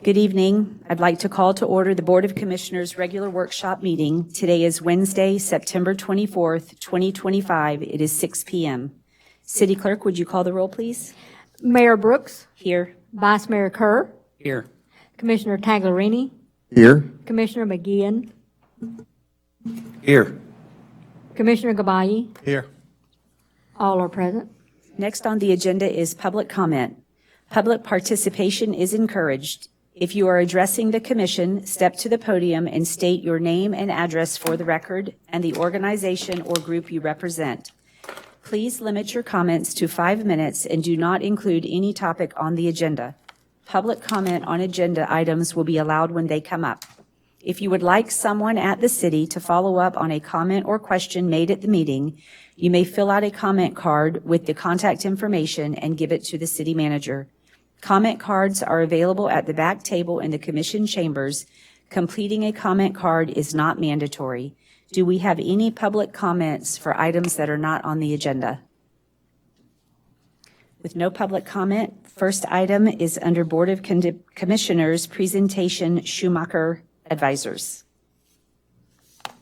Good evening. I'd like to call to order the Board of Commissioners' regular workshop meeting. Today is Wednesday, September 24th, 2025. It is 6 p.m. City Clerk, would you call the roll, please? Mayor Brooks. Here. Vice Mayor Kerr. Here. Commissioner Taglerini. Here. Commissioner McGeehan. Here. Commissioner Gabayi. Here. All are present. Next on the agenda is public comment. Public participation is encouraged. If you are addressing the commission, step to the podium and state your name and address for the record and the organization or group you represent. Please limit your comments to 5 minutes and do not include any topic on the agenda. Public comment on agenda items will be allowed when they come up. If you would like someone at the city to follow up on a comment or question made at the meeting, you may fill out a comment card with the contact information and give it to the city manager. Comment cards are available at the back table in the commission chambers. Completing a comment card is not mandatory. Do we have any public comments for items that are not on the agenda? With no public comment, first item is under Board of Commissioners presentation, Schumacher Advisors. Good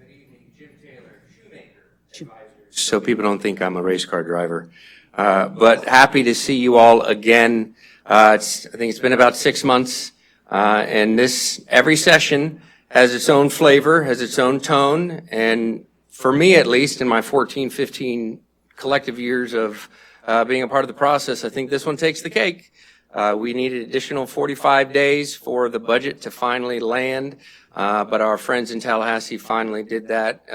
evening, Jim Taylor, Shoemaker Advisors. So people don't think I'm a race car driver. But happy to see you all again. I think it's been about 6 months, and every session has its own flavor, has its own tone, and for me at least, in my 14, 15 collective years of being a part of the process, I think this one takes the cake. We needed additional 45 days for the budget to finally land, but our friends in Tallahassee finally did that.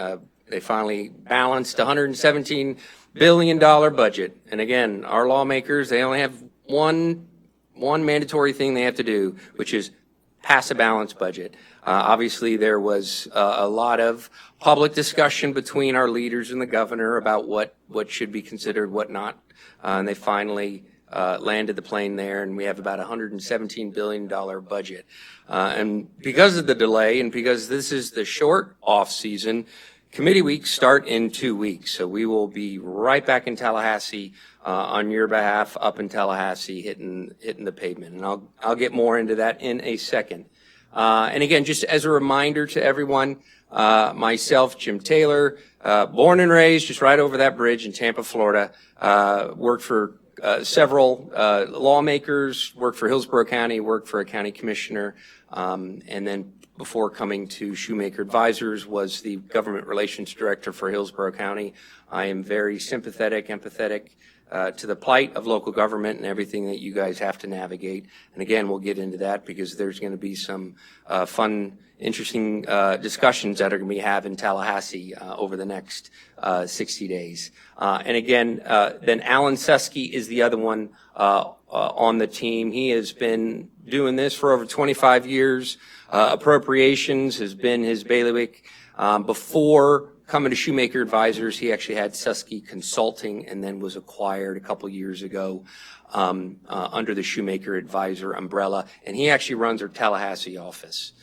They finally balanced $117 billion budget. And again, our lawmakers, they only have one mandatory thing they have to do, which is pass a balanced budget. Obviously, there was a lot of public discussion between our leaders and the governor about what should be considered, what not. And they finally landed the plane there, and we have about $117 billion budget. And because of the delay and because this is the short off season, committee weeks start in 2 weeks, so we will be right back in Tallahassee on your behalf, up in Tallahassee, hitting the pavement, and I'll get more into that in a second. And again, just as a reminder to everyone, myself, Jim Taylor, born and raised just right over that bridge in Tampa, Florida, worked for several lawmakers, worked for Hillsborough County, worked for a county commissioner, and then before coming to Shoemaker Advisors, was the government relations director for Hillsborough County. I am very sympathetic, empathetic to the plight of local government and everything that you guys have to navigate. And again, we'll get into that because there's going to be some fun, interesting discussions that are going to be had in Tallahassee over the next 60 days. And again, then Alan Susky is the other one on the team. He has been doing this for over 25 years. Appropriations has been his bailiwick. Before coming to Shoemaker Advisors, he actually had Susky Consulting and then was acquired a couple years ago under the Shoemaker Advisor umbrella. And he actually runs our Tallahassee office.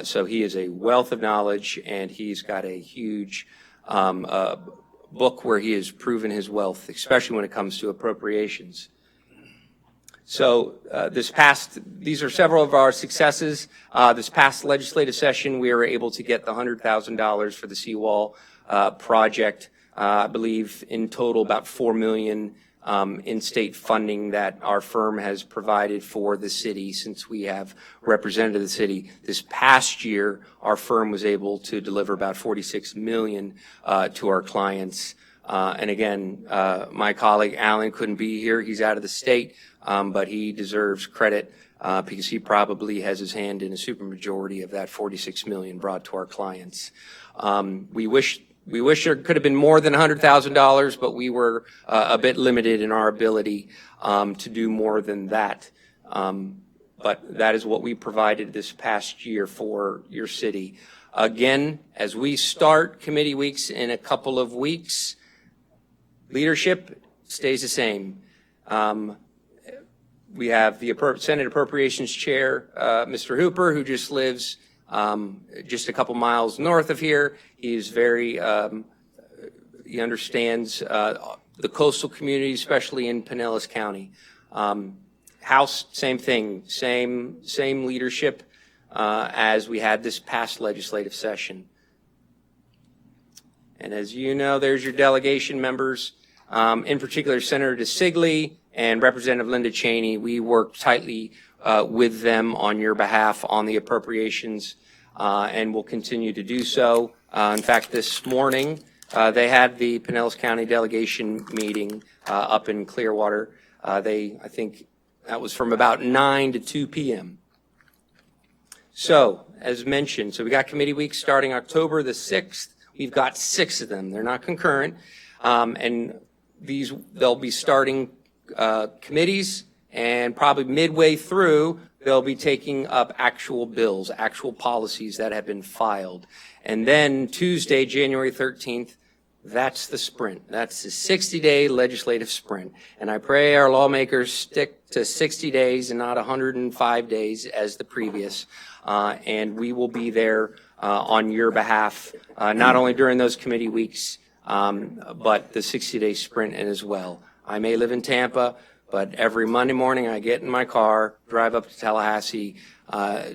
So he is a wealth of knowledge, and he's got a huge book where he has proven his wealth, especially when it comes to appropriations. So these are several of our successes. This past legislative session, we were able to get the $100,000 for the seawall project. I believe in total about $4 million in state funding that our firm has provided for the city since we have represented the city. This past year, our firm was able to deliver about $46 million to our clients. And again, my colleague Alan couldn't be here. He's out of the state, but he deserves credit because he probably has his hand in a supermajority of that $46 million brought to our clients. We wish there could have been more than $100,000, but we were a bit limited in our ability to do more than that. But that is what we provided this past year for your city. Again, as we start committee weeks in a couple of weeks, leadership stays the same. We have the Senate Appropriations Chair, Mr. Hooper, who just lives just a couple miles north of here. He's very, he understands the coastal community, especially in Pinellas County. House, same thing, same leadership as we had this past legislative session. And as you know, there's your delegation members, in particular Senator DeSigley and Representative Linda Cheney. We work tightly with them on your behalf on the appropriations, and will continue to do so. In fact, this morning, they had the Pinellas County delegation meeting up in Clearwater. I think that was from about 9 to 2 p.m. So, as mentioned, we got committee weeks starting October the 6th. We've got 6 of them. They're not concurrent. And they'll be starting committees, and probably midway through, they'll be taking up actual bills, actual policies that have been filed. And then Tuesday, January 13th, that's the sprint. That's the 60-day legislative sprint. And I pray our lawmakers stick to 60 days and not 105 days as the previous. And we will be there on your behalf, not only during those committee weeks, but the 60-day sprint as well. I may live in Tampa, but every Monday morning I get in my car, drive up to Tallahassee,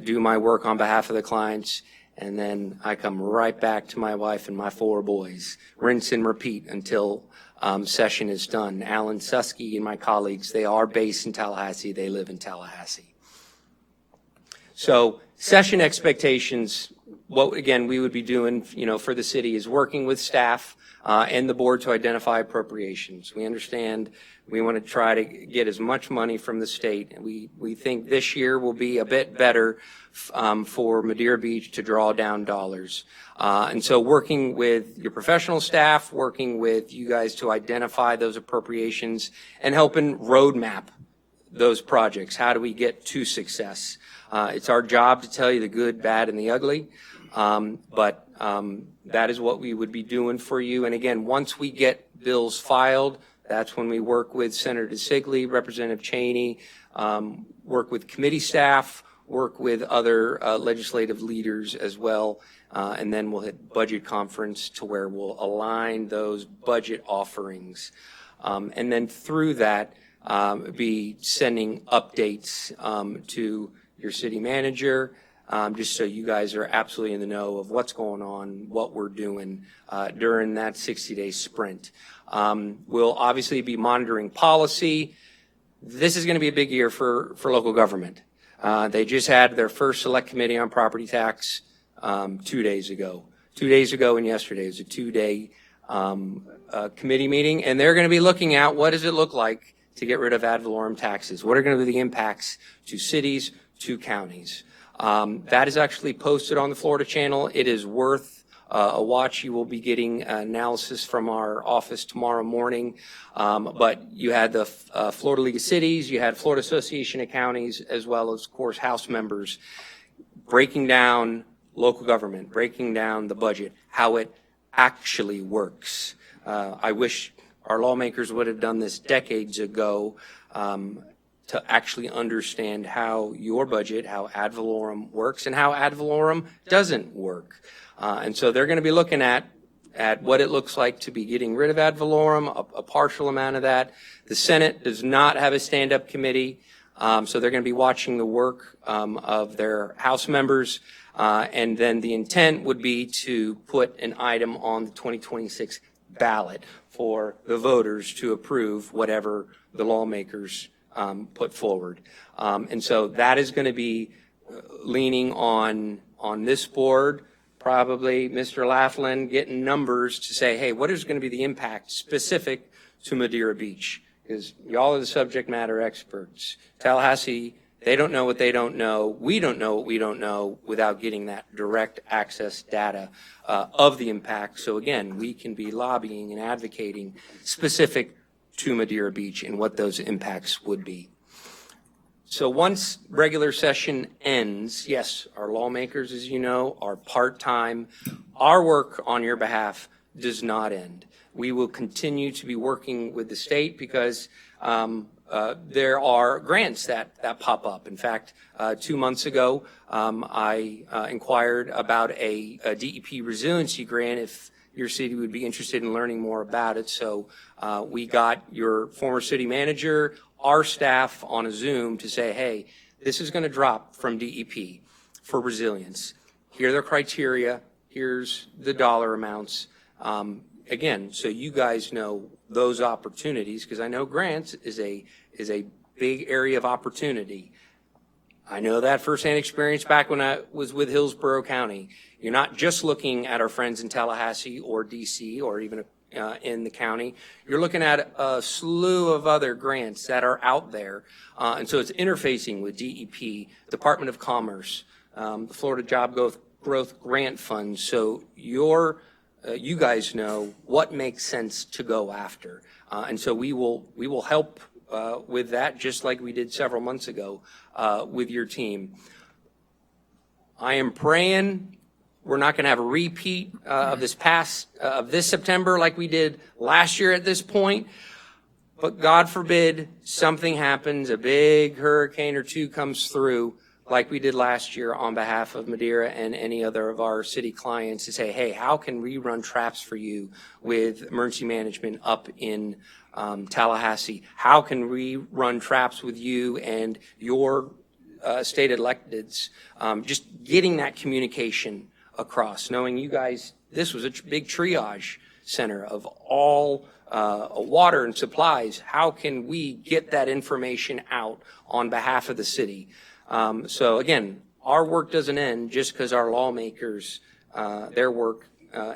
do my work on behalf of the clients, and then I come right back to my wife and my 4 boys. Rinse and repeat until session is done. Alan Susky and my colleagues, they are based in Tallahassee. They live in Tallahassee. So session expectations, what, again, we would be doing, for the city is working with staff and the board to identify appropriations. We understand we want to try to get as much money from the state. We think this year will be a bit better for Madeira Beach to draw down dollars. And so working with your professional staff, working with you guys to identify those appropriations and helping roadmap those projects. How do we get to success? It's our job to tell you the good, bad, and the ugly. But that is what we would be doing for you. And again, once we get bills filed, that's when we work with Senator DeSigley, Representative Cheney, work with committee staff, work with other legislative leaders as well. And then we'll hit budget conference to where we'll align those budget offerings. And then through that, be sending updates to your city manager, just so you guys are absolutely in the know of what's going on, what we're doing during that 60-day sprint. We'll obviously be monitoring policy. This is going to be a big year for local government. They just had their first select committee on property tax 2 days ago. 2 days ago and yesterday was a 2-day committee meeting, and they're going to be looking at what does it look like to get rid of ad valorem taxes. What are going to be the impacts to cities, to counties? That is actually posted on the Florida channel. It is worth a watch. You will be getting analysis from our office tomorrow morning. But you had the Florida League of Cities, you had Florida Association of Counties, as well as, of course, House members breaking down local government, breaking down the budget, how it actually works. I wish our lawmakers would have done this decades ago to actually understand how your budget, how ad valorem works, and how ad valorem doesn't work. And so they're going to be looking at what it looks like to be getting rid of ad valorem, a partial amount of that. The Senate does not have a stand-up committee, so they're going to be watching the work of their House members. And then the intent would be to put an item on the 2026 ballot for the voters to approve whatever the lawmakers put forward. And so that is going to be leaning on this board, probably Mr. Laughlin getting numbers to say, hey, what is going to be the impact specific to Madeira Beach? Because y'all are the subject matter experts. Tallahassee, they don't know what they don't know. We don't know what we don't know without getting that direct access data of the impact. So again, we can be lobbying and advocating specific to Madeira Beach and what those impacts would be. So once regular session ends, yes, our lawmakers, as you know, are part-time. Our work on your behalf does not end. We will continue to be working with the state because there are grants that pop up. In fact, 2 months ago, I inquired about a DEP resiliency grant. If your city would be interested in learning more about it. So we got your former city manager, our staff on a Zoom to say, hey, this is going to drop from DEP for resilience. Here are the criteria. Here's the dollar amounts. Again, so you guys know those opportunities, because I know grants is a big area of opportunity. I know that firsthand experience back when I was with Hillsborough County. You're not just looking at our friends in Tallahassee or DC or even in the county. You're looking at a slew of other grants that are out there. And so it's interfacing with DEP, Department of Commerce, the Florida Job Growth Grant Fund. So you guys know what makes sense to go after. And so we will help with that, just like we did several months ago with your team. I am praying we're not going to have a repeat of this September like we did last year at this point. But God forbid something happens, a big hurricane or two comes through like we did last year on behalf of Madeira and any other of our city clients to say, hey, how can we run traps for you with emergency management up in Tallahassee? How can we run traps with you and your state electeds? Just getting that communication across, knowing you guys, this was a big triage center of all water and supplies. How can we get that information out on behalf of the city? So again, our work doesn't end just because our lawmakers, their work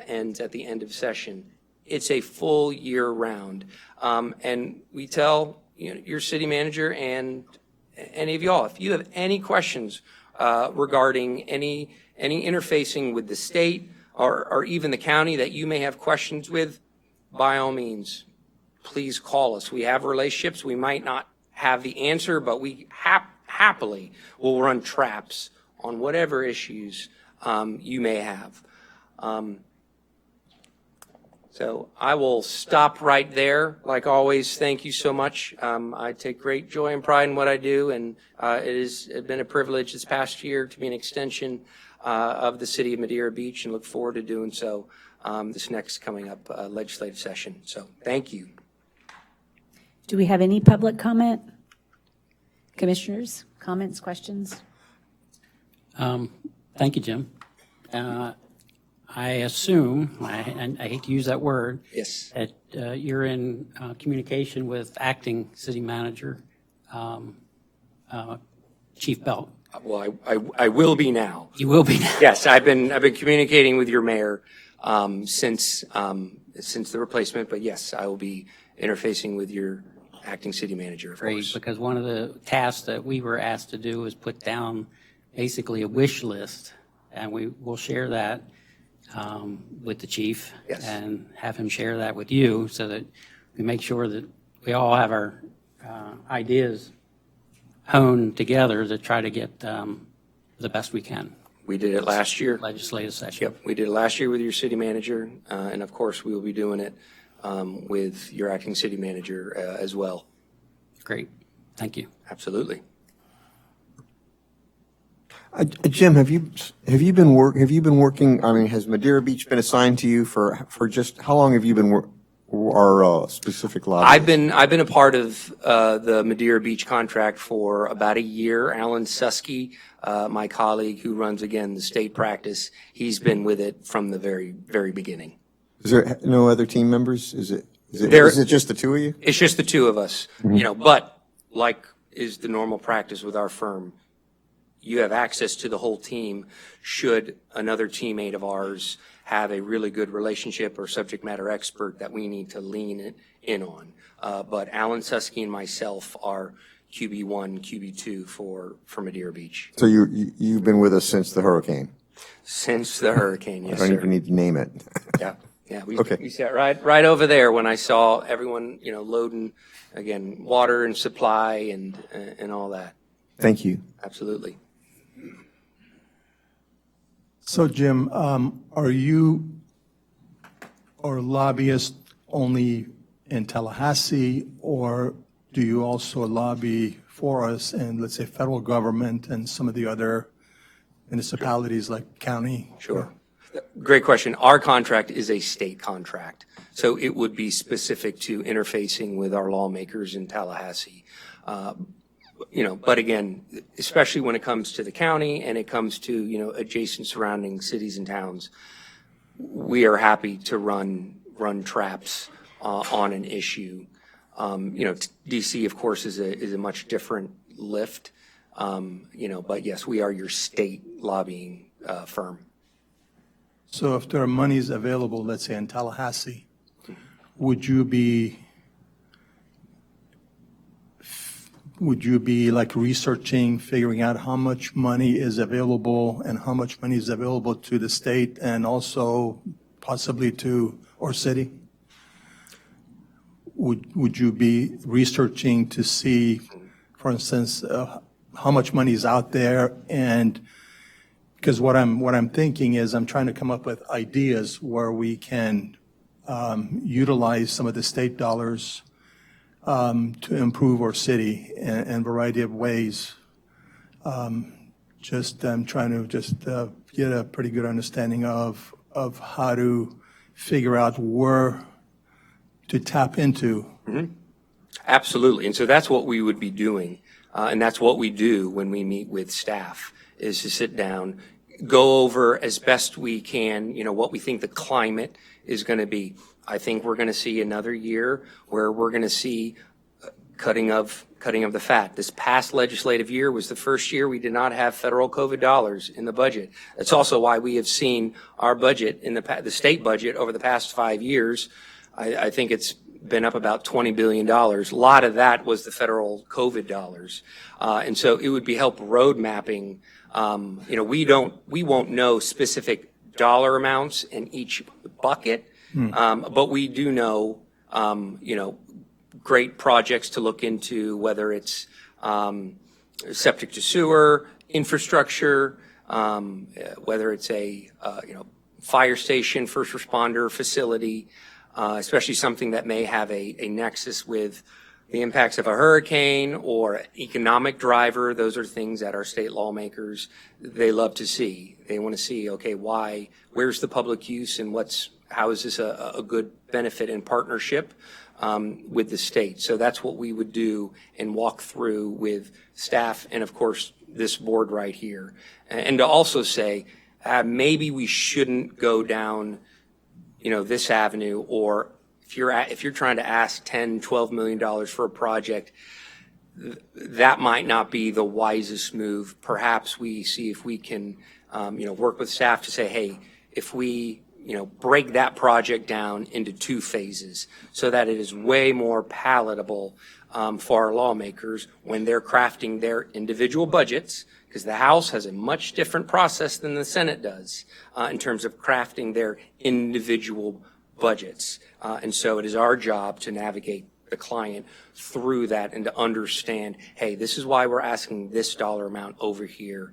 ends at the end of session. It's a full year round. And we tell your city manager and any of y'all, if you have any questions regarding any interfacing with the state or even the county that you may have questions with, by all means, please call us. We have relationships. We might not have the answer, but we happily will run traps on whatever issues you may have. So I will stop right there. Like always, thank you so much. I take great joy and pride in what I do, and it has been a privilege this past year to be an extension of the city of Madeira Beach, and look forward to doing so this next coming up legislative session. So thank you. Do we have any public comment? Commissioners, comments, questions? Thank you, Jim. I assume, and I hate to use that word, Yes. that you're in communication with acting city manager, Chief Belt. Well, I will be now. You will be now. Yes, I've been communicating with your mayor since the replacement, but yes, I will be interfacing with your acting city manager, of Great, course. because one of the tasks that we were asked to do is put down basically a wish list, and we will share that with the chief. Yes. And have him share that with you so that we make sure that we all have our ideas honed together to try to get the best we can. We did it last year. Legislative session. Yep, we did it last year with your city manager, and of course, we will be doing it with your acting city manager as well. Great. Thank you. Absolutely. Jim, have you been working? I mean, has Madeira Beach been assigned to you for just how long have you been our specific lobby? I've been a part of the Madeira Beach contract for about a year. Alan Susky, my colleague who runs again the state practice, he's been with it from the very beginning. Is there no other team members? Is it just the two of you? It's just the two of us, but like is the normal practice with our firm, you have access to the whole team should another teammate of ours have a really good relationship or subject matter expert that we need to lean in on. But Alan Susky and myself are QB1, QB2 for Madeira Beach. So you've been with us since the hurricane? Since the hurricane, yes, I don't sir. even need to name it. Yeah, Okay. we sat right over there when I saw everyone, loading, again, water and supply and all that. Thank you. Absolutely. So Jim, are you or lobbyists only in Tallahassee, or do you also lobby for us in, let's say, federal government and some of the other municipalities like county? Sure. Great question. Our contract is a state contract, so it would be specific to interfacing with our lawmakers in Tallahassee. But again, especially when it comes to the county and it comes to, adjacent surrounding cities and towns, we are happy to run traps on an issue. DC, of course, is a much different lift. But yes, we are your state lobbying firm. So if there are monies available, let's say in Tallahassee, would you be like researching, figuring out how much money is available and how much money is available to the state and also possibly to our city? Would you be researching to see, for instance, how much money is out there? And because what I'm thinking is I'm trying to come up with ideas where we can utilize some of the state dollars to improve our city in a variety of ways. I'm trying to get a pretty good understanding of how to figure out where to tap into. Mm-hmm. Absolutely. And so that's what we would be doing. And that's what we do when we meet with staff, is to sit down, go over as best we can, what we think the climate is going to be. I think we're going to see another year where we're going to see cutting of the fat. This past legislative year was the first year we did not have federal COVID dollars in the budget. That's also why we have seen our budget in the state budget over the past 5 years. I think it's been up about $20 billion. A lot of that was the federal COVID dollars. And so it would be help road mapping. We won't know specific dollar amounts in each bucket, but we do know, great projects to look into, whether it's septic to sewer, infrastructure, whether it's a fire station, first responder facility, especially something that may have a nexus with the impacts of a hurricane or economic driver. Those are things that our state lawmakers, they love to see. They want to see, okay, where's the public use and how is this a good benefit and partnership with the state? So that's what we would do and walk through with staff and, of course, this board right here. And to also say, maybe we shouldn't go down, this avenue, or if you're trying to ask $10, $12 million for a project, that might not be the wisest move. Perhaps we see if we can, work with staff to say, hey, if we break that project down into 2 phases so that it is way more palatable for our lawmakers when they're crafting their individual budgets, because the House has a much different process than the Senate does in terms of crafting their individual budgets. And so it is our job to navigate the client through that and to understand, hey, this is why we're asking this dollar amount over here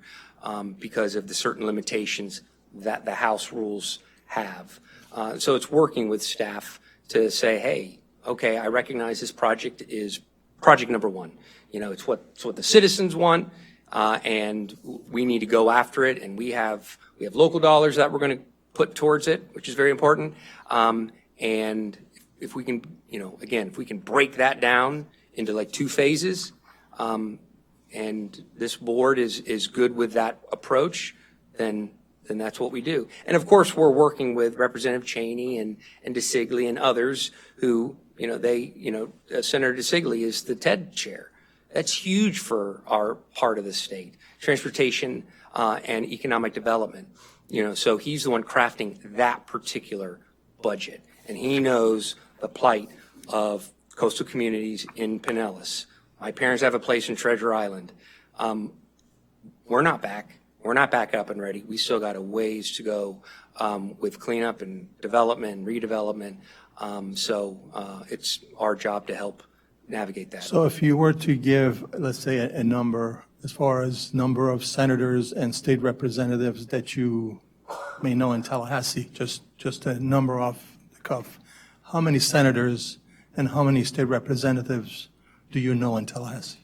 because of the certain limitations that the House rules have. So it's working with staff to say, hey, okay, I recognize this project is project number 1. It's what the citizens want, and we need to go after it. And we have local dollars that we're going to put towards it, which is very important. And if we can, if we can break that down into like 2 phases, and this board is good with that approach, then that's what we do. And of course, we're working with Representative Cheney and DeSigley and others who, Senator DeSigley is the TED chair. That's huge for our part of the state, transportation and economic development. So he's the one crafting that particular budget, and he knows the plight of coastal communities in Pinellas. My parents have a place in Treasure Island. We're not back. We're not back up and ready. We still got a ways to go with cleanup and development and redevelopment. So it's our job to help navigate that. So if you were to give, let's say, a number as far as number of senators and state representatives that you may know in Tallahassee, just a number off the cuff, how many senators and how many state representatives do you know in Tallahassee?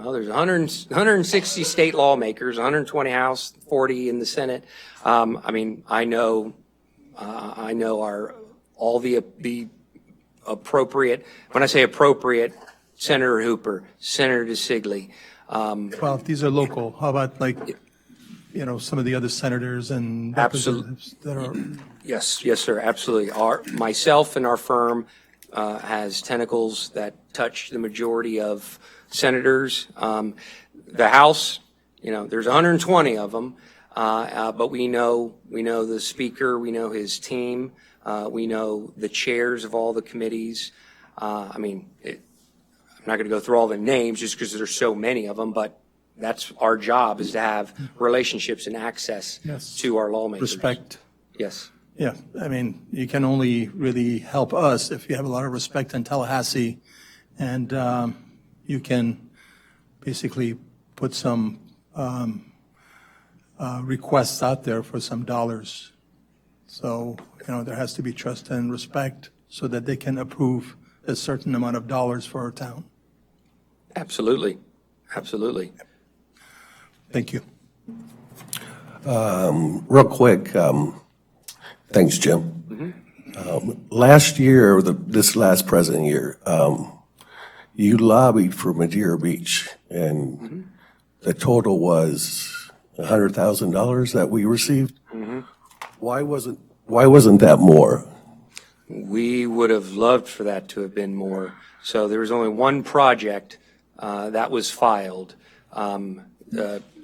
Well, there's 160 state lawmakers, 120 House, 40 in the Senate. I mean, I know all the appropriate, when I say appropriate, Senator Hooper, Senator DeSigley. Well, if these are local, how about like, some of the other senators and representatives that are, Yes, sir, absolutely. Myself and our firm has tentacles that touch the majority of senators. The House, there's 120 of them, but we know the Speaker, we know his team, we know the chairs of all the committees. I'm not going to go through all the names just because there's so many of them, but that's our job, is to have relationships and access Yes. to our lawmakers. respect. Yes. Yeah, you can only really help us if you have a lot of respect in Tallahassee, and you can basically put some requests out there for some dollars. So, there has to be trust and respect so that they can approve a certain amount of dollars for our town. Absolutely. Absolutely. Thank you. Real quick, thanks, Jim. Last year, this last president year, you lobbied for Madeira Beach, and the total was $100,000 that we received. Why wasn't that more? We would have loved for that to have been more. So there was only one project that was filed.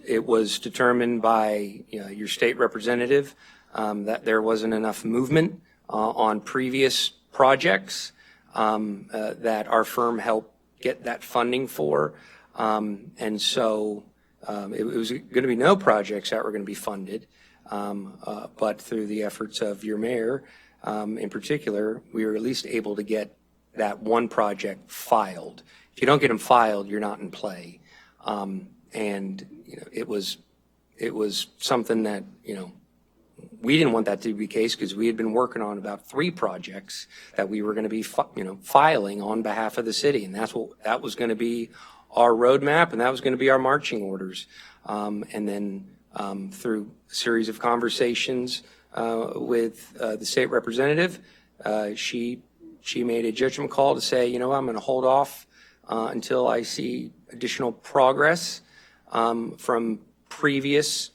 It was determined by your state representative that there wasn't enough movement on previous projects that our firm helped get that funding for. And so it was going to be no projects that were going to be funded. But through the efforts of your mayor in particular, we were at least able to get that one project filed. If you don't get them filed, you're not in play. And it was something that we didn't want that to be the case, because we had been working on about 3 projects that we were going to be filing on behalf of the city, and that was going to be our roadmap, and that was going to be our marching orders. And then through a series of conversations with the state representative, she made a judgment call to say, I'm going to hold off until I see additional progress from previous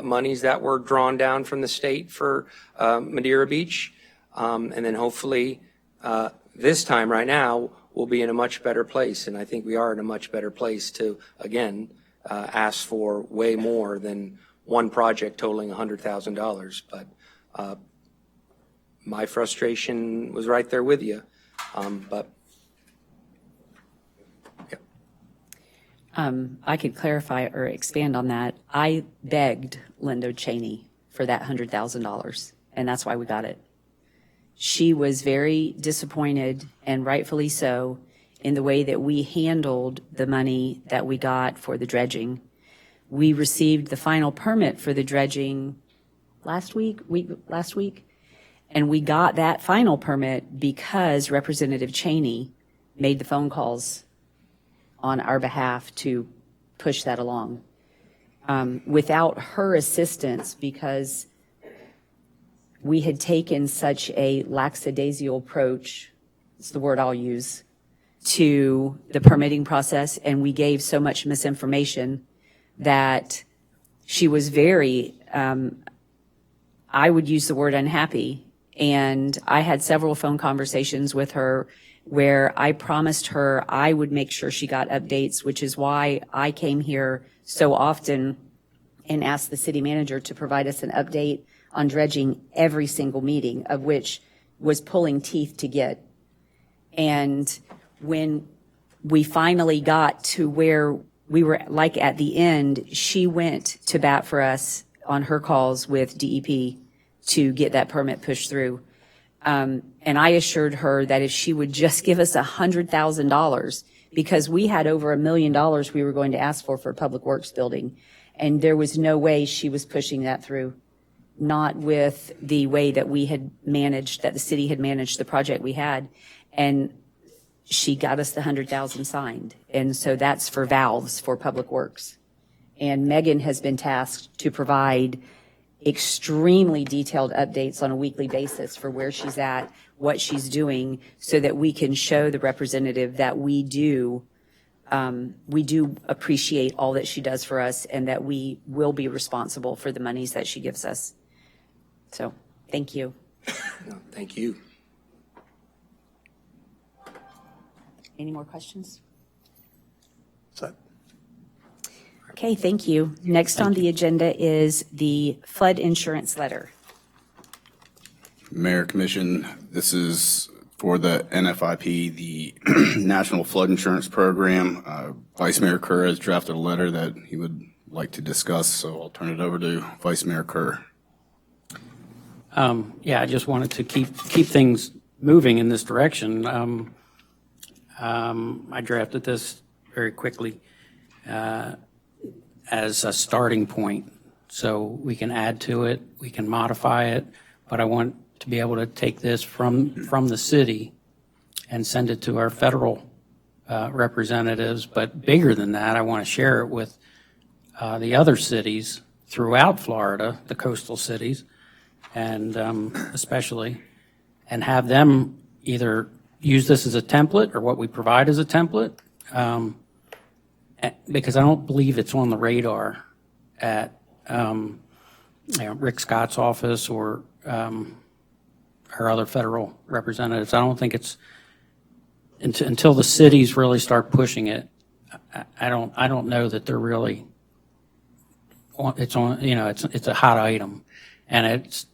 monies that were drawn down from the state for Madeira Beach. And then hopefully this time right now we'll be in a much better place. And I think we are in a much better place to, again, ask for way more than one project totaling $100,000. But my frustration was right there with you. But I could clarify or expand on that. I begged Linda Cheney for that $100,000, and that's why we got it. She was very disappointed, and rightfully so, in the way that we handled the money that we got for the dredging. We received the final permit for the dredging last week, and we got that final permit because Representative Cheney made the phone calls on our behalf to push that along. Without her assistance, because we had taken such a lackadaisical approach, it's the word I'll use, to the permitting process, and we gave so much misinformation that she was very, I would use the word unhappy. And I had several phone conversations with her where I promised her I would make sure she got updates, which is why I came here so often and asked the city manager to provide us an update on dredging every single meeting, of which was pulling teeth to get. And when we finally got to where we were, like at the end, she went to bat for us on her calls with DEP to get that permit pushed through. And I assured her that if she would just give us $100,000, because we had over $1 million we were going to ask for a public works building, and there was no way she was pushing that through, not with the way that we had managed, that the city had managed the project we had. And she got us the 100,000 signed. And so that's for valves for Public Works. And Megan has been tasked to provide extremely detailed updates on a weekly basis for where she's at, what she's doing, so that we can show the representative that we do appreciate all that she does for us and that we will be responsible for the monies that she gives us. So, thank you. Thank you. Any more questions? So, Okay, thank you. Next on the agenda is the flood insurance letter. Mayor, Commission, this is for the NFIP, the National Flood Insurance Program. Vice Mayor Kerr has drafted a letter that he would like to discuss, so I'll turn it over to Vice Mayor Kerr. Yeah, I just wanted to keep things moving in this direction. I drafted this very quickly as a starting point, so we can add to it, we can modify it, but I want to be able to take this from the city and send it to our federal representatives. But bigger than that, I want to share it with the other cities throughout Florida, the coastal cities, and especially, and have them either use this as a template or what we provide as a template, because I don't believe it's on the radar at Rick Scott's office or our other federal representatives. I don't think it's until the cities really start pushing it. I don't know that they're really it's on. It's a hot item, and it's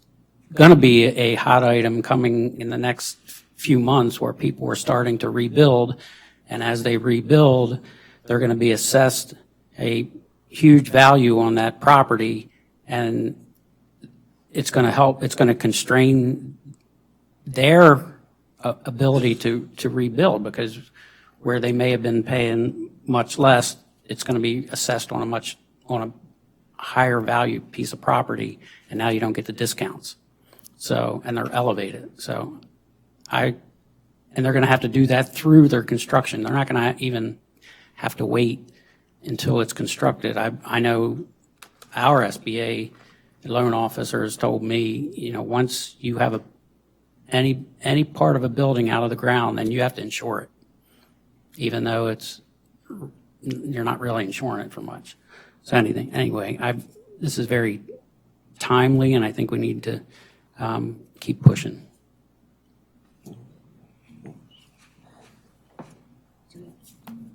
going to be a hot item coming in the next few months where people are starting to rebuild, and as they rebuild, they're going to be assessed a huge value on that property, and it's going to help. It's going to constrain their ability to rebuild, because where they may have been paying much less, it's going to be assessed on a higher value piece of property, and now you don't get the discounts. So, and they're elevated. So and they're going to have to do that through their construction. They're not going to even have to wait until it's constructed. I know our SBA loan officer has told me, once you have any part of a building out of the ground, then you have to insure it, even though you're not really insuring it for much. So anyway, this is very timely, and I think we need to keep pushing.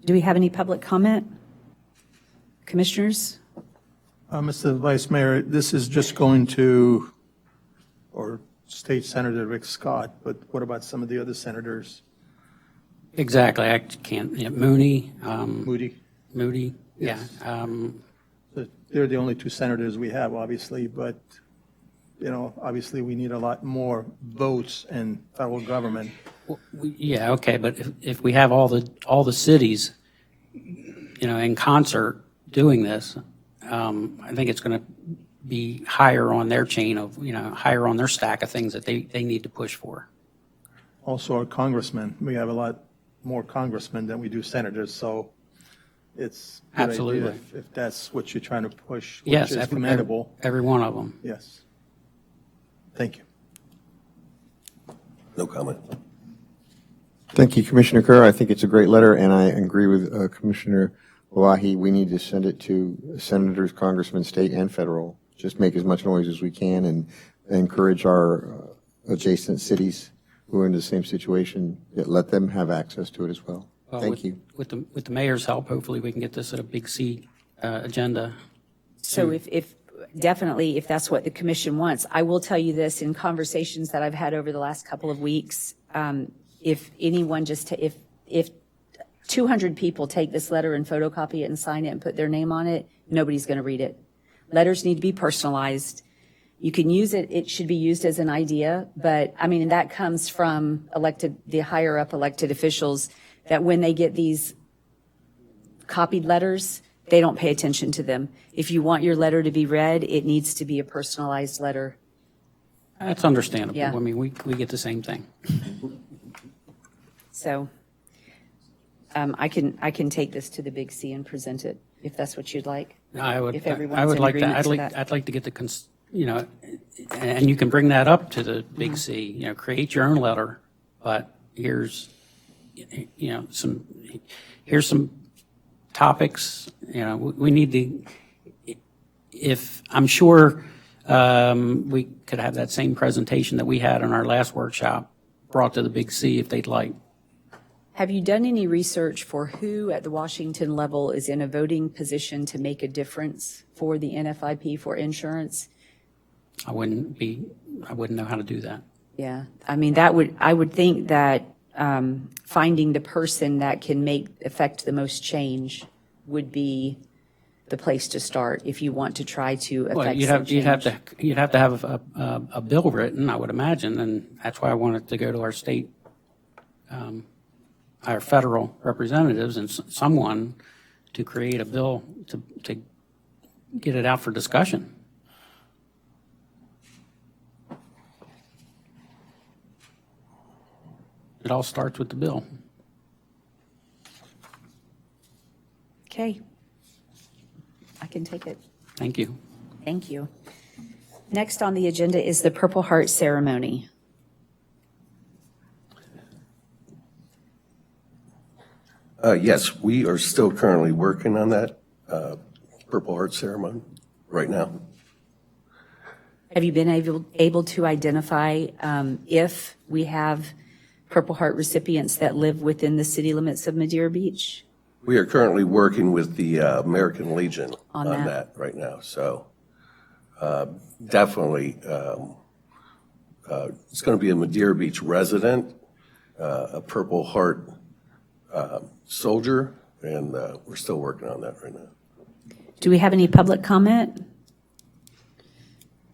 Do we have any public comment? Commissioners? Mr. Vice Mayor, this is just going to, or State Senator Rick Scott, but what about some of the other senators? Exactly. I can't. Mooney. Moody? Yeah. They're the only two senators we have, obviously, but, obviously we need a lot more votes in federal government. Yeah. Okay. But if we have all the cities, in concert doing this, I think it's going to be higher on their chain of, higher on their stack of things that they need to push for. Also our congressmen. We have a lot more congressmen than we do senators, so it's a good Absolutely. idea if that's what you're trying to push, which Yes, is commendable. every one of them. Yes. Thank you. No comment. Thank you, Commissioner Kerr. I think it's a great letter, and I agree with Commissioner Wahi. We need to send it to senators, congressmen, state and federal. Just make as much noise as we can and encourage our adjacent cities who are in the same situation, let them have access to it as well. Well, Thank you. With the mayor's help, hopefully we can get this at a big C agenda. So if definitely, if that's what the commission wants, I will tell you this, in conversations that I've had over the last couple of weeks, if anyone if 200 people take this letter and photocopy it and sign it and put their name on it, nobody's going to read it. Letters need to be personalized. You can use it, it should be used as an idea, but that comes from the higher up elected officials, that when they get these copied letters, they don't pay attention to them. If you want your letter to be read, it needs to be a personalized letter. That's understandable. Yeah. I mean, we get the same thing. So, I can take this to the Big C and present it, if that's what you'd like. I would, If everyone's I would in like agreement to that, that. I'd like to get the, and you can bring that up to the Big C, create your own letter, but here's some topics, we need to, if, I'm sure we could have that same presentation that we had in our last workshop brought to the Big C if they'd like. Have you done any research for who at the Washington level is in a voting position to make a difference for the NFIP for insurance? I wouldn't know how to do that. Yeah, I mean, I would think that finding the person that can affect the most change would be the place to start if you want to try to Well, affect you'd some have change. you'd have to have a bill written, I would imagine, and that's why I wanted to go to our state, our federal representatives and someone to create a bill to get it out for discussion. It all starts with the bill. Okay. I can take it. Thank you. Thank you. Next on the agenda is the Purple Heart ceremony. Yes, we are still currently working on that Purple Heart ceremony right now. Have you been able to identify if we have Purple Heart recipients that live within the city limits of Madeira Beach? We are currently working with the American Legion On on that. that right now. So definitely, it's going to be a Madeira Beach resident, a Purple Heart soldier, and we're still working on that right now. Do we have any public comment?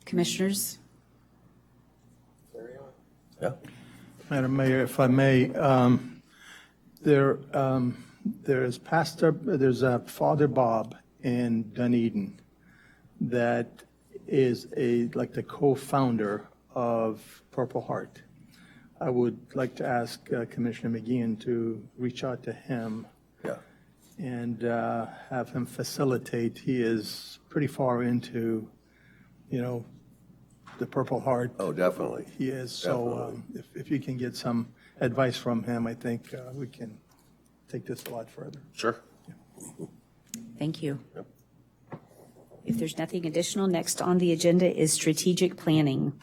Commissioners? Yeah. Madam Mayor, if I may, there's Father Bob in Dunedin that is like the co-founder of Purple Heart. I would like to ask Commissioner McGeehan to reach out to him Yeah. and have him facilitate. He is pretty far into, the Purple Heart. Oh, definitely. He is. So if you can get some advice from him, I think we can take this a lot further. Sure. Thank you. Yep. If there's nothing additional, next on the agenda is strategic planning.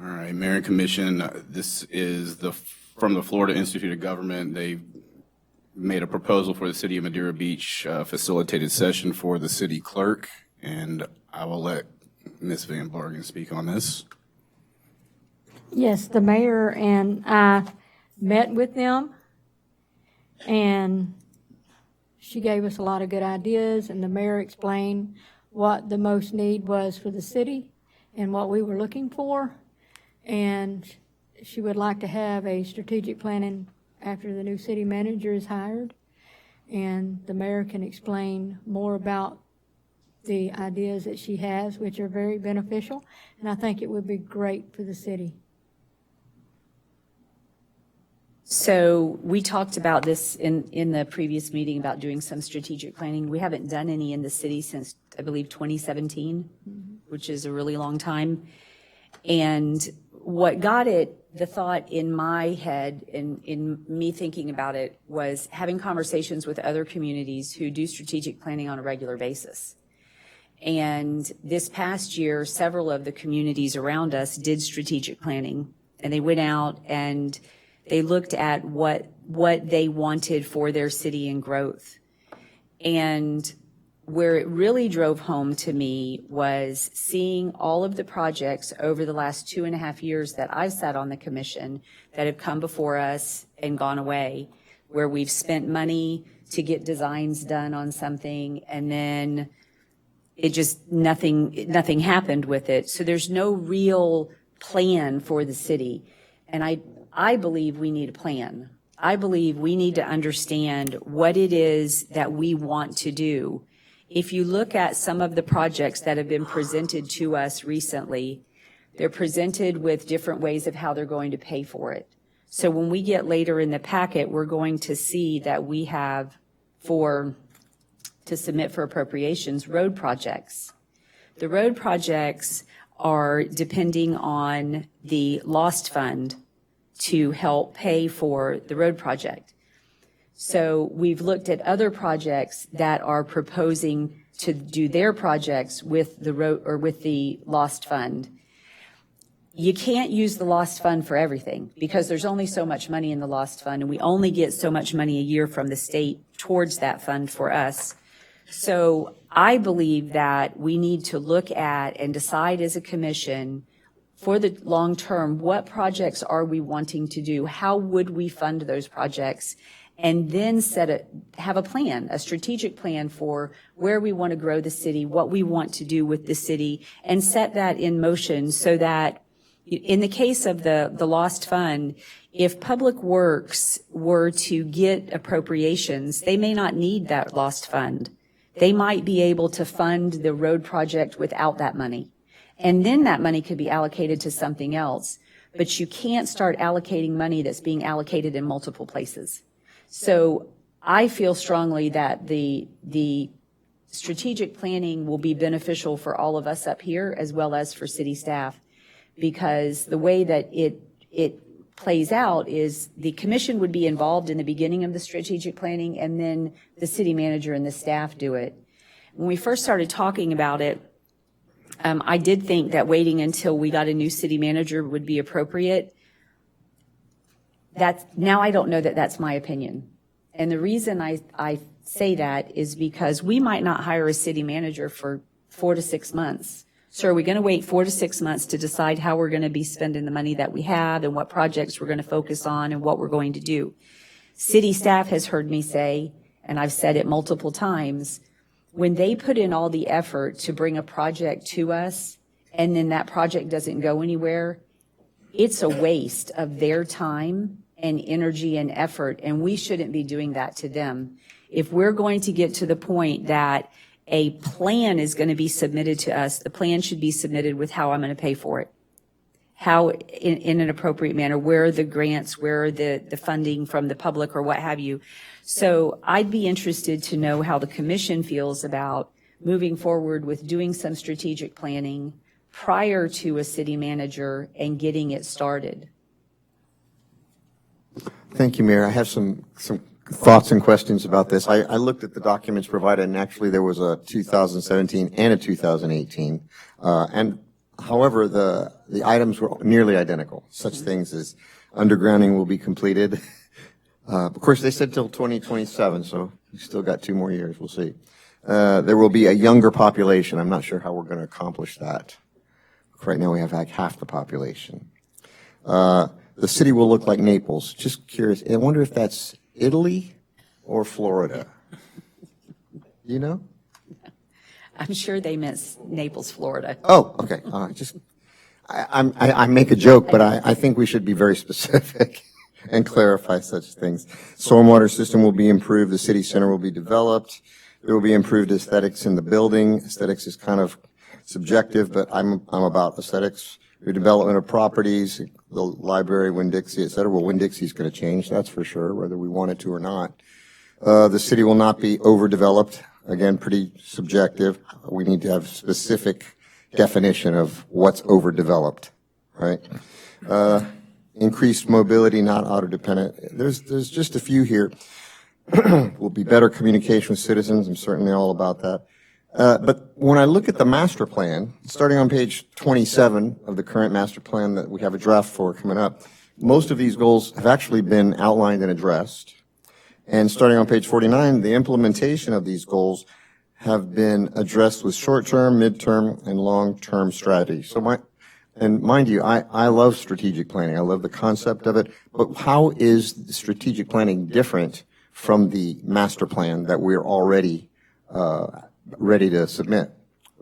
All right, Mayor and Commission, this is from the Florida Institute of Government. They made a proposal for the City of Madeira Beach facilitated session for the city clerk, and I will let Ms. Van Bargen speak on this. Yes, the mayor and I met with them, and she gave us a lot of good ideas, and the mayor explained what the most need was for the city and what we were looking for. And she would like to have a strategic planning after the new city manager is hired. And the mayor can explain more about the ideas that she has, which are very beneficial. And I think it would be great for the city. So we talked about this in the previous meeting about doing some strategic planning. We haven't done any in the city since, I believe, 2017, which is a really long time. And what got the thought in my head, in me thinking about it, was having conversations with other communities who do strategic planning on a regular basis. And this past year, several of the communities around us did strategic planning, and they went out and they looked at what they wanted for their city and growth. And where it really drove home to me was seeing all of the projects over the last 2.5 years that I've sat on the commission that have come before us and gone away, where we've spent money to get designs done on something, and then it just, nothing happened with it. So there's no real plan for the city. And I believe we need a plan. I believe we need to understand what it is that we want to do. If you look at some of the projects that have been presented to us recently, they're presented with different ways of how they're going to pay for it. So when we get later in the packet, we're going to see that we have to submit for appropriations, road projects. The road projects are depending on the lost fund to help pay for the road project. So we've looked at other projects that are proposing to do their projects with the road or with the lost fund. You can't use the lost fund for everything because there's only so much money in the lost fund, and we only get so much money a year from the state towards that fund for us. So I believe that we need to look at and decide as a commission for the long term, what projects are we wanting to do? How would we fund those projects? And then have a plan, a strategic plan for where we want to grow the city, what we want to do with the city, and set that in motion so that in the case of the lost fund, if Public Works were to get appropriations, they may not need that lost fund. They might be able to fund the road project without that money. And then that money could be allocated to something else. But you can't start allocating money that's being allocated in multiple places. So I feel strongly that the strategic planning will be beneficial for all of us up here as well as for city staff, because the way that it plays out is the commission would be involved in the beginning of the strategic planning, and then the city manager and the staff do it. When we first started talking about it, I did think that waiting until we got a new city manager would be appropriate. Now I don't know that that's my opinion. And the reason I say that is because we might not hire a city manager for 4 to 6 months. So are we going to wait 4 to 6 months to decide how we're going to be spending the money that we have and what projects we're going to focus on and what we're going to do? City staff has heard me say, and I've said it multiple times, when they put in all the effort to bring a project to us and then that project doesn't go anywhere, it's a waste of their time and energy and effort, and we shouldn't be doing that to them. If we're going to get to the point that a plan is going to be submitted to us, the plan should be submitted with how I'm going to pay for it, how in an appropriate manner, where are the grants, where are the funding from the public or what have you. So I'd be interested to know how the commission feels about moving forward with doing some strategic planning prior to a city manager and getting it started. Thank you, Mayor. I have some thoughts and questions about this. I looked at the documents provided, and actually there was a 2017 and a 2018. And however, the items were nearly identical. Such things as undergrounding will be completed. Of course, they said till 2027, so we still got 2 more years. We'll see. There will be a younger population. I'm not sure how we're going to accomplish that. Right now we have like half the population. The city will look like Naples. Just curious. I wonder if that's Italy or Florida. You know? I'm sure they meant Naples, Florida. Oh, okay. I make a joke, but I think we should be very specific and clarify such things. Stormwater system will be improved. The city center will be developed. There will be improved aesthetics in the building. Aesthetics is kind of subjective, but I'm about aesthetics. Redevelopment of properties, the library, Winn-Dixie, et cetera. Well, Winn-Dixie is going to change, that's for sure, whether we want it to or not. The city will not be overdeveloped. Again, pretty subjective. We need to have specific definition of what's overdeveloped, right? Increased mobility, not auto-dependent. There's just a few here. Will be better communication with citizens. I'm certainly all about that. But when I look at the master plan, starting on page 27 of the current master plan that we have a draft for coming up, most of these goals have actually been outlined and addressed. And starting on page 49, the implementation of these goals have been addressed with short-term, mid-term, and long-term strategy. So mind you, I love strategic planning. I love the concept of it. But how is the strategic planning different from the master plan that we're already ready to submit?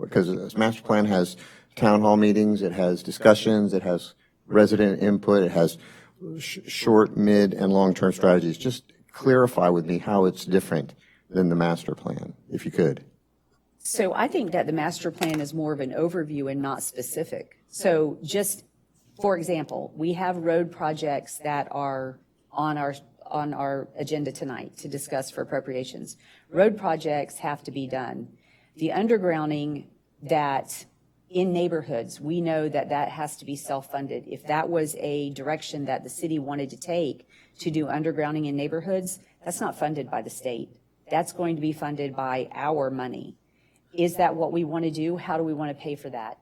Because this master plan has town hall meetings, it has discussions, it has resident input, it has short, mid, and long-term strategies. Just clarify with me how it's different than the master plan, if you could. So I think that the master plan is more of an overview and not specific. So just For example, we have road projects that are on our agenda tonight to discuss for appropriations. Road projects have to be done. The undergrounding that in neighborhoods, we know that that has to be self-funded. If that was a direction that the city wanted to take to do undergrounding in neighborhoods, that's not funded by the state. That's going to be funded by our money. Is that what we want to do? How do we want to pay for that?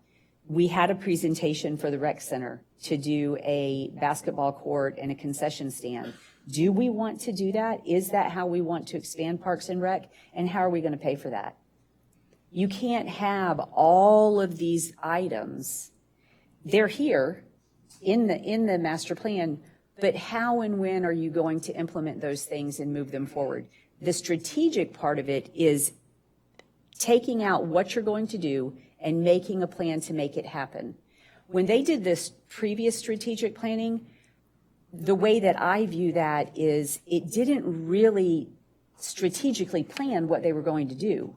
We had a presentation for the rec center to do a basketball court and a concession stand. Do we want to do that? Is that how we want to expand Parks and Rec? And how are we going to pay for that? You can't have all of these items. They're here in the master plan, but how and when are you going to implement those things and move them forward? The strategic part of it is taking out what you're going to do and making a plan to make it happen. When they did this previous strategic planning, the way that I view that is it didn't really strategically plan what they were going to do.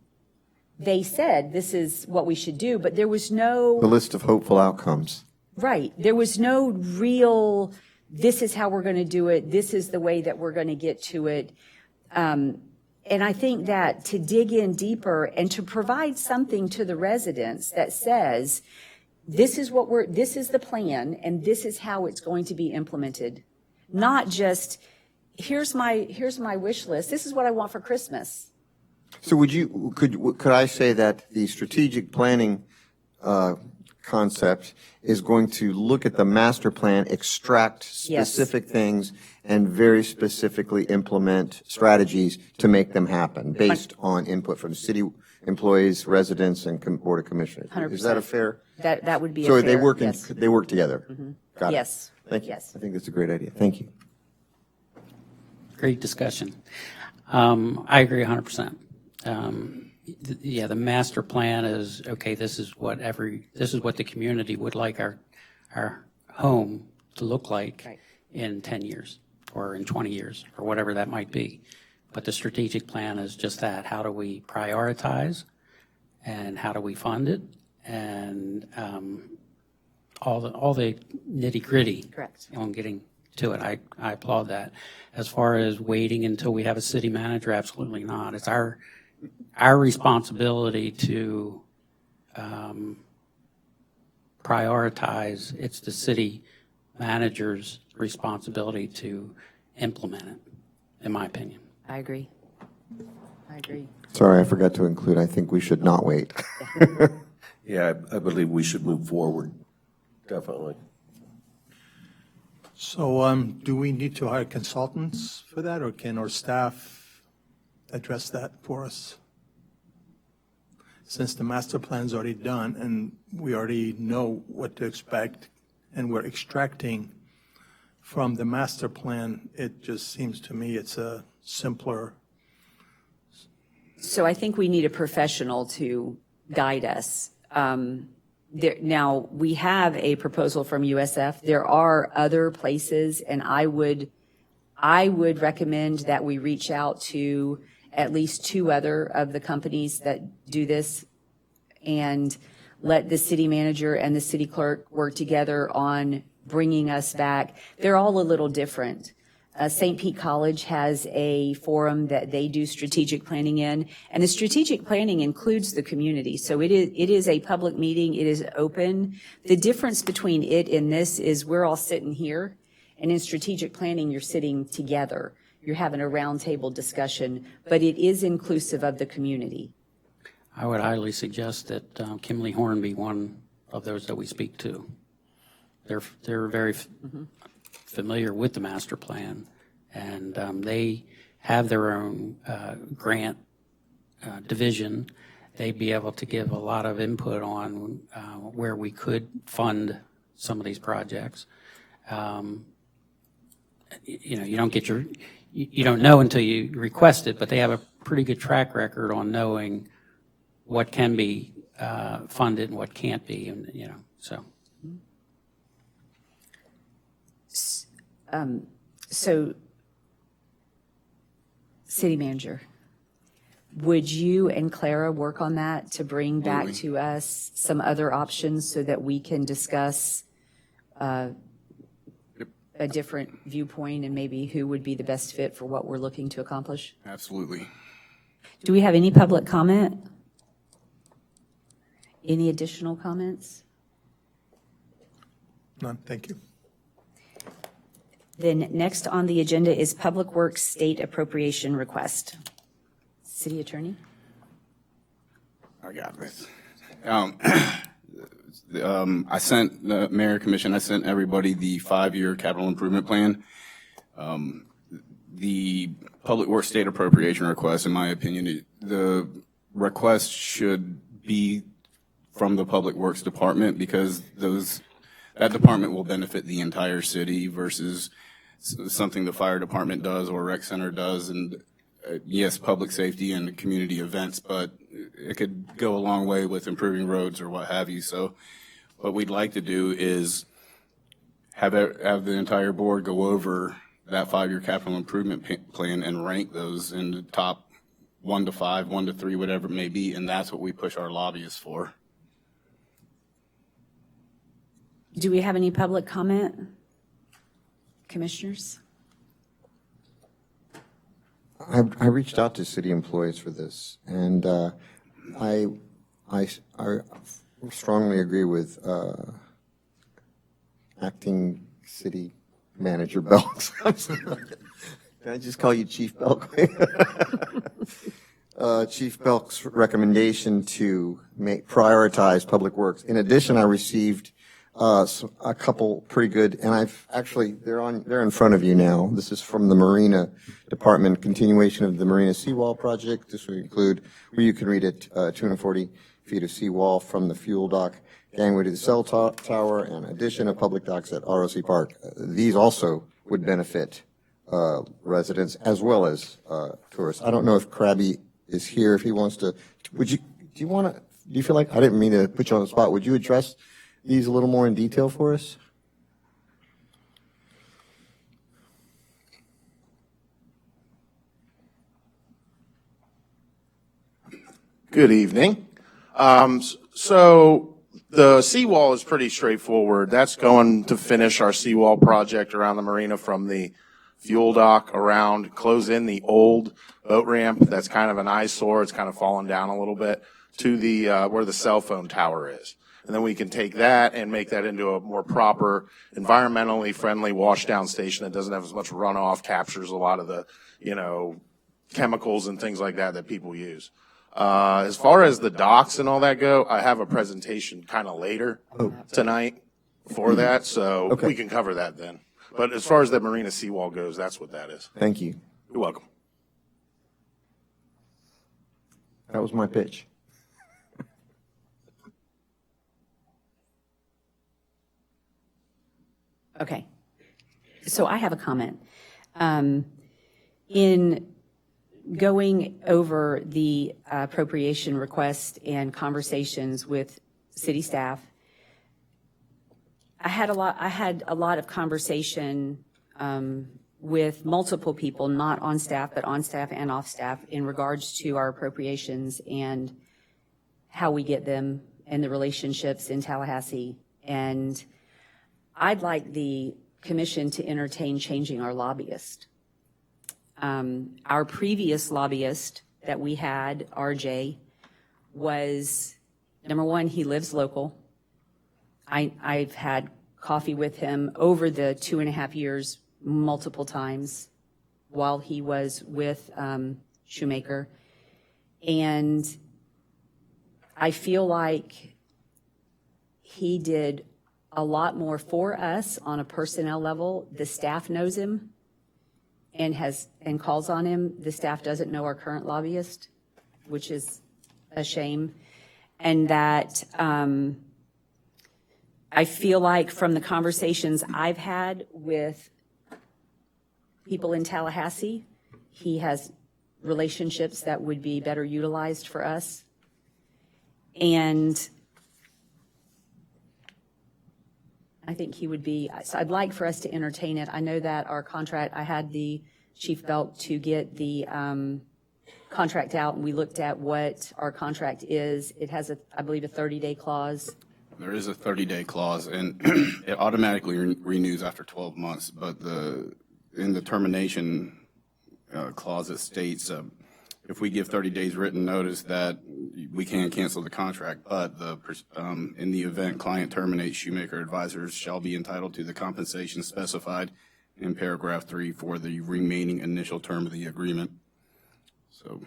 They said this is what we should do, but there was no... The list of hopeful outcomes. Right. There was no real, this is how we're going to do it, this is the way that we're going to get to it. And I think that to dig in deeper and to provide something to the residents that says, this is the plan and this is how it's going to be implemented. Not just, here's my wish list, this is what I want for Christmas. So could I say that the strategic planning concept is going to look at the master plan, extract specific things, and very specifically implement strategies to make them happen based on input from city employees, residents, and Board of Commissioners. 100%. Is that a fair? That would be a So fair, they work yes. they work together. Got it. Yes. Thank you. Yes. I think that's a great idea. Thank you. Great discussion. I agree 100%. Yeah, the master plan is, okay, this is what the community would like our home to look like Right. in 10 years or in 20 years or whatever that might be. But the strategic plan is just that. How do we prioritize and how do we fund it? And all the nitty gritty. Correct. On getting to it. I applaud that. As far as waiting until we have a city manager, absolutely not. It's our responsibility to prioritize. It's the city manager's responsibility to implement it, in my opinion. I agree. Sorry, I forgot to include, I think we should not wait. Yeah, I believe we should move forward, definitely. So do we need to hire consultants for that, or can our staff address that for us? Since the master plan's already done and we already know what to expect and we're extracting from the master plan, it just seems to me it's a simpler. So I think we need a professional to guide us. Now, we have a proposal from USF. There are other places, and I would recommend that we reach out to at least 2 other of the companies that do this and let the city manager and the city clerk work together on bringing us back. They're all a little different. St. Pete College has a forum that they do strategic planning in, and the strategic planning includes the community. So it is a public meeting. It is open. The difference between it and this is we're all sitting here, and in strategic planning, you're sitting together. You're having a roundtable discussion, but it is inclusive of the community. I would highly suggest that Kimley Horn be one of those that we speak to. They're very familiar with the master plan, and they have their own grant division. They'd be able to give a lot of input on where we could fund some of these projects. You don't get you don't know until you request it, but they have a pretty good track record on knowing what can be funded and what can't be, and so. So, city manager, would you and Clara work on that to bring back to us some other options so that we can discuss a different viewpoint and maybe who would be the best fit for what we're looking to accomplish? Absolutely. Do we have any public comment? Any additional comments? None, thank you. Then next on the agenda is Public Works State Appropriation Request. City Attorney? I got this. I sent the Mayor Commission, I sent everybody the 5-year capital improvement plan. The Public Works State Appropriation Request, in my opinion, the request should be from the Public Works Department because that department will benefit the entire city versus something the fire department does or rec center does. And yes, public safety and community events, but it could go a long way with improving roads or what have you. So what we'd like to do is have the entire board go over that 5-year capital improvement plan and rank those in the top 1 to 5, 1 to 3, whatever it may be. And that's what we push our lobbyists for. Do we have any public comment? Commissioners? I reached out to city employees for this, and I strongly agree with acting city manager Belks. Can I just call you Chief Belk? Chief Belk's recommendation to prioritize public works. In addition, I received a couple pretty good, and I've actually, they're in front of you now. This is from the Marina Department, continuation of the Marina Seawall Project. This would include, where you can read it, 240 feet of seawall from the fuel dock gangway to the cell tower, and addition of public docks at ROC Park. These also would benefit residents as well as tourists. I don't know if Krabby is here, if he wants to, do you feel like, I didn't mean to put you on the spot, would you address these a little more in detail for us? Good evening. So the seawall is pretty straightforward. That's going to finish our seawall project around the marina from the fuel dock around, close in the old boat ramp. That's kind of an eyesore. It's kind of fallen down a little bit to the where the cell phone tower is. And then we can take that and make that into a more proper, environmentally friendly washdown station that doesn't have as much runoff, captures a lot of the, chemicals and things like that people use. As far as the docks and all that go, I have a presentation kind of later tonight for that, so we can cover that then. But as far as the marina seawall goes, that's what that is. Thank you. You're welcome. That was my pitch. Okay. So I have a comment. In going over the appropriation request and conversations with city staff, I had a lot of conversation with multiple people, not on staff, but on staff and off staff, in regards to our appropriations and how we get them and the relationships in Tallahassee. And I'd like the commission to entertain changing our lobbyist. Our previous lobbyist that we had, RJ, was, number one, he lives local. I've had coffee with him over the 2.5 years multiple times while he was with Shoemaker. And I feel like he did a lot more for us on a personnel level. The staff knows him and calls on him. The staff doesn't know our current lobbyist, which is a shame. And that I feel like from the conversations I've had with people in Tallahassee, he has relationships that would be better utilized for us. And I think he would be, so I'd like for us to entertain it. I know that our contract, I had the Chief Belk to get the contract out, and we looked at what our contract is. It has, I believe, a 30-day clause. There is a 30-day clause, and it automatically renews after 12 months. But in the termination clause, it states if we give 30 days written notice that we can cancel the contract, but in the event client terminates, Shoemaker Advisors shall be entitled to the compensation specified in paragraph 3 for the remaining initial term of the agreement. So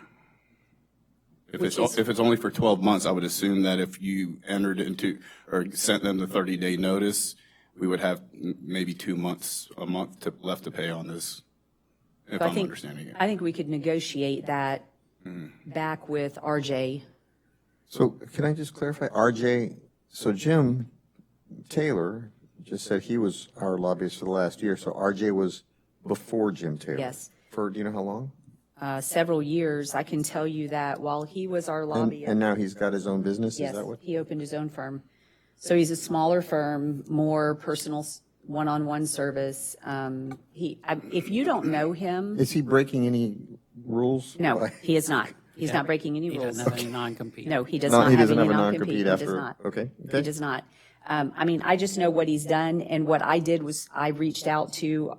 if it's only for 12 months, I would assume that if you entered into or sent them the 30-day notice, we would have maybe 2 months, a month left to pay on this, if I'm understanding it. I think we could negotiate that back with RJ. So can I just clarify, RJ, so Jim Taylor just said he was our lobbyist for the last year, so RJ was before Jim Taylor? Yes. For, do you know how long? Several years. I can tell you that while he was our lobbyist. And now he's got his own business, Yes, is that what? he opened his own firm. So he's a smaller firm, more personal one-on-one service. If you don't know him, Is he breaking any rules? no, he is not. He's not breaking any He rules. doesn't have any non-compete. No, he does No, not he have doesn't any have a non-compete. He non-compete does after, not. okay. He does not. I mean, I just know what he's done, and what I did was I reached out to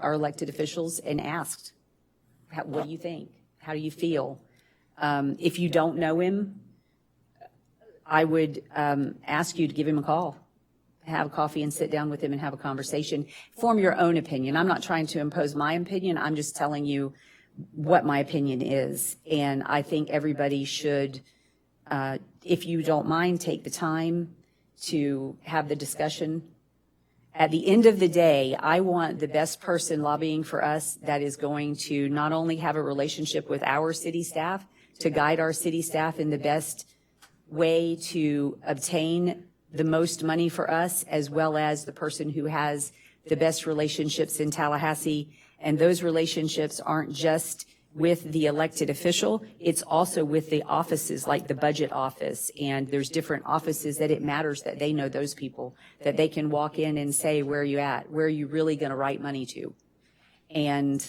our elected officials and asked, what do you think? How do you feel? If you don't know him, I would ask you to give him a call, have a coffee and sit down with him and have a conversation. Form your own opinion. I'm not trying to impose my opinion. I'm just telling you what my opinion is. And I think everybody should, if you don't mind, take the time to have the discussion. At the end of the day, I want the best person lobbying for us that is going to not only have a relationship with our city staff, to guide our city staff in the best way to obtain the most money for us, as well as the person who has the best relationships in Tallahassee. And those relationships aren't just with the elected official, it's also with the offices like the budget office. And there's different offices that it matters that they know those people, that they can walk in and say, where are you at? Where are you really going to write money to? And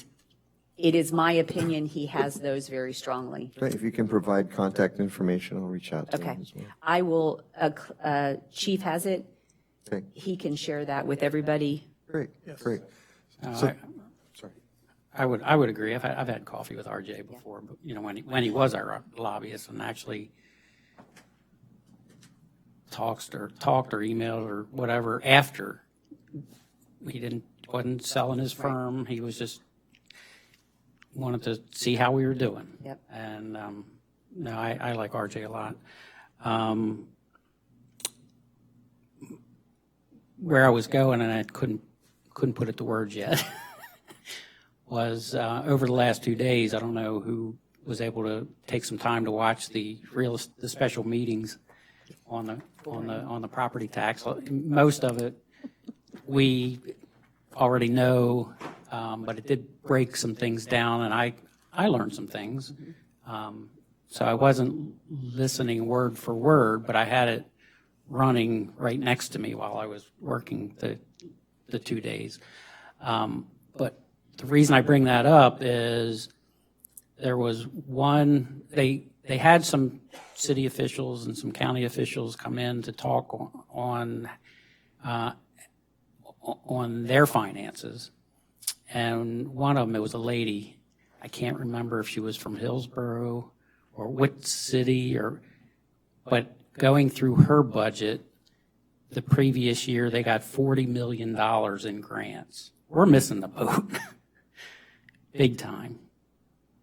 it is my opinion he has those very strongly. Great, if you can provide contact information, I'll reach out to Okay. him as well. I will, Chief has it. Okay, He can share that with everybody. great, great. Uh, So- I- Sorry. I would agree. I've had coffee with RJ before, but, you know, when he was our lobbyist and actually talked or emailed or whatever after. Wasn't selling his firm. He was just wanted to see how we were doing. Yep. And, no, I like RJ a lot. Where I was going, and I couldn't put it to words yet, was over the last 2 days, I don't know who was able to take some time to watch the special meetings on the property tax. Most of it we already know, but it did break some things down, and I learned some things. So I wasn't listening word for word, but I had it running right next to me while I was working the 2 days. But the reason I bring that up is there was one, they had some city officials and some county officials come in to talk on their finances. And one of them, it was a lady, I can't remember if she was from Hillsborough or what city, but going through her budget, the previous year, they got $40 million in grants. We're missing the boat, big time.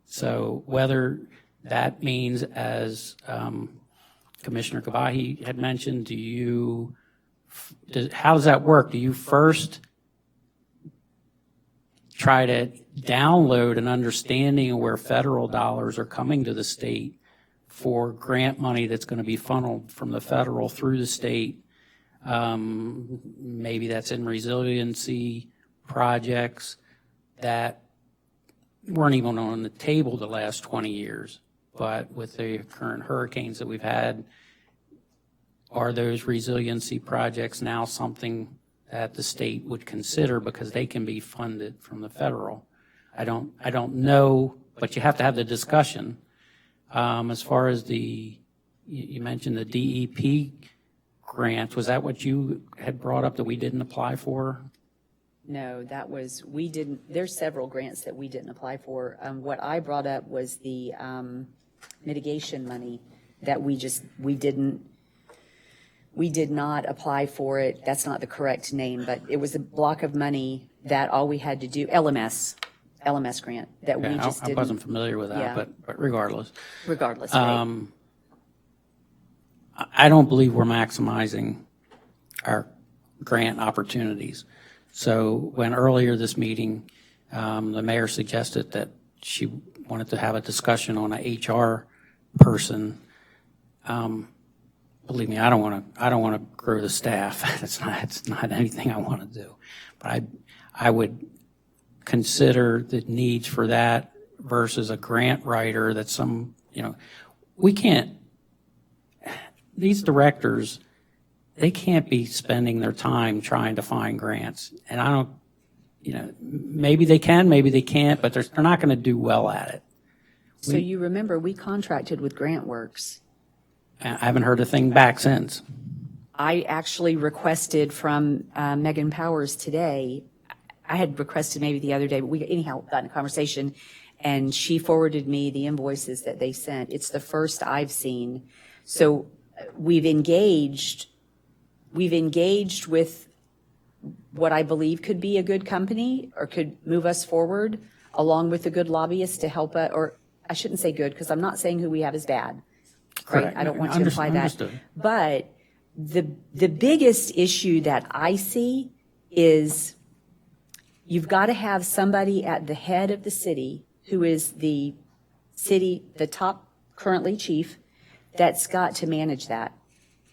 So whether that means, as Commissioner Kavahi had mentioned, how does that work? Do you first try to download an understanding of where federal dollars are coming to the state for grant money that's going to be funneled from the federal through the state? Maybe that's in resiliency projects that weren't even on the table the last 20 years. But with the current hurricanes that we've had, are those resiliency projects now something that the state would consider because they can be funded from the federal? I don't know, but you have to have the discussion. As far as you mentioned the DEP grants. Was that what you had brought up that we didn't apply for? No, that was, we didn't, there's several grants that we didn't apply for. What I brought up was the mitigation money that we did not apply for it. That's not the correct name, but it was a block of money that all we had to do, LMS grant, that we Yeah, just I didn't. wasn't familiar with that, Yeah. but regardless. Regardless, right? I don't believe we're maximizing our grant opportunities. So when earlier this meeting, the mayor suggested that she wanted to have a discussion on a HR person, believe me, I don't want to grow the staff. It's not anything I want to do. But I would consider the needs for that versus a grant writer that's we can't, these directors, they can't be spending their time trying to find grants. And I don't, maybe they can, maybe they can't, but they're not going to do well at it. So you remember, we contracted with GrantWorks. I haven't heard a thing back since. I actually requested from Megan Powers today. I had requested maybe the other day, but we anyhow got in a conversation, and she forwarded me the invoices that they sent. It's the first I've seen. So we've engaged with what I believe could be a good company or could move us forward, along with a good lobbyist to help us, or I shouldn't say good, because I'm not saying who we have is bad. Right? Correct. I don't want to imply that. Understood. But the biggest issue that I see is you've got to have somebody at the head of the city who is the top currently chief, that's got to manage that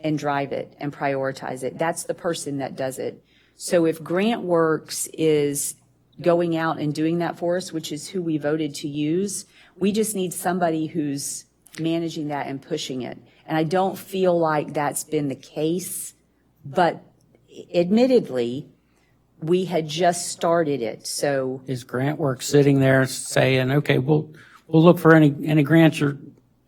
and drive it and prioritize it. That's the person that does it. So if GrantWorks is going out and doing that for us, which is who we voted to use, we just need somebody who's managing that and pushing it. And I don't feel like that's been the case, but admittedly, we had just started it, so. Is GrantWorks sitting there saying, okay, we'll look for any grants or,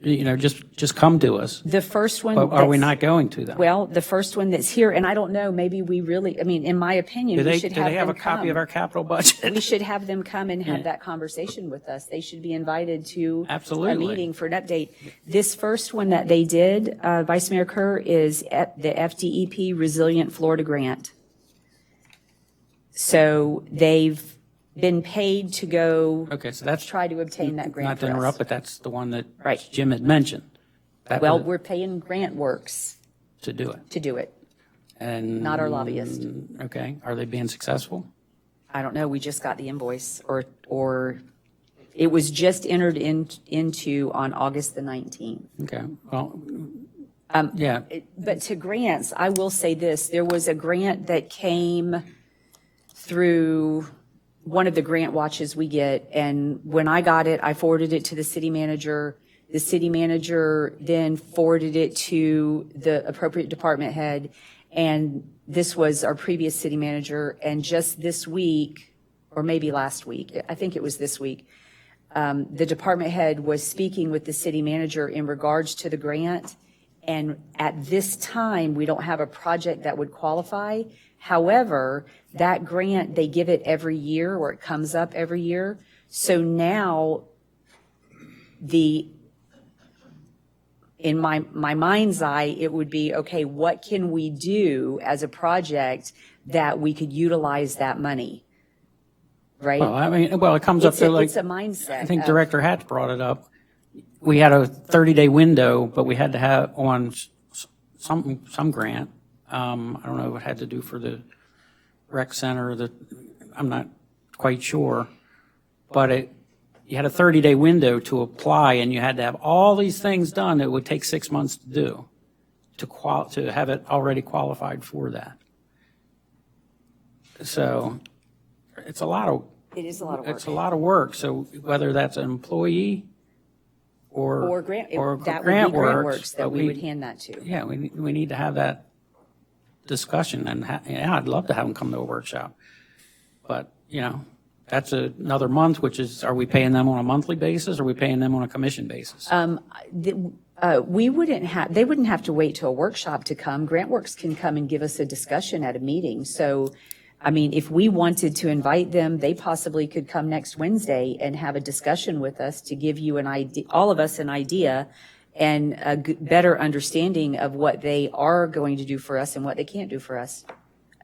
just come to us? The first one. But are we that's- not going to them? Well, the first one that's here, and I don't know, maybe we really, in my opinion, Do we they should have them have a copy of come. our capital budget? We should have them come and have Yeah. that conversation with us. They should be invited to Absolutely. a meeting for an update. This first one that they did, Vice Mayor Kerr, is the FDEP Resilient Florida Grant. So they've been paid to go Okay, so that's, try to obtain that grant not to for us. interrupt, but that's the one that Right. Jim had mentioned. That Well, was we're paying GrantWorks to do it. to do it, And not our lobbyist. Okay, are they being successful? I don't know, we just got the invoice, or it was just entered into on August the 19th. Okay, well, yeah, But to grants, I will say this, there was a grant that came through one of the grant watches we get, and when I got it, I forwarded it to the city manager. The city manager then forwarded it to the appropriate department head, and this was our previous city manager, and just this week, or maybe last week, I think it was this week, the department head was speaking with the city manager in regards to the grant, and at this time, we don't have a project that would qualify. However, that grant, they give it every year, or it comes up every year. So now, in my mind's eye, it would be, okay, what can we do as a project that we could utilize that money? Right? it comes up to like, It's a mindset. I think of- Director Hatch brought it up. We had a 30-day window, but we had to have on some grant. I don't know what it had to do for the rec center, I'm not quite sure. But you had a 30-day window to apply, and you had to have all these things done that would take 6 months to do, to have it already qualified for that. So it's a lot of. It is a lot of work. It's a lot of work, so whether that's an employee or Or grant, or that would be GrantWorks GrantWorks, that but we would hand that to. Yeah, we need to have that discussion, and I'd love to have them come to a workshop. But, that's another month, which is, are we paying them on a monthly basis, or are we paying them on a commission basis? We wouldn't have, they wouldn't have to wait till a workshop to come. GrantWorks can come and give us a discussion at a meeting. So, I mean, if we wanted to invite them, they possibly could come next Wednesday and have a discussion with us to give you an idea, all of us an idea and a better understanding of what they are going to do for us and what they can't do for us.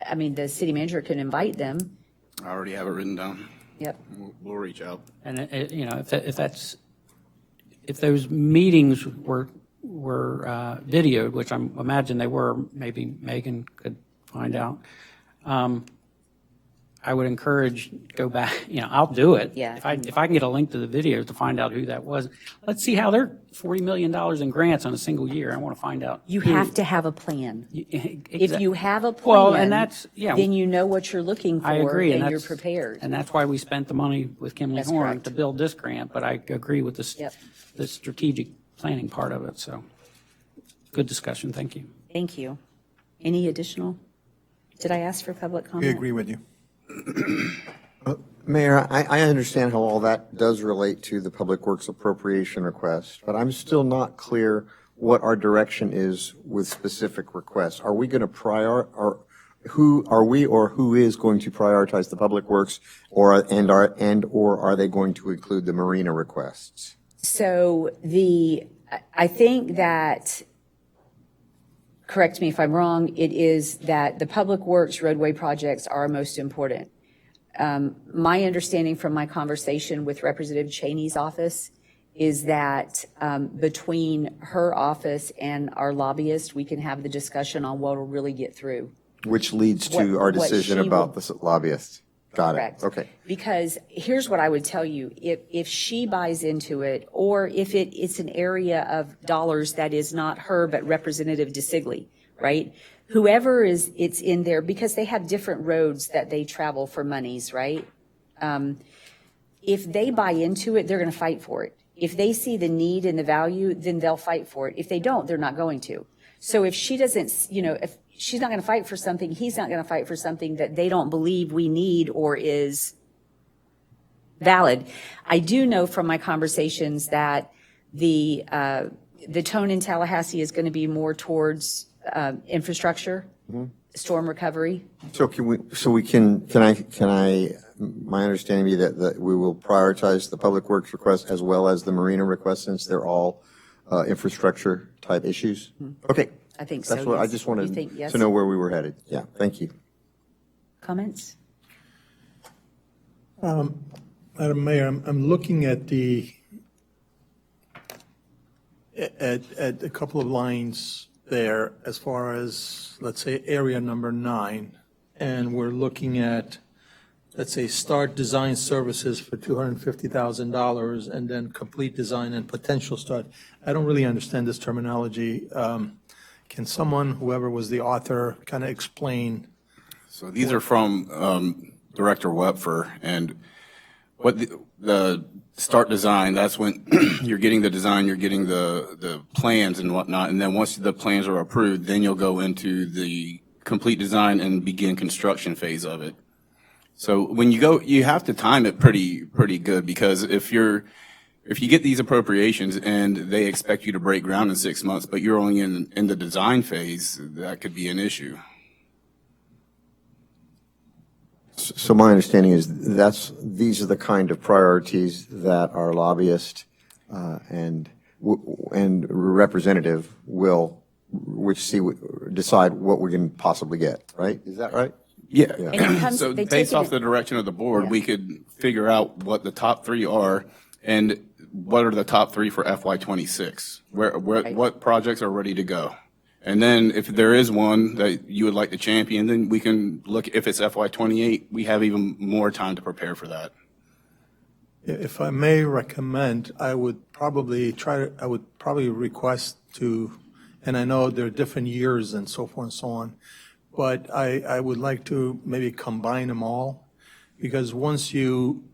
I mean, the city manager can invite them. I already have it written down. Yep. We'll reach out. And, if those meetings were videoed, which I imagine they were, maybe Megan could find out, I would encourage, go back, I'll do it. Yeah. If I can get a link to the video to find out who that was. Let's see how they're $40 million in grants on a single year. I want to find out. You have to have a plan. If you have a plan, Well, and that's, then you know what you're looking for I agree, and you're that's- prepared. And that's why we spent the money with Kimley That's Horn correct. to build this grant, but I agree with this, Yep. the strategic planning part of it, so good discussion, thank you. Thank you. Any additional? Did I ask for public We comment? agree with you. Mayor, I understand how all that does relate to the Public Works appropriation request, but I'm still not clear what our direction is with specific requests. Are we going to or who are we or who is going to prioritize the Public Works or are they going to include the marina requests? So I think that, correct me if I'm wrong, it is that the public works roadway projects are most important. My understanding from my conversation with Representative Cheney's office is that between her office and our lobbyist, we can have the discussion on what will really get through. Which leads to our What decision she about will- the lobbyists. Got it. Correct. Okay. Because here's what I would tell you, if she buys into it, or if it's an area of dollars that is not her, but Representative DeSigley, right? Whoever it's in there, because they have different roads that they travel for monies, right? If they buy into it, they're going to fight for it. If they see the need and the value, then they'll fight for it. If they don't, they're not going to. So if she doesn't, if she's not going to fight for something, he's not going to fight for something that they don't believe we need or is valid. I do know from my conversations that the tone in Tallahassee is going to be more towards infrastructure, storm recovery. So my understanding be that we will prioritize the Public Works request as well as the marina request since they're all infrastructure type issues? Okay. I think so, That's what, I yes. just You wanted think yes? to know where we were headed. Yeah, thank you. Comments? Madam Mayor, I'm looking at at a couple of lines there as far as, let's say, area number 9, and we're looking at, let's say, start design services for $250,000 and then complete design and potential start. I don't really understand this terminology. Can someone, whoever was the author, kind of explain? So these are from Director Wepfer, and what the start design, that's when you're getting the design, you're getting the plans and whatnot, and then once the plans are approved, then you'll go into the complete design and begin construction phase of it. So when you go, you have to time it pretty good, because if you get these appropriations and they expect you to break ground in 6 months, but you're only in the design phase, that could be an issue. So my understanding is these are the kind of priorities that our lobbyist and representative will decide what we can possibly get, right? Is that right? Yeah. And it comes- So they take based it off in- the direction of the board, Yeah. we could figure out what the top 3 are and what are the top 3 for FY26? What projects are ready to go? And then if there is one that you would like to champion, then we can look, if it's FY28, we have even more time to prepare for that. If I may recommend, I would probably request to, and I know there are different years and so forth and so on, but I would like to maybe combine them all, because once you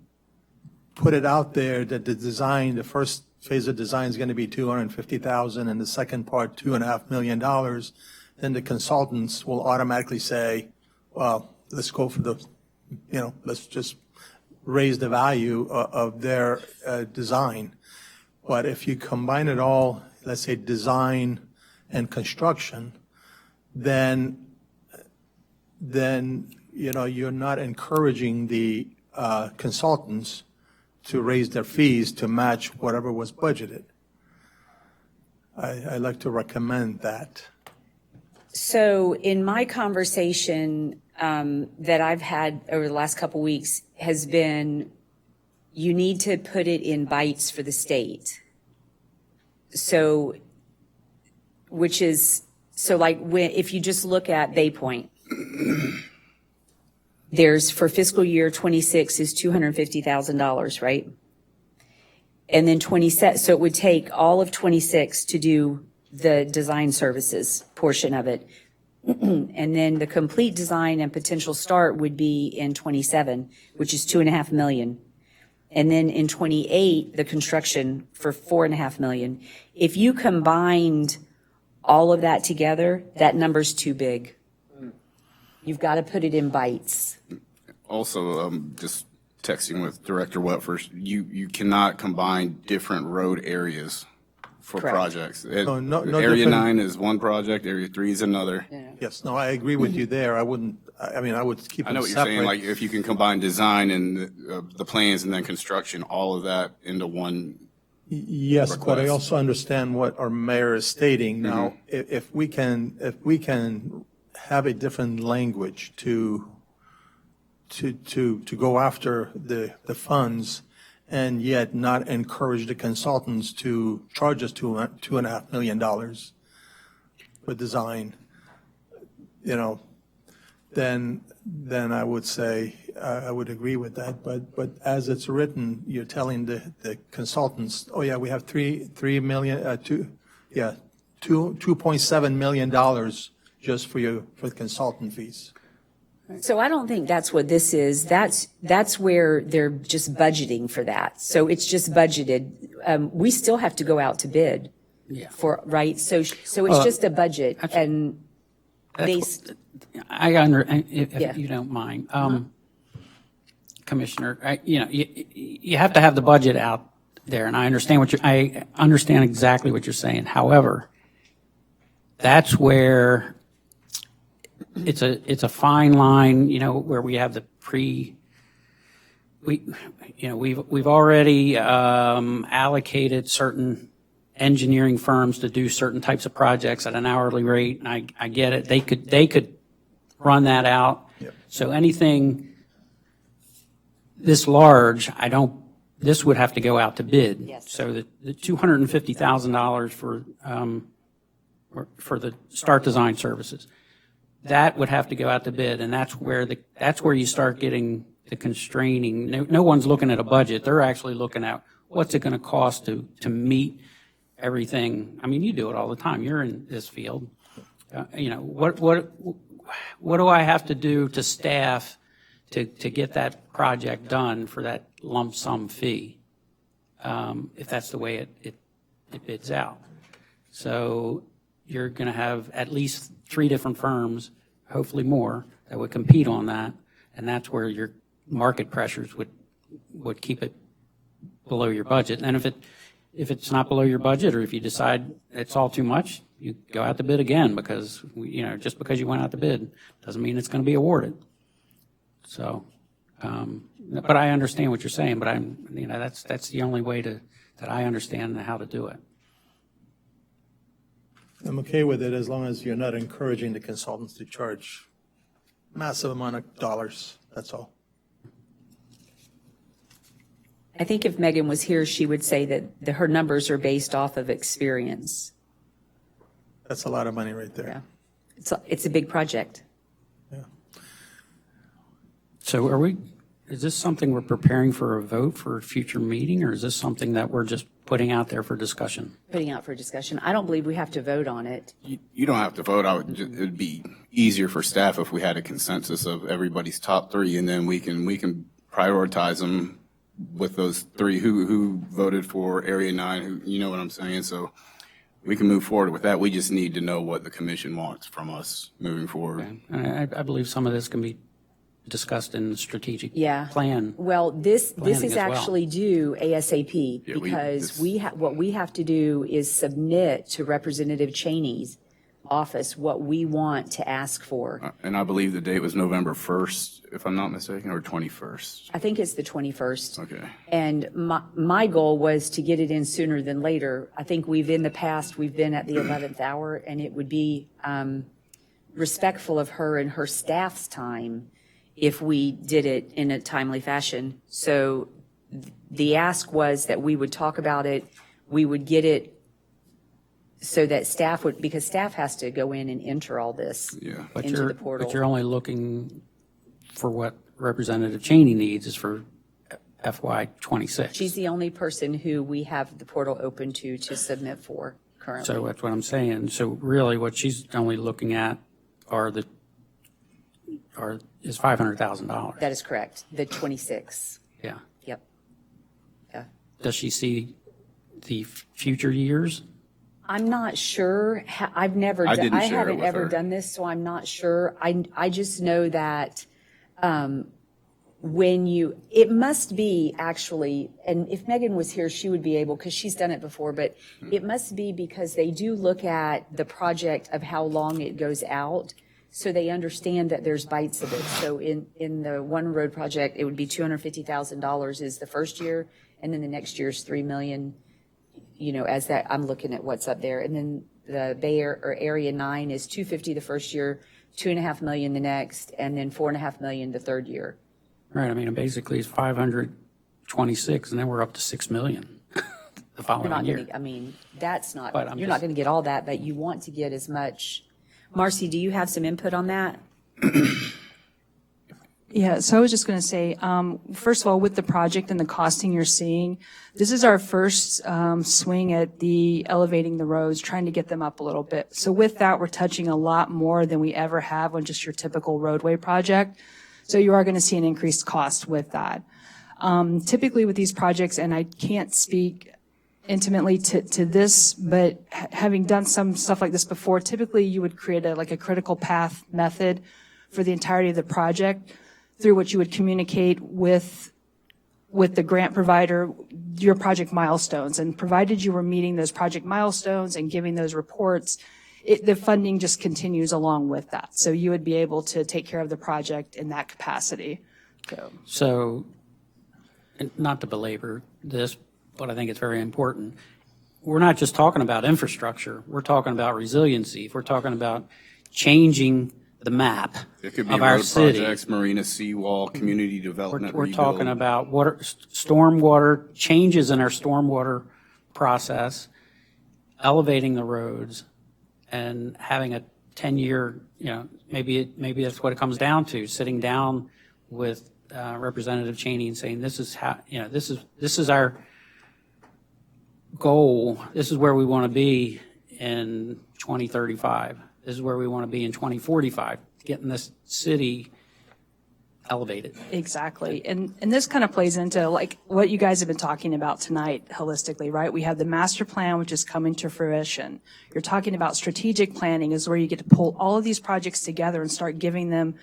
put it out there that the first phase of design is going to be $250,000 and the second part $2.5 million, then the consultants will automatically say, well, let's go for let's just raise the value of their design. But if you combine it all let's say, design and construction, then you're not encouraging the consultants to raise their fees to match whatever was budgeted. I'd like to recommend that. So in my conversation that I've had over the last couple weeks has been, you need to put it in bites for the state. So, if you just look at Bay Point, there's for fiscal year 26 is $250,000, right? And then 27, so it would take all of 26 to do the design services portion of it. And then the complete design and potential start would be in 27, which is $2.5 million. And then in 28, the construction for $4.5 million. If you combined all of that together, that number's too big. You've got to put it in bites. Also, just texting with Director Wetford, you cannot combine different road areas for Correct. projects. No Area different- 9 is one project, Area 3 is another. Yes, no, I agree with you there. I would keep I know them what you're saying, separate. like if you can combine design and the plans and then construction, all of that into one. Yes, but I request. also understand what our mayor is stating. Now, if we can have a different language to go after the funds and yet not encourage the consultants to charge us $2.5 million for design, then I would say, I would agree with that. But as it's written, you're telling the consultants, oh yeah, we have $2.7 million just for the consultant fees. So I don't think that's what this is. That's where they're just budgeting for that. So it's just budgeted. We still have to go out to bid for, right? So it's just a budget and based. If you don't mind, Commissioner, you have to have the budget out there, and I understand exactly what you're saying. However, that's where it's a fine line, where we have the we've already allocated certain engineering firms to do certain types of projects at an hourly rate, and I get it. They could run that out. Yep. So anything this large, this would have to go out to bid. Yes. So the $250,000 for the start design services, that would have to go out to bid, and that's where you start getting the constraining. No one's looking at a budget. They're actually looking at what's it going to cost to meet everything. I mean, you do it all the time. You're in this field. What do I have to do to staff to get that project done for that lump sum fee, if that's the way it bids out? So you're going to have at least 3 different firms, hopefully more, that would compete on that, and that's where your market pressures would keep it below your budget. And if it's not below your budget, or if you decide it's all too much, you go out to bid again, because just because you went out to bid doesn't mean it's going to be awarded. So, but I understand what you're saying. But that's the only way that I understand how to do it. I'm okay with it as long as you're not encouraging the consultants to charge massive amount of dollars. That's all. I think if Megan was here, she would say that her numbers are based off of experience. That's a lot of money right there. Yeah. It's a big project. Yeah. So is this something we're preparing for a vote for a future meeting, or is this something that we're just putting out there for discussion? Putting out for discussion. I don't believe we have to vote on it. You don't have to vote. It'd be easier for staff if we had a consensus of everybody's top 3, and then we can prioritize them with those 3 who voted for Area 9, you know what I'm saying? So we can move forward with that. We just need to know what the commission wants from us moving forward. And I believe some of this can be discussed in the strategic Yeah. plan. Well, this Planning is as well. actually due ASAP Yeah, because what we have to do is submit to Representative Cheney's office what we want to ask for. And I believe the date was November 1st, if I'm not mistaken, or 21st. I think it's the 21st. Okay. And my goal was to get it in sooner than later. I think in the past, we've been at the 11th hour, and it would be respectful of her and her staff's time if we did it in a timely fashion. So the ask was that we would talk about it, we would get it so that staff would, because staff has to go in and enter all this Yeah. into the portal. But you're only looking for what Representative Cheney needs is for FY '26. She's the only person who we have the portal open to submit for currently. So that's what I'm saying. So really what she's only looking at is $500,000. That is correct. The 26. Yeah. Yep. Yeah. Does she see the future years? I'm not sure. I've never, I didn't I share it haven't with ever her. done this, so I'm not sure. I just know that it must be actually, and if Megan was here, she would be able, because she's done it before, but it must be because they do look at the project of how long it goes out, so they understand that there's bites of it. So in the one road project, it would be $250,000 is the first year, and then the next year's $3 million. As that, I'm looking at what's up there. And then the Area 9 is $250 the first year, $2.5 million the next, and then $4.5 million the third year. Right. I mean, basically it's 526 and then we're up to 6 million the You're following not year. going to, I mean, that's not, But I'm you're not just- going to get all that, but you want to get as much. Marcy, do you have some input on that? Yeah, so I was just going to say, first of all, with the project and the costing you're seeing, this is our first swing at the elevating the roads, trying to get them up a little bit. So with that, we're touching a lot more than we ever have on just your typical roadway project. So you are going to see an increased cost with that. Typically with these projects, and I can't speak intimately to this, but having done some stuff like this before, typically you would create a critical path method for the entirety of the project, through which you would communicate with the grant provider your project milestones. And provided you were meeting those project milestones and giving those reports, the funding just continues along with that. So you would be able to take care of the project in that capacity. So, and not to belabor this, but I think it's very important. We're not just talking about infrastructure. We're talking about resiliency. If we're talking about changing the map It could be of our road city. projects, marina seawall, community development, We're rebuild. talking about stormwater, changes in our stormwater process, elevating the roads, and having a 10-year, maybe that's what it comes down to, sitting down with Representative Cheney and saying, this is how, this is our goal. This is where we want to be in 2035. This is where we want to be in 2045, getting this city elevated. Exactly. And this kind of plays into like what you guys have been talking about tonight holistically, right? We have the master plan, which is coming to fruition. You're talking about strategic planning is where you get to pull all of these projects together and start giving them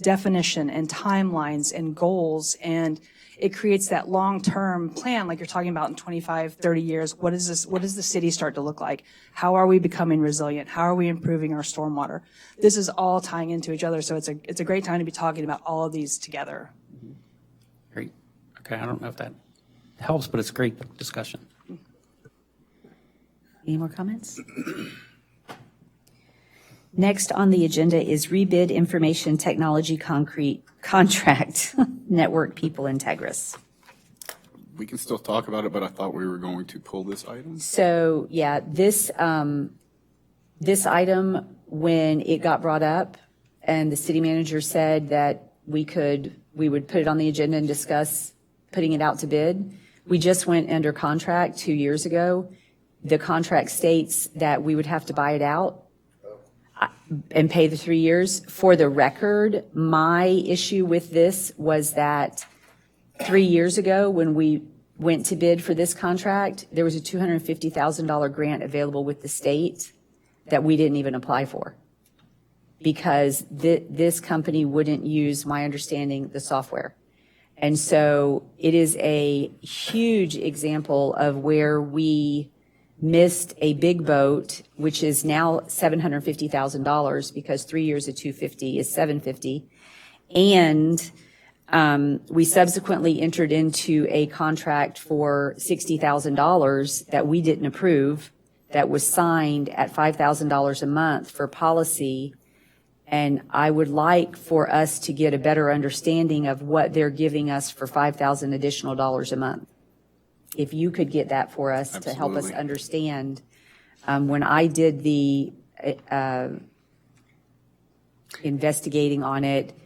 definition and timelines and goals. And it creates that long-term plan, like you're talking about in 25, 30 years. What does the city start to look like? How are we becoming resilient? How are we improving our stormwater? This is all tying into each other. So it's a great time to be talking about all of these together. Great. Okay, I don't know if that helps, but it's a great discussion. Any more comments? Next on the agenda is rebid information technology contract, Network People Integris. We can still talk about it, but I thought we were going to pull this item. So, yeah, this item, when it got brought up, and the city manager said that we would put it on the agenda and discuss putting it out to bid. We just went under contract 2 years ago. The contract states that we would have to buy it out and pay the 3 years. For the record, my issue with this was that 3 years ago, when we went to bid for this contract, there was a $250,000 grant available with the state that we didn't even apply for. because this company wouldn't use, my understanding, the software. And so it is a huge example of where we missed a big boat, which is now $750,000 because 3 years of 250 is 750. And we subsequently entered into a contract for $60,000 that we didn't approve, that was signed at $5,000 a month for policy. And I would like for us to get a better understanding of what they're giving us for $5,000 additional dollars a month. If you could get that for us to help us Absolutely. understand. When I did the investigating on it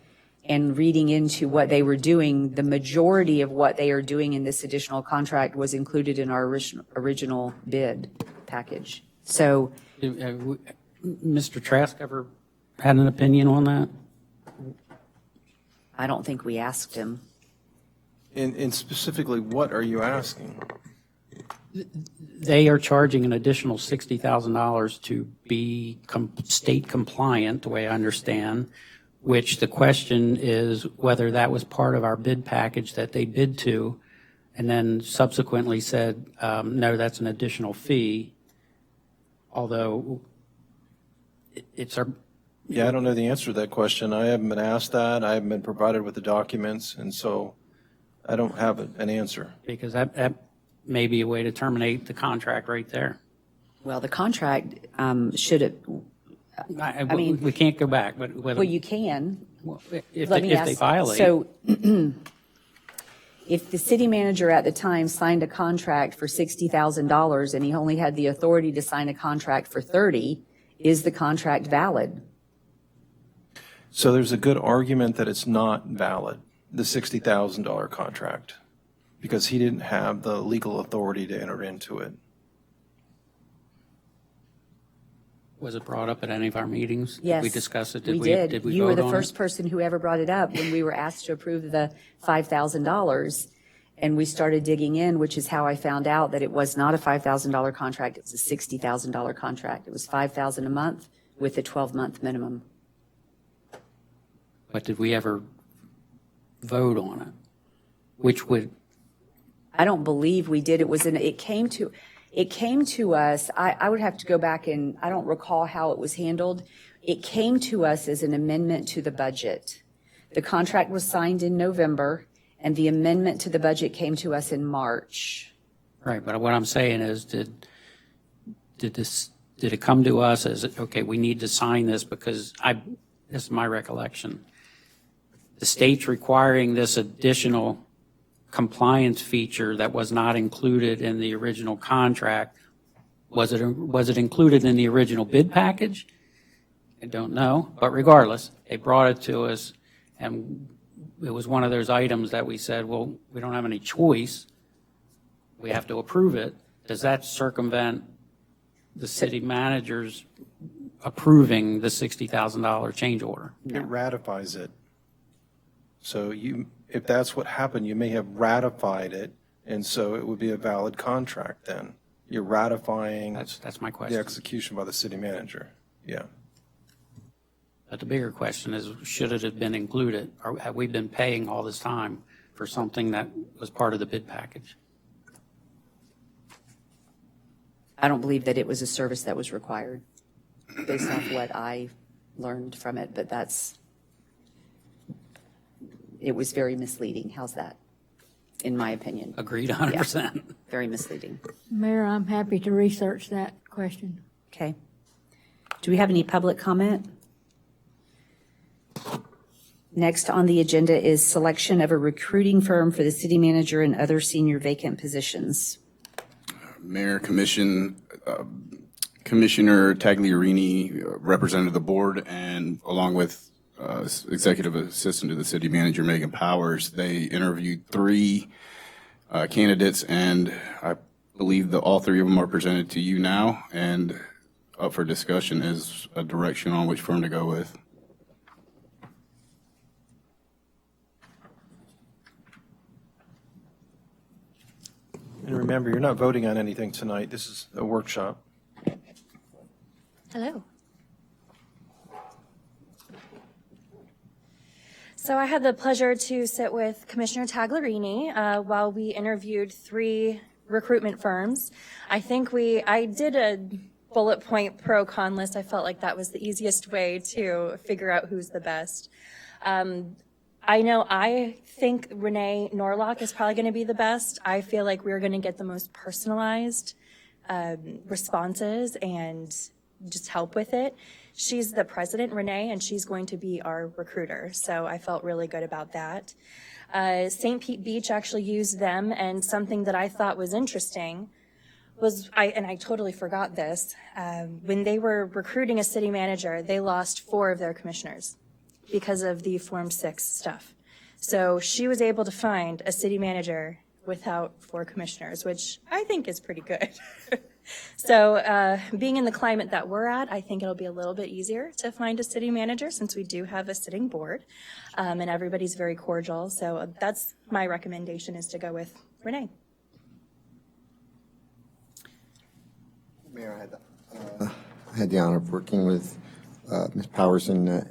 and reading into what they were doing, the majority of what they are doing in this additional contract was included in our original bid package. So Mr. Trask ever had an opinion on that? I don't think we asked him. And specifically, what are you asking? They are charging an additional $60,000 to be state compliant, the way I understand, which the question is whether that was part of our bid package that they bid to, and then subsequently said, no, that's an additional fee, although it's our... Yeah, I don't know the answer to that question. I haven't been asked that. I haven't been provided with the documents, and so I don't have an answer. Because that may be a way to terminate the contract right there. Well, the contract should have, I mean- we can't go back, but whether... well, you can. if Let me they ask. violate... So if the city manager at the time signed a contract for $60,000 and he only had the authority to sign a contract for 30, is the contract valid? So there's a good argument that it's not valid, the $60,000 contract, because he didn't have the legal authority to enter into it. Was it brought up at any of our meetings? Yes. Did we discuss it? We did. Did we You were vote the on first it? person who ever brought it up when we were asked to approve the $5,000. And we started digging in, which is how I found out that it was not a $5,000 contract. It was a $60,000 contract. It was $5,000 a month with a 12-month minimum. But did we ever vote on it? Which would, I don't believe we did. It came to us, I would have to go back and I don't recall how it was handled. It came to us as an amendment to the budget. The contract was signed in November and the amendment to the budget came to us in March. right, but what I'm saying is, did it come to us as, okay, we need to sign this because this is my recollection. The state's requiring this additional compliance feature that was not included in the original contract. Was it included in the original bid package? I don't know, but regardless, they brought it to us, and it was one of those items that we said, well, we don't have any choice. We have to approve it. Does that circumvent the city manager's approving the $60,000 change order? It ratifies it. So if that's what happened, you may have ratified it, and so it would be a valid contract then. You're ratifying That's my the question. execution by the city manager. Yeah. But the bigger question is, should it have been included? Or have we been paying all this time for something that was part of the bid package? I don't believe that it was a service that was required based off what I learned from it, but it was very misleading. How's that? In my opinion. Agreed 100%. Very misleading. Mayor, I'm happy to research that question. Okay. Do we have any public comment? Next on the agenda is selection of a recruiting firm for the city manager and other senior vacant positions. Mayor, Commissioner Tagliarini represented the board, and along with Executive Assistant to the City Manager, Megan Powers, they interviewed 3 candidates, and I believe that all 3 of them are presented to you now and up for discussion as a direction on which firm to go with. And remember, you're not voting on anything tonight. This is a workshop. Hello. So I had the pleasure to sit with Commissioner Tagliarini while we interviewed 3 recruitment firms. I did a bullet point pro-con list. I felt like that was the easiest way to figure out who's the best. I think Renee Norlock is probably going to be the best. I feel like we're going to get the most personalized responses and just help with it. She's the president, Renee, and she's going to be our recruiter. So I felt really good about that. St. Pete Beach actually used them, and something that I thought was interesting was, I totally forgot this, when they were recruiting a city manager, they lost 4 of their commissioners because of the Form 6 stuff. So she was able to find a city manager without 4 commissioners, which I think is pretty good. So being in the climate that we're at, I think it'll be a little bit easier to find a city manager since we do have a sitting board, and everybody's very cordial. So that's my recommendation, is to go with Renee. Mayor, I had the honor of working with Ms. Powers, and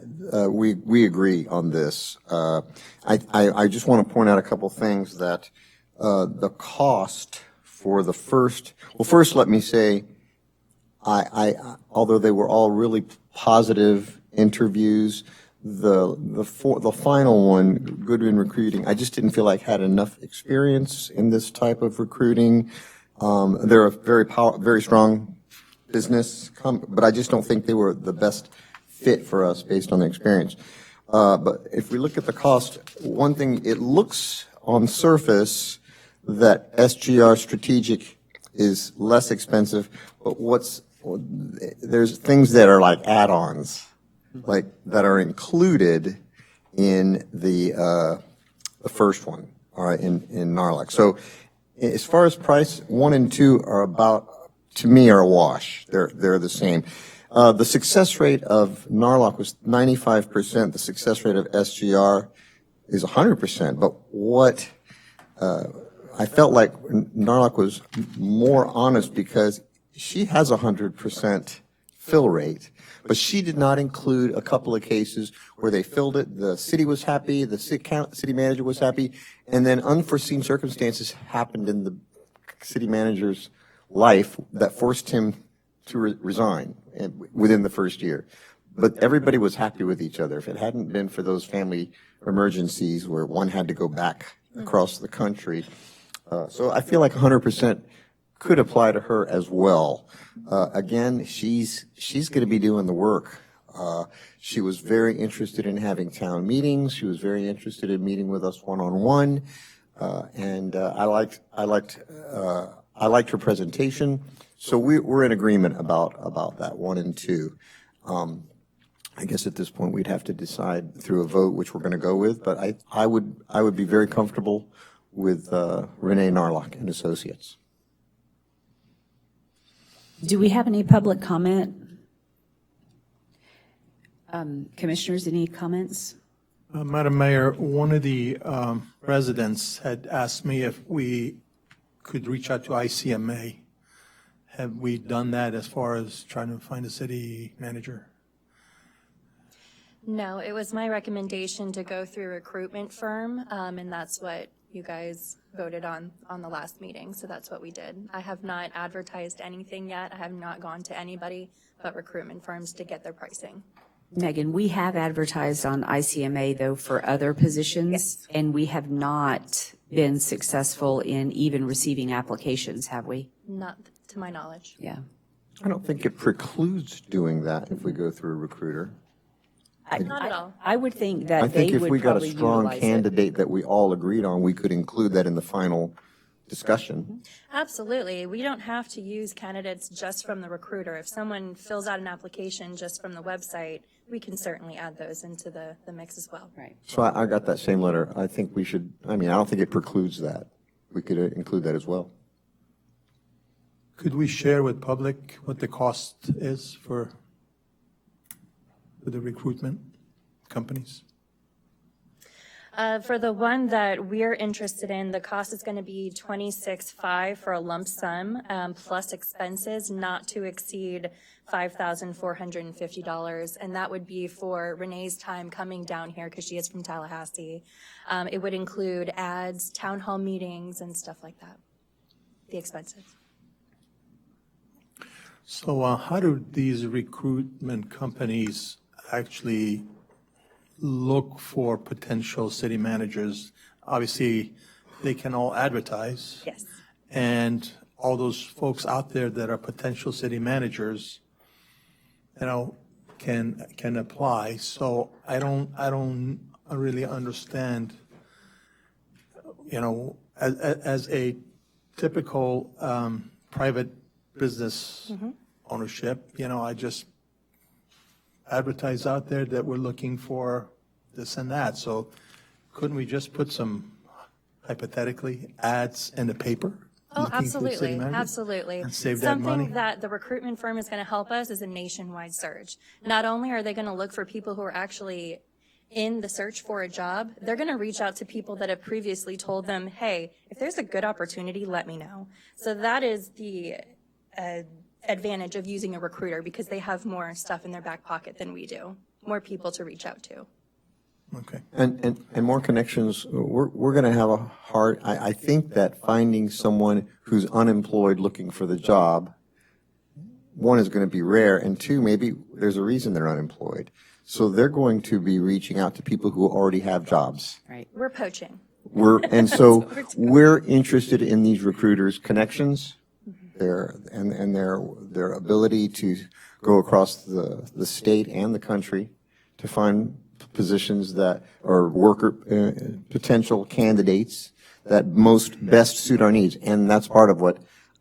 we agree on this. I just want to point out a couple things that the cost for the first let me say, although they were all really positive interviews, the final one, Goodwin Recruiting, I just didn't feel like had enough experience in this type of recruiting. They're a very strong business, but I just don't think they were the best fit for us based on the experience. But if we look at the cost, one thing, it looks on surface that SGR Strategic is less expensive, but there's things that are like add-ons, like that are included in the first one, all right, in Narlock. So as far as price, 1 and 2 are about, to me, are a wash. They're the same. The success rate of Narlock was 95%. The success rate of SGR is 100%. But what I felt like Narlock was more honest because she has 100% fill rate, but she did not include a couple of cases where they filled it, the city was happy, the city manager was happy, and then unforeseen circumstances happened in the city manager's life that forced him to resign within the first year. But everybody was happy with each other. If it hadn't been for those family emergencies where one had to go back across the country. So I feel like 100% could apply to her as well. Again, she's going to be doing the work. She was very interested in having town meetings. She was very interested in meeting with us one-on-one. And I liked her presentation. So we're in agreement about that 1 and 2. I guess at this point we'd have to decide through a vote which we're going to go with, but I would be very comfortable with Renee Narlock and Associates. Do we have any public comment? Commissioners, any comments? Madam Mayor, one of the residents had asked me if we could reach out to ICMA. Have we done that as far as trying to find a city manager? No, it was my recommendation to go through a recruitment firm, and that's what you guys voted on the last meeting, so that's what we did. I have not advertised anything yet. I have not gone to anybody but recruitment firms to get their pricing. Megan, we have advertised on ICMA, though, for other positions, yes, and we have not been successful in even receiving applications, have we? Not to my knowledge. Yeah. I don't think it precludes doing that if we go through a recruiter. Not at all. I would think that I think they if would we got a probably strong utilize it. candidate that we all agreed on, we could include that in the final discussion. Absolutely. We don't have to use candidates just from the recruiter. If someone fills out an application just from the website, we can certainly add those into the mix as well. Right. So I got that same letter. I think we should, I don't think it precludes that. We could include that as well. Could we share with public what the cost is for the recruitment companies? For the one that we're interested in, the cost is going to be $26,500 for a lump sum, plus expenses not to exceed $5,450. And that would be for Renee's time coming down here because she is from Tallahassee. It would include ads, town hall meetings, and stuff like that, the expenses. So how do these recruitment companies actually look for potential city managers? Obviously, they can all advertise. Yes. And all those folks out there that are potential city managers, can apply. So I don't really understand, as a typical private business ownership, I just advertise out there that we're looking for this and that. So couldn't we just put some, hypothetically, ads in the paper? Oh, looking for city absolutely, managers absolutely. And save that money? Something that the recruitment firm is going to help us is a nationwide search. Not only are they going to look for people who are actually in the search for a job, they're going to reach out to people that have previously told them, hey, if there's a good opportunity, let me know. So that is the advantage of using a recruiter, because they have more stuff in their back pocket than we do, more people to reach out to. Okay. And more connections. We're going to have a hard, I think that finding someone who's unemployed looking for the job, one, is going to be rare, and two, maybe there's a reason they're unemployed. So they're going to be reaching out to people who already have jobs. Right. We're poaching. And so we're interested in these recruiters' connections, their ability to go across the state and the country to find positions that are worker potential candidates that best suit our needs. And that's part of what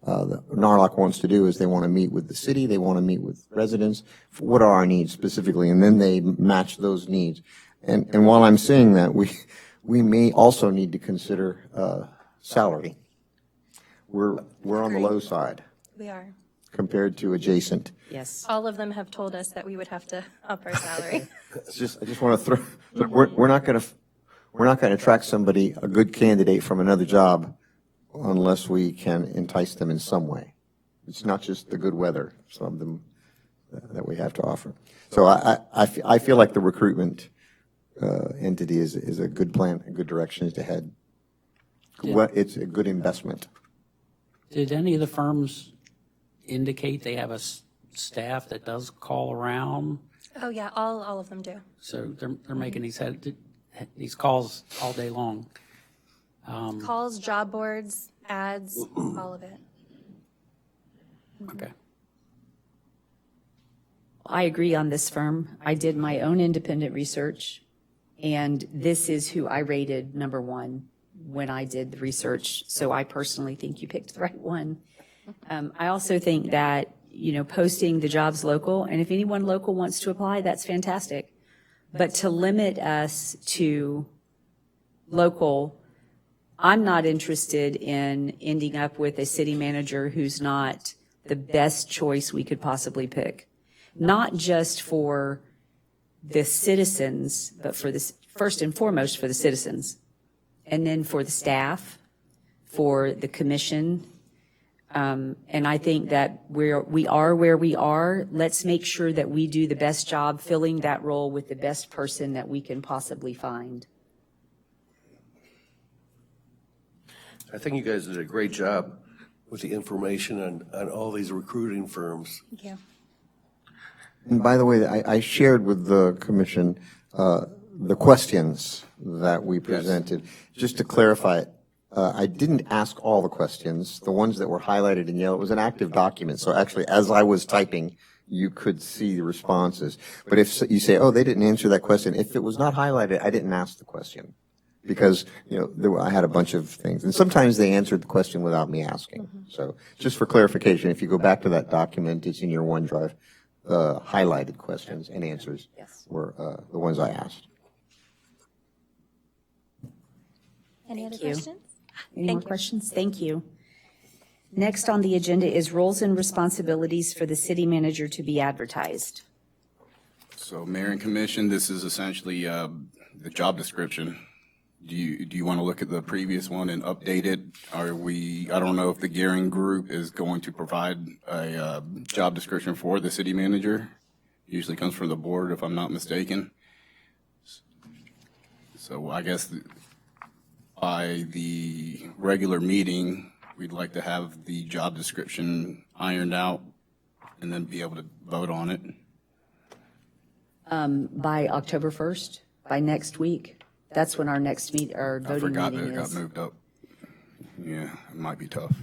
NARLOC wants to do, is they want to meet with the city, they want to meet with residents. What are our needs specifically? And then they match those needs. And while I'm saying that, we may also need to consider salary. We're on the low side We are. compared to adjacent. Yes. All of them have told us that we would have to up our salary. I just want to throw. We're not going to attract somebody, a good candidate from another job, unless we can entice them in some way. It's not just the good weather, some of them that we have to offer. So I feel like the recruitment entity is a good plan, a good direction to head. It's a good investment. Did any of the firms indicate they have a staff that does call around? Oh, yeah, all of them do. So they're making these calls all day long. Calls, job boards, ads, all of it. Okay. I agree on this firm. I did my own independent research, and this is who I rated number one when I did the research. So I personally think you picked the right one. I also think that, posting the jobs local, and if anyone local wants to apply, that's fantastic. But to limit us to local, I'm not interested in ending up with a city manager who's not the best choice we could possibly pick. Not just for the citizens, but for this, first and foremost for the citizens, and then for the staff, for the commission. And I think that we are where we are. Let's make sure that we do the best job filling that role with the best person that we can possibly find. I think you guys did a great job with the information on all these recruiting firms. Thank you. And by the way, I shared with the commission the questions that we presented. Just to clarify it, I didn't ask all the questions. The ones that were highlighted in yellow, it was an active document. So actually, as I was typing, you could see the responses. But if you say, oh, they didn't answer that question, if it was not highlighted, I didn't ask the question. Because, I had a bunch of things. And sometimes they answered the question without me asking. Mm-hmm. So just for clarification, if you go back to that document, it's in your OneDrive. Highlighted questions and answers were the ones I asked. Any other Thank you. questions? Any Thank more you. questions? Thank you. Next on the agenda is roles and responsibilities for the city manager to be advertised. So Mayor and Commission, this is essentially the job description Do you want to look at the previous one and update it? I don't know if the Gearing Group is going to provide a job description for the city manager. Usually comes from the board, if I'm not mistaken. So I guess by the regular meeting, we'd like to have the job description ironed out and then be able to vote on it. By October 1st, by next week. That's when our next our I voting forgot that meeting it got is. moved up. Yeah, it might be tough.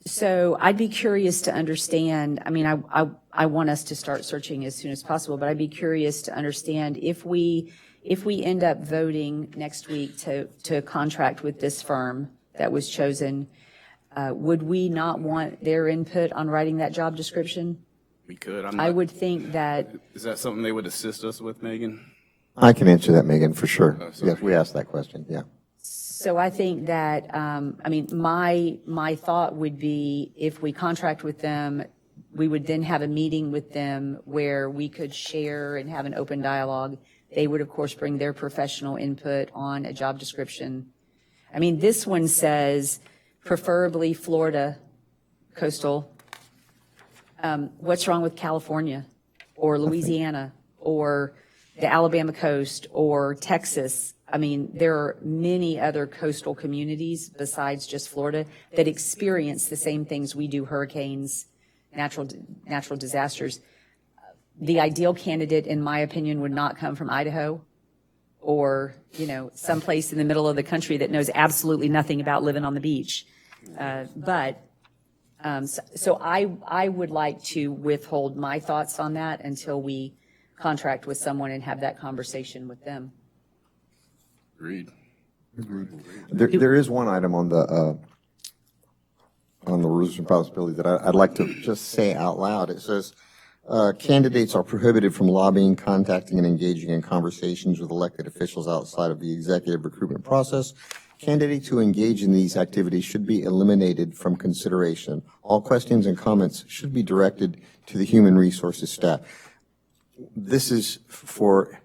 So I'd be curious to understand, I mean, I want us to start searching as soon as possible, but I'd be curious to understand if we end up voting next week to contract with this firm that was chosen, would we not want their input on writing that job description? We could. I would think that, Is that something they would assist us with, Megan? I can answer that, Megan, for sure. sorry. Yes, we asked that question, yeah. so I think that, I mean, my thought would be if we contract with them, we would then have a meeting with them where we could share and have an open dialogue. They would, of course, bring their professional input on a job description. I mean, this one says preferably Florida coastal. What's wrong with California or Louisiana or the Alabama coast or Texas? I mean, there are many other coastal communities besides just Florida that experience the same things we do: hurricanes, natural disasters. The ideal candidate, in my opinion, would not come from Idaho or, someplace in the middle of the country that knows absolutely nothing about living on the beach. So I would like to withhold my thoughts on that until we contract with someone and have that conversation with them. Agreed. There is one item on the rules and responsibilities that I'd like to just say out loud. It says, candidates are prohibited from lobbying, contacting, and engaging in conversations with elected officials outside of the executive recruitment process. Candidates who engage in these activities should be eliminated from consideration. All questions and comments should be directed to the human resources staff. This is for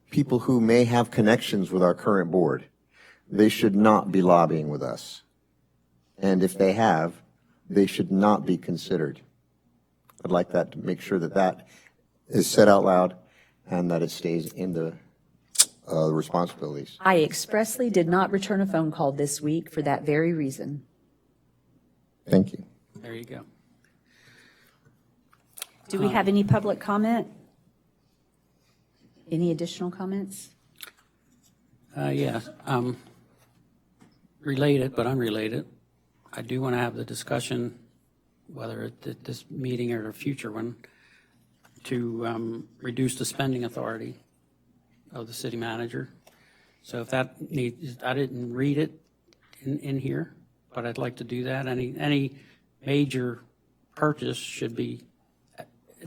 people who may have connections with our current board. They should not be lobbying with us. And if they have, they should not be considered. I'd like that to make sure that that is said out loud and that it stays in the responsibilities. I expressly did not return a phone call this week for that very reason. Thank you. There you go. Do we have any public comment? Any additional comments? Yeah, related but unrelated. I do want to have the discussion, whether at this meeting or a future one, to reduce the spending authority of the city manager. So if that needs, I didn't read it in here, but I'd like to do that. Any major purchase should be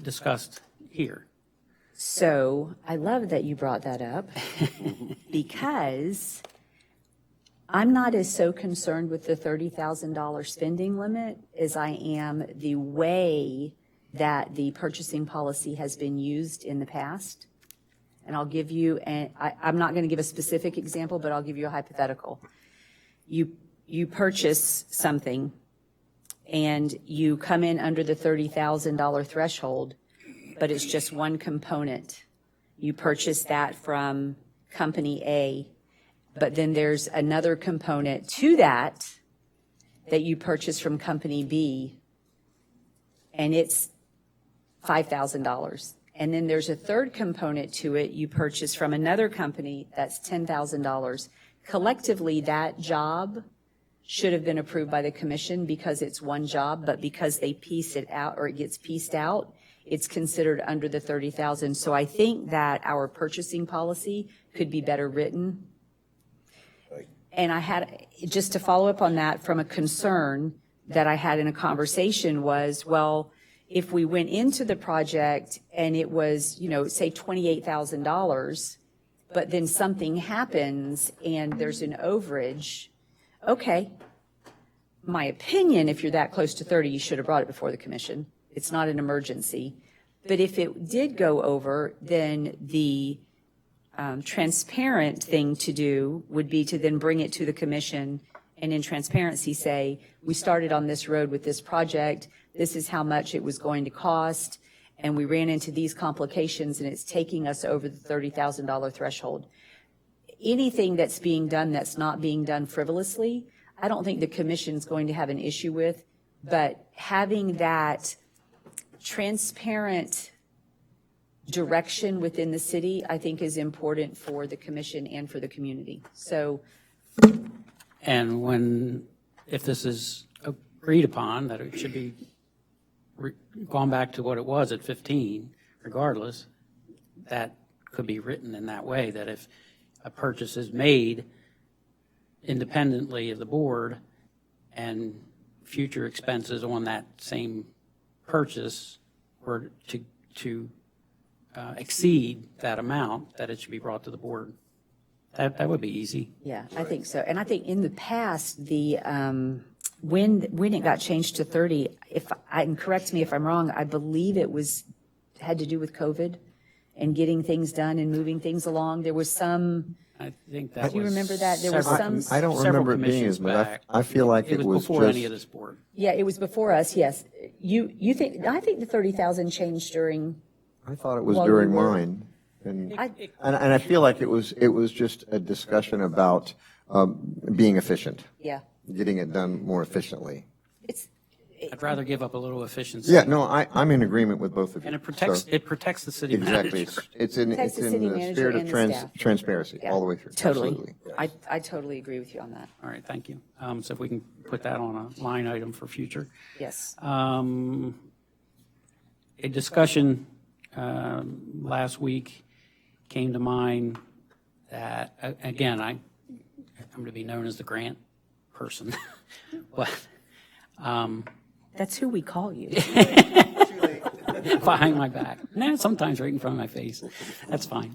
discussed here. So I love that you brought that up because I'm not as so concerned with the $30,000 spending limit as I am the way that the purchasing policy has been used in the past. And I'll give you, I'm not going to give a specific example, but I'll give you a hypothetical. You purchase something and you come in under the $30,000 threshold, but it's just one component. You purchase that from company A, but then there's another component to that you purchase from company B, and it's $5,000. And then there's a third component to it you purchase from another company that's $10,000. Collectively, that job should have been approved by the commission because it's one job, but because they piece it out or it gets pieced out, it's considered under the $30,000. So I think that our purchasing policy could be better written. And I had, just to follow up on that, from a concern that I had in a conversation was, well, if we went into the project and it was, say $28,000, but then something happens and there's an overage, okay, my opinion, if you're that close to 30, you should have brought it before the commission. It's not an emergency. But if it did go over, then the transparent thing to do would be to then bring it to the commission and in transparency say, we started on this road with this project, this is how much it was going to cost, and we ran into these complications and it's taking us over the $30,000 threshold. Anything that's being done that's not being done frivolously, I don't think the commission's going to have an issue with, but having that transparent direction within the city, I think is important for the commission and for the community. So, And if this is agreed upon, that it should be gone back to what it was at 15, regardless, that could be written in that way, that if a purchase is made independently of the board and future expenses on that same purchase were to exceed that amount, that it should be brought to the board. That would be easy. yeah, I think so. And I think in the past, the, when it got changed to 30, and correct me if I'm wrong, I believe it had to do with COVID and getting things done and moving things along. There was some, I think that was. do you remember that? There was several- some, I don't several remember it being commissions as much. back. I feel like it was before any just- of this board. yeah, it was before us, yes. You think, I think the 30,000 changed during, I thought it was While during we were- mine. And I, I feel like it was just a discussion about being efficient, yeah, getting it done more efficiently. it's, I'd rather give up a little efficiency. Yeah, no, I'm in agreement with both of you. And it protects, So, it protects the city Exactly. manager. It's in Protects the the city manager spirit of and the staff. transparency yeah, all the way through. Totally. Absolutely. I totally agree with you on that. All right, thank you. So if we can put that on a line item for future. Yes. A discussion last week came to mind that, again, I'm to be known as the grant person, but That's who we call you. behind my back. No, sometimes right in front of my face. That's fine.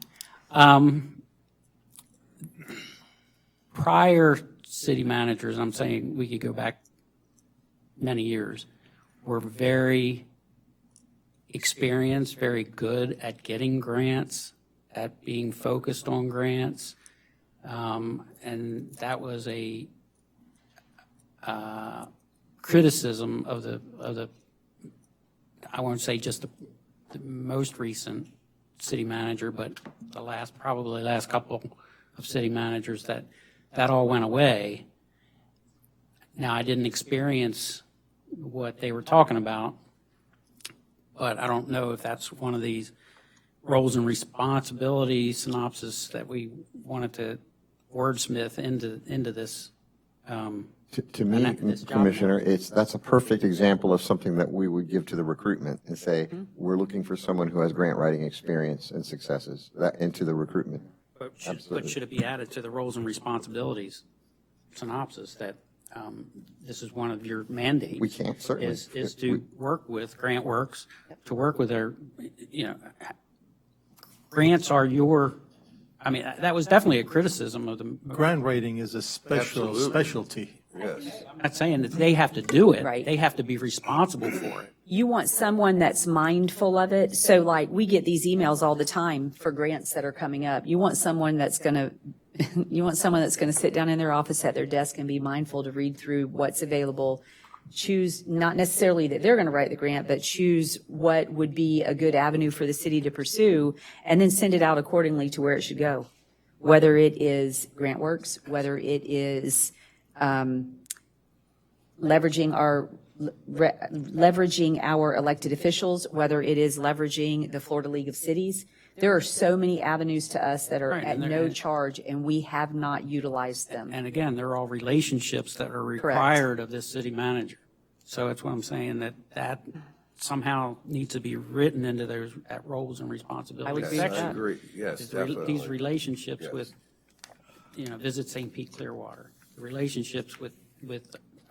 Prior city managers, I'm saying we could go back many years, were very experienced, very good at getting grants, at being focused on grants. And that was a criticism of the, I won't say just the most recent city manager, but probably the last couple of city managers, that all went away. Now, I didn't experience what they were talking about, but I don't know if that's one of these roles and responsibilities synopsis that we wanted to wordsmith into this. To me, this job Commissioner, that's a perfect example of something that we would give to the recruitment and say, we're looking for someone who has grant writing experience and successes, that into the recruitment. But Absolutely. should it be added to the roles and responsibilities synopsis that this is one of your mandates? We can, certainly. Is to work with Grant Works, to work with their, grants are I mean, that was definitely a criticism of the. Grant writing is a Absolutely. specialty. Yes. I'm not saying that they have to do it. Right. They have to be responsible for it. You want someone that's mindful of it. So like we get these emails all the time for grants that are coming up. You want someone that's going to sit down in their office at their desk and be mindful to read through what's available, choose, not necessarily that they're going to write the grant, but choose what would be a good avenue for the city to pursue and then send it out accordingly to where it should go. Whether it is GrantWorks, whether it is leveraging our elected officials, whether it is leveraging the Florida League of Cities. There are so many avenues to us that are Right, at and they're no gonna- charge, and we have not utilized them. And again, they're all relationships that are required of this city manager. So that's what I'm saying, that somehow needs to be written into that roles and responsibilities. I would agree with I that. agree, yes, These definitely. relationships Yes. with, Visit St. Pete Clearwater, the relationships with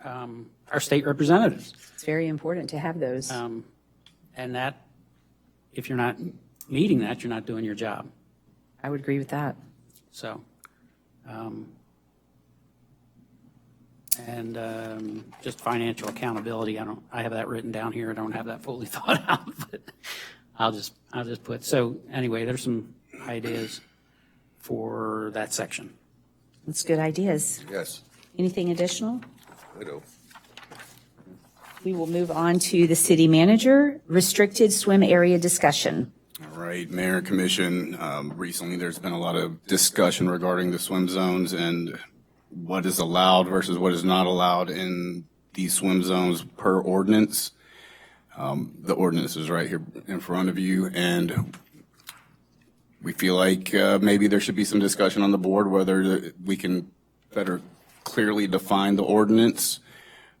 our state representatives. It's very important to have those. And that, if you're not meeting that, you're not doing your job. I would agree with that. So, just financial accountability, I have that written down here, I don't have that fully thought out, but I'll just put, so anyway, there's some ideas. for that section. That's good ideas. Yes. Anything additional? Ditto. We will move on to the city manager, restricted swim area discussion. All right, Mayor and Commission, recently there's been a lot of discussion regarding the swim zones and what is allowed versus what is not allowed in these swim zones per ordinance. The ordinance is right here in front of you, and we feel like maybe there should be some discussion on the board whether we can better clearly define the ordinance,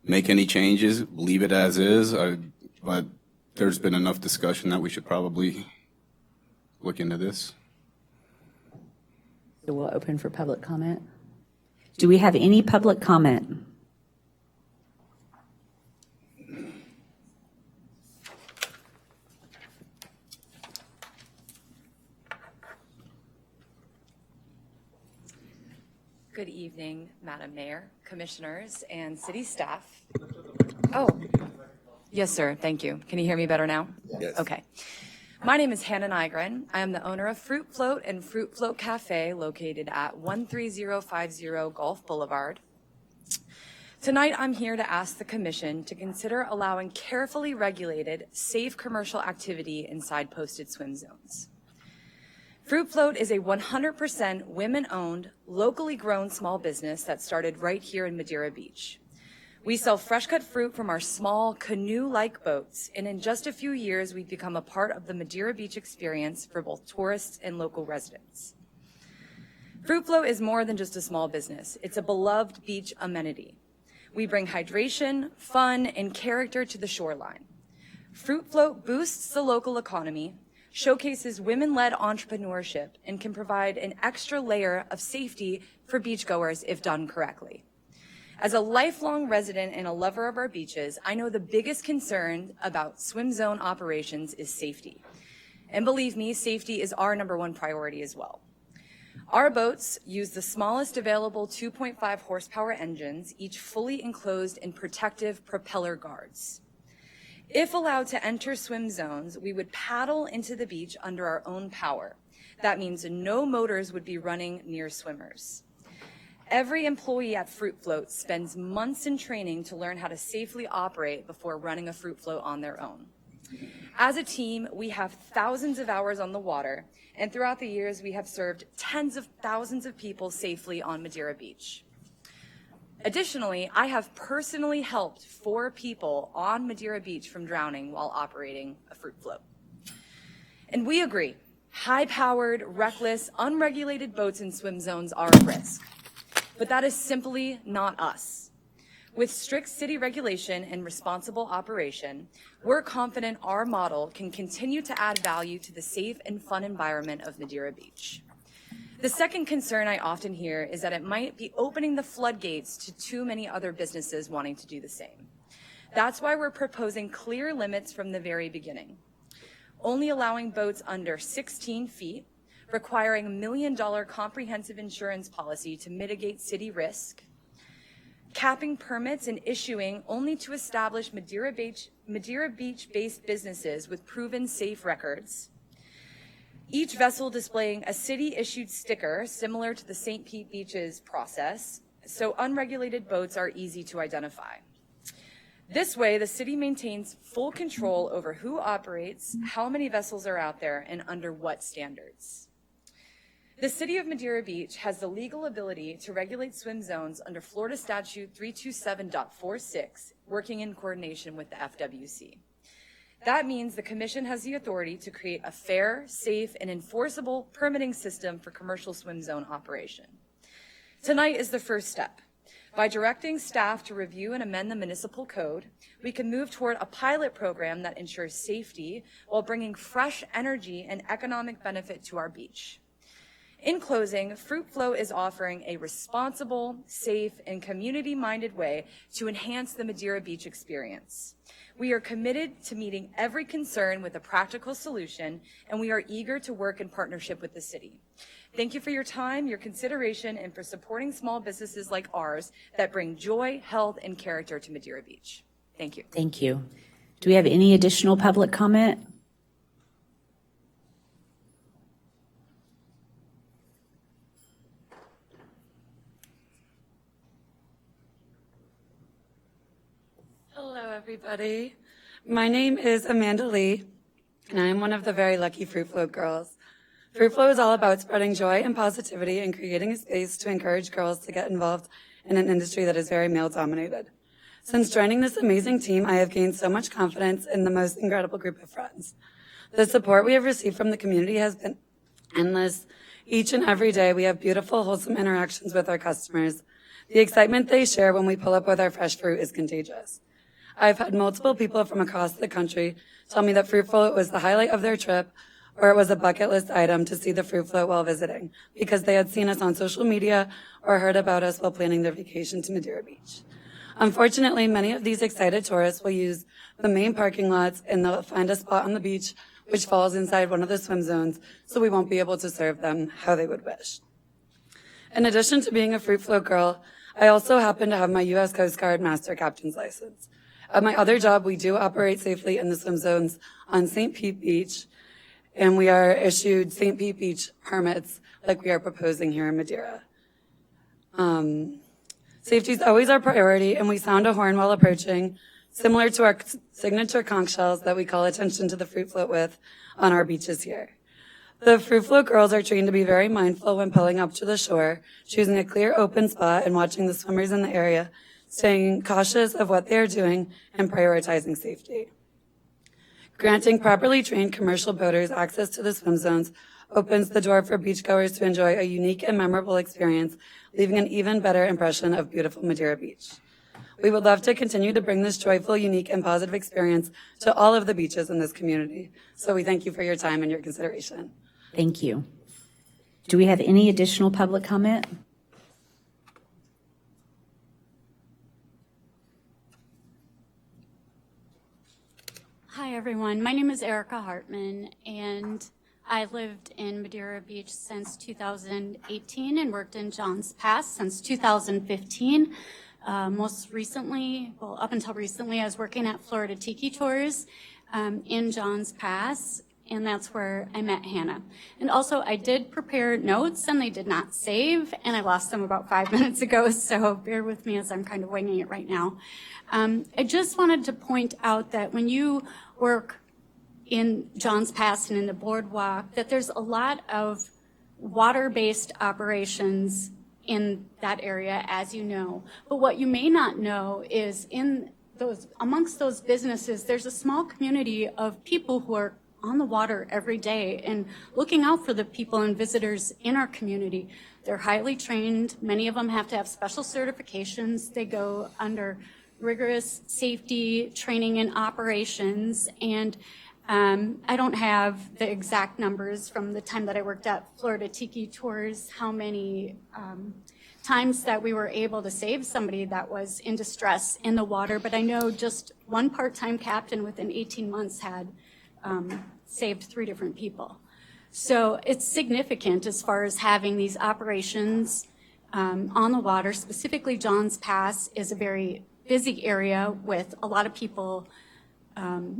make any changes, leave it as is, but there's been enough discussion that we should probably look into this. So we'll open for public comment. Do we have any public comment? Good evening, Madam Mayor, Commissioners, and city staff. Oh, yes, sir. Thank you. Can you hear me better now? Yes. Okay. My name is Hannah Nygren. I am the owner of Fruit Float and Fruit Float Cafe located at 13050 Gulf Boulevard. Tonight, I'm here to ask the Commission to consider allowing carefully regulated, safe commercial activity inside posted swim zones. Fruit Float is a 100% women-owned, locally grown small business that started right here in Madeira Beach. We sell fresh-cut fruit from our small canoe-like boats, and in just a few years, we've become a part of the Madeira Beach experience for both tourists and local residents. Fruit Float is more than just a small business. It's a beloved beach amenity. We bring hydration, fun, and character to the shoreline. Fruit Float boosts the local economy, showcases women-led entrepreneurship, and can provide an extra layer of safety for beachgoers if done correctly. As a lifelong resident and a lover of our beaches, I know the biggest concern about swim zone operations is safety. And believe me, safety is our #1 priority as well. Our boats use the smallest available 2.5 horsepower engines, each fully enclosed in protective propeller guards. If allowed to enter swim zones, we would paddle into the beach under our own power. That means no motors would be running near swimmers. Every employee at Fruit Float spends months in training to learn how to safely operate before running a fruit float on their own. As a team, we have thousands of hours on the water, and throughout the years, we have served tens of thousands of people safely on Madeira Beach. Additionally, I have personally helped 4 people on Madeira Beach from drowning while operating a fruit float. And we agree, high-powered, reckless, unregulated boats in swim zones are a risk. But that is simply not us. With strict city regulation and responsible operation, we're confident our model can continue to add value to the safe and fun environment of Madeira Beach. The second concern I often hear is that it might be opening the floodgates to too many other businesses wanting to do the same. That's why we're proposing clear limits from the very beginning. Only allowing boats under 16 feet, requiring $1 million comprehensive insurance policy to mitigate city risk, capping permits and issuing only to establish Madeira Beach-based businesses with proven safe records, each vessel displaying a city-issued sticker similar to the St. Pete Beach's process, so unregulated boats are easy to identify. This way, the city maintains full control over who operates, how many vessels are out there, and under what standards. The City of Madeira Beach has the legal ability to regulate swim zones under Florida Statute 327.46, working in coordination with the FWC. That means the Commission has the authority to create a fair, safe, and enforceable permitting system for commercial swim zone operation. Tonight is the first step. By directing staff to review and amend the municipal code, we can move toward a pilot program that ensures safety while bringing fresh energy and economic benefit to our beach. In closing, Fruit Float is offering a responsible, safe, and community-minded way to enhance the Madeira Beach experience. We are committed to meeting every concern with a practical solution, and we are eager to work in partnership with the city. Thank you for your time, your consideration, and for supporting small businesses like ours that bring joy, health, and character to Madeira Beach. Thank you. Thank you. Do we have any additional public comment? everybody. My name is Amanda Lee, and I am one of the very lucky Fruit Float girls. Fruit Float is all about spreading joy and positivity and creating a space to encourage girls to get involved in an industry that is very male-dominated. Since joining this amazing team, I have gained so much confidence in the most incredible group of friends. The support we have received from the community has been endless. Each and every day, we have beautiful, wholesome interactions with our customers. The excitement they share when we pull up with our fresh fruit is contagious. I've had multiple people from across the country tell me that Fruit Float was the highlight of their trip, or it was a bucket list item to see the Fruit Float while visiting, because they had seen us on social media or heard about us while planning their vacation to Madeira Beach. Unfortunately, many of these excited tourists will use the main parking lots and they'll find a spot on the beach which falls inside one of the swim zones, so we won't be able to serve them how they would wish. In addition to being a Fruit Float girl, I also happen to have my U.S. Coast Guard Master Captain's license. At my other job, we do operate safely in the swim zones on St. Pete Beach, and we are issued St. Pete Beach permits like we are proposing here in Madeira. Safety is always our priority, and we sound a horn while approaching, similar to our signature conch shells that we call attention to the Fruit Float with on our beaches here. The Fruit Float girls are trained to be very mindful when pulling up to the shore, choosing a clear open spot and watching the swimmers in the area, staying cautious of what they are doing and prioritizing safety. Granting properly trained commercial boaters access to the swim zones opens the door for beachgoers to enjoy a unique and memorable experience, leaving an even better impression of beautiful Madeira Beach. We would love to continue to bring this joyful, unique, and positive experience to all of the beaches in this community. So we thank you for your time and your consideration. Thank you. Do we have any additional public comment? Hi, everyone. My name is Erica Hartman, and I lived in Madeira Beach since 2018 and worked in Johns Pass since 2015. Most recently, well, up until recently, I was working at Florida Tiki Tours in Johns Pass, and that's where I met Hannah. And also, I did prepare notes, and they did not save, and I lost them about 5 minutes ago, so bear with me as I'm kind of winging it right now. I just wanted to point out that when you work in Johns Pass and in the boardwalk, that there's a lot of water-based operations in that area, as you know. But what you may not know is amongst those businesses, there's a small community of people who are on the water every day and looking out for the people and visitors in our community. They're highly trained. Many of them have to have special certifications. They go under rigorous safety training and operations. And I don't have the exact numbers from the time that I worked at Florida Tiki Tours, how many times that we were able to save somebody that was in distress in the water, but I know just one part-time captain within 18 months had saved 3 different people. So it's significant as far as having these operations on the water. Specifically, Johns Pass is a very busy area with a lot of people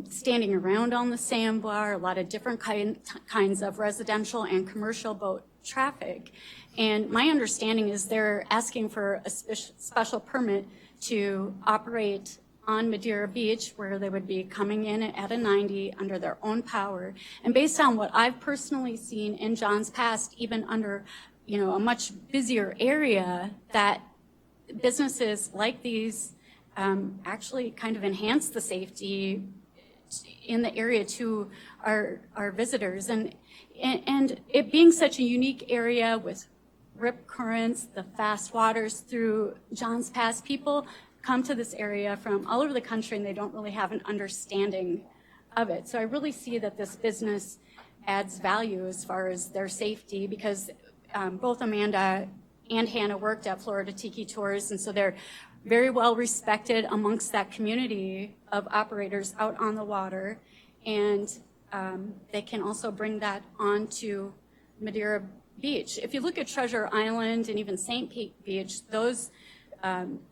standing around on the sandbar, a lot of different kinds of residential and commercial boat traffic. And my understanding is they're asking for a special permit to operate on Madeira Beach, where they would be coming in at a 90 under their own power. And based on what I've personally seen in Johns Pass, even under a much busier area, that businesses like these actually kind of enhance the safety in the area to our visitors. And it being such a unique area with rip currents, the fast waters through Johns Pass, people come to this area from all over the country and they don't really have an understanding of it. So I really see that this business adds value as far as their safety, because both Amanda and Hannah worked at Florida Tiki Tours, and so they're very well respected amongst that community of operators out on the water, and they can also bring that onto Madeira Beach. If you look at Treasure Island and even St. Pete Beach, those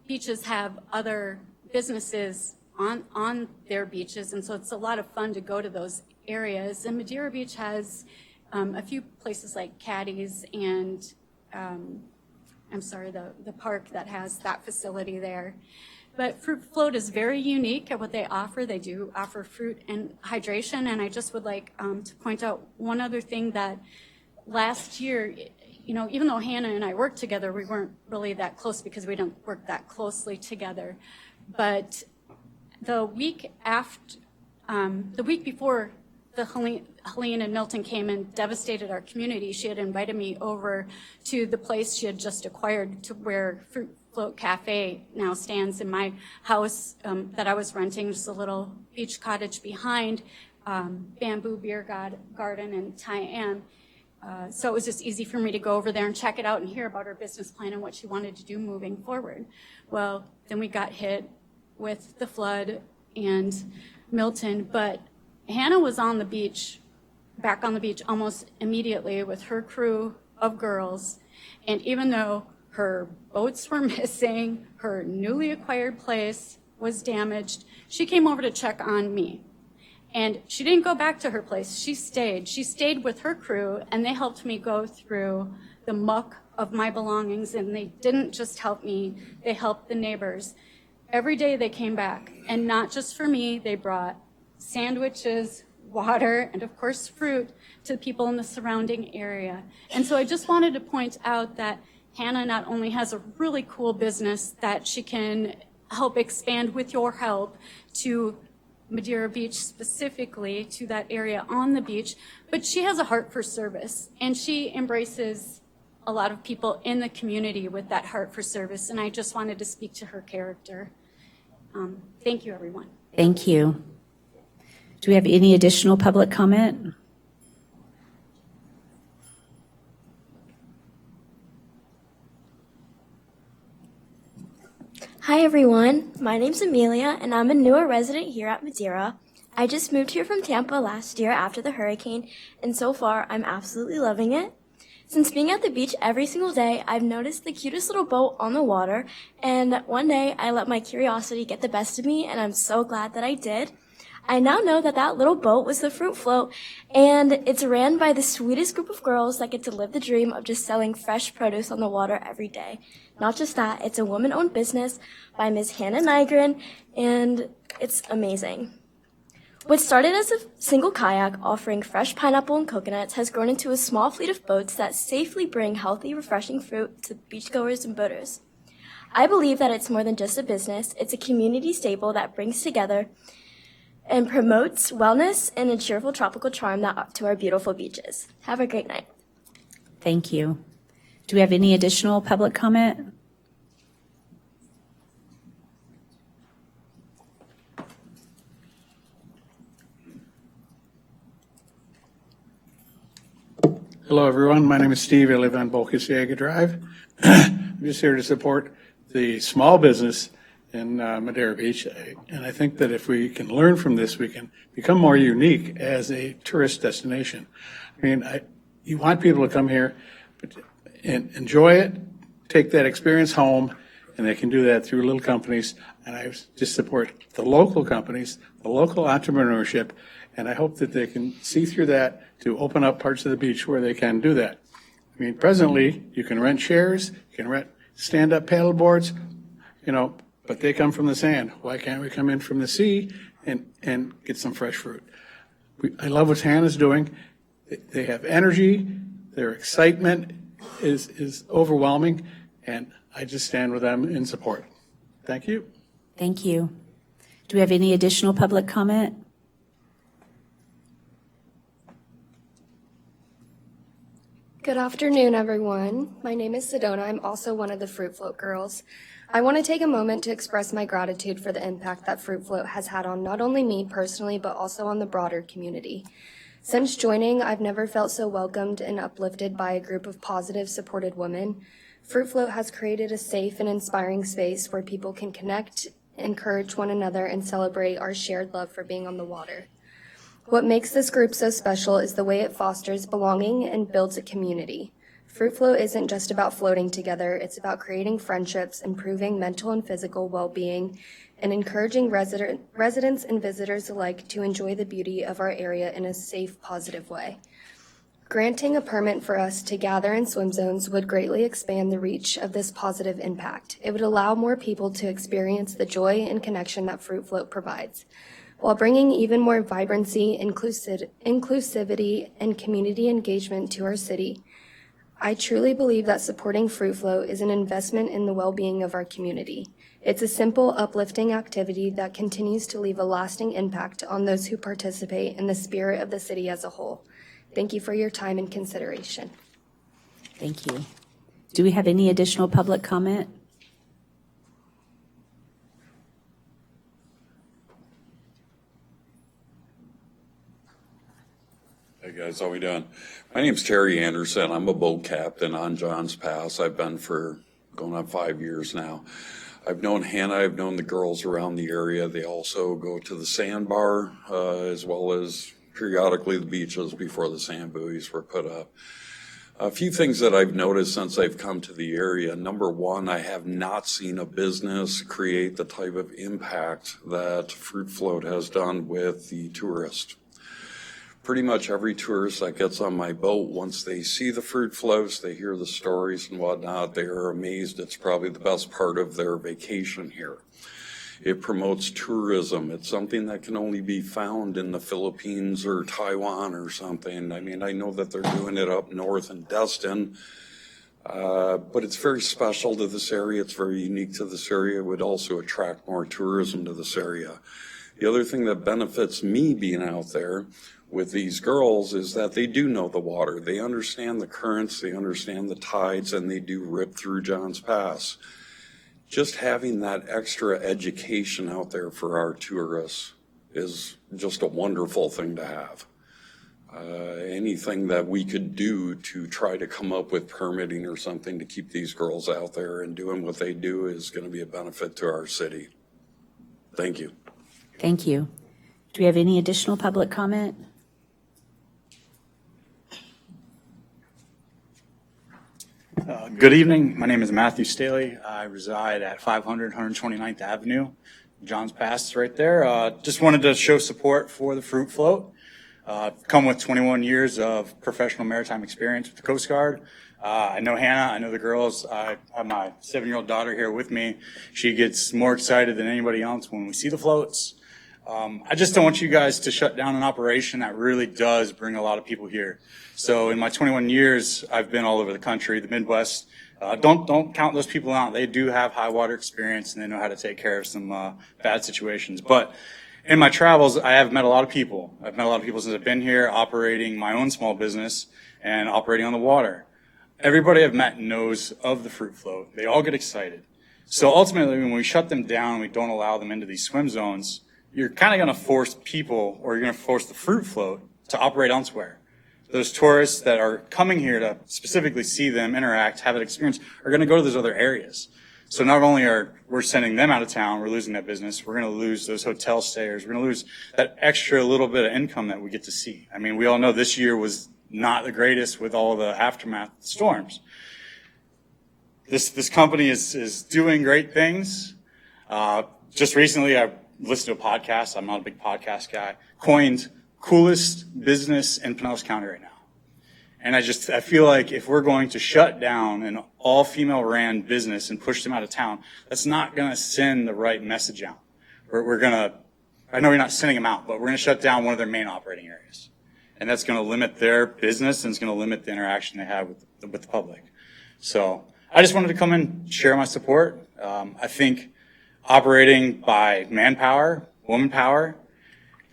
beaches have other businesses on their beaches, and so it's a lot of fun to go to those areas. And Madeira Beach has a few places like Caddy's and the park that has that facility there. But Fruit Float is very unique at what they offer. They do offer fruit and hydration, and I just would like to point out one other thing that last year, you know, even though Hannah and I worked together, we weren't really that close because we don't work that closely together. But the week before the Helene and Milton came and devastated our community, she had invited me over to the place she had just acquired, to where Fruit Float Cafe now stands in my house that I was renting, just a little beach cottage behind Bamboo Beer Garden and Tyann. So it was just easy for me to go over there and check it out and hear about her business plan and what she wanted to do moving forward. Well, then we got hit with the flood and Milton, but Hannah was on the beach, back on the beach almost immediately with her crew of girls. And even though her boats were missing, her newly acquired place was damaged, she came over to check on me. And she didn't go back to her place. She stayed. She stayed with her crew, and they helped me go through the muck of my belongings. And they didn't just help me, they helped the neighbors. Every day they came back, and not just for me, they brought sandwiches, water, and of course fruit to the people in the surrounding area. And so I just wanted to point out that Hannah not only has a really cool business that she can help expand with your help to Madeira Beach specifically, to that area on the beach, but she has a heart for service, and she embraces a lot of people in the community with that heart for service, and I just wanted to speak to her character. Thank you, everyone. Thank you. Do we have any additional public comment? Hi everyone, my name's Amelia and I'm a newer resident here at Madeira. I just moved here from Tampa last year after the hurricane, and so far I'm absolutely loving it. Since being at the beach every single day, I've noticed the cutest little boat on the water, and one day I let my curiosity get the best of me, and I'm so glad that I did. I now know that that little boat was the Fruit Float, and it's ran by the sweetest group of girls that get to live the dream of just selling fresh produce on the water every day. Not just that, it's a woman-owned business by Ms. Hannah Nygren, and it's amazing. What started as a single kayak offering fresh pineapple and coconuts has grown into a small fleet of boats that safely bring healthy, refreshing fruit to beachgoers and boaters. I believe that it's more than just a business, it's a community staple that brings together and promotes wellness and a cheerful tropical charm to our beautiful beaches. Have a great night. Thank you. Do we have any additional public comment? Hello, everyone. My name is Steve. I live on BOC Drive. I'm just here to support the small business in Madeira Beach. And I think that if we can learn from this, we can become more unique as a tourist destination. I mean, you want people to come here and enjoy it, take that experience home, and they can do that through little companies. And I just support the local companies, the local entrepreneurship, and I hope that they can see through that to open up parts of the beach where they can do that. I mean, presently, you can rent chairs, you can rent stand-up paddle boards, you know, but they come from the sand. Why can't we come in from the sea and get some fresh fruit? I love what Hannah's doing. They have energy, their excitement is overwhelming, and I just stand with them in support. Thank you. Thank you. Do we have any additional public comment? Good afternoon, everyone. My name is Sedona. I'm also one of the Fruit Float girls. I want to take a moment to express my gratitude for the impact that Fruit Float has had on not only me personally, but also on the broader community. Since joining, I've never felt so welcomed and uplifted by a group of positive, supported women. Fruit Float has created a safe and inspiring space where people can connect, encourage one another, and celebrate our shared love for being on the water. What makes this group so special is the way it fosters belonging and builds a community. Fruit Float isn't just about floating together, it's about creating friendships, improving mental and physical well-being, and encouraging residents and visitors alike to enjoy the beauty of our area in a safe, positive way. Granting a permit for us to gather in swim zones would greatly expand the reach of this positive impact. It would allow more people to experience the joy and connection that Fruit Float provides, while bringing even more vibrancy, inclusivity, and community engagement to our city. I truly believe that supporting Fruit Float is an investment in the well-being of our community. It's a simple, uplifting activity that continues to leave a lasting impact on those who participate in the spirit of the city as a whole. Thank you for your time and consideration. Thank you. Do we have any additional public comment? Hey guys, how we doing? My name's Terry Anderson. I'm a boat captain on Johns Pass. I've been for going on 5 years now. I've known Hannah, I've known the girls around the area. They also go to the sandbar as well as periodically the beaches before the sand buoys were put up. A few things that I've noticed since I've come to the area. Number one, I have not seen a business create the type of impact that Fruit Float has done with the tourist. Pretty much every tourist that gets on my boat, once they see the fruit floats, they hear the stories and whatnot, they are amazed. It's probably the best part of their vacation here. It promotes tourism. It's something that can only be found in the Philippines or Taiwan or something. I mean, I know that they're doing it up north in Destin, but it's very special to this area. It's very unique to this area. It would also attract more tourism to this area. The other thing that benefits me being out there with these girls is that they do know the water. They understand the currents, they understand the tides, and they do rip through Johns Pass. Just having that extra education out there for our tourists is just a wonderful thing to have. Anything that we could do to try to come up with permitting or something to keep these girls out there and doing what they do is going to be a benefit to our city. Thank you. Thank you. Do we have any additional public comment? Good evening. My name is Matthew Staley. I reside at 500 129th Avenue. John's Pass right there. Just wanted to show support for the Fruit Float. Come with 21 years of professional maritime experience with the Coast Guard. I know Hannah. I know the girls. I have my 7-year-old daughter here with me. She gets more excited than anybody else when we see the floats. I just don't want you guys to shut down an operation that really does bring a lot of people here. So in my 21 years, I've been all over the country, the Midwest. Don't count those people out. They do have high water experience and they know how to take care of some bad situations. But in my travels, I have met a lot of people. I've met a lot of people since I've been here, operating my own small business and operating on the water. Everybody I've met knows of the Fruit Float. They all get excited. So ultimately, when we shut them down, we don't allow them into these swim zones, you're kind of going to force people, or you're going to force the Fruit Float to operate elsewhere. Those tourists that are coming here to specifically see them interact, have an experience, are going to go to those other areas. So not only are we're sending them out of town, we're losing that business, we're going to lose those hotel stayers, we're going to lose that extra little bit of income that we get to see. I mean, we all know this year was not the greatest with all the aftermath of the storms. This company is doing great things. Just recently, I listened to a podcast. I'm not a big podcast guy. Coined coolest business in Pinellas County right now. And I feel like if we're going to shut down an all-female ran business and push them out of town, that's not going to send the right message out. We're going to, I know you're not sending them out, but we're going to shut down one of their main operating areas. And that's going to limit their business and it's going to limit the interaction they have with the public. So I just wanted to come and share my support. I think operating by manpower, woman power,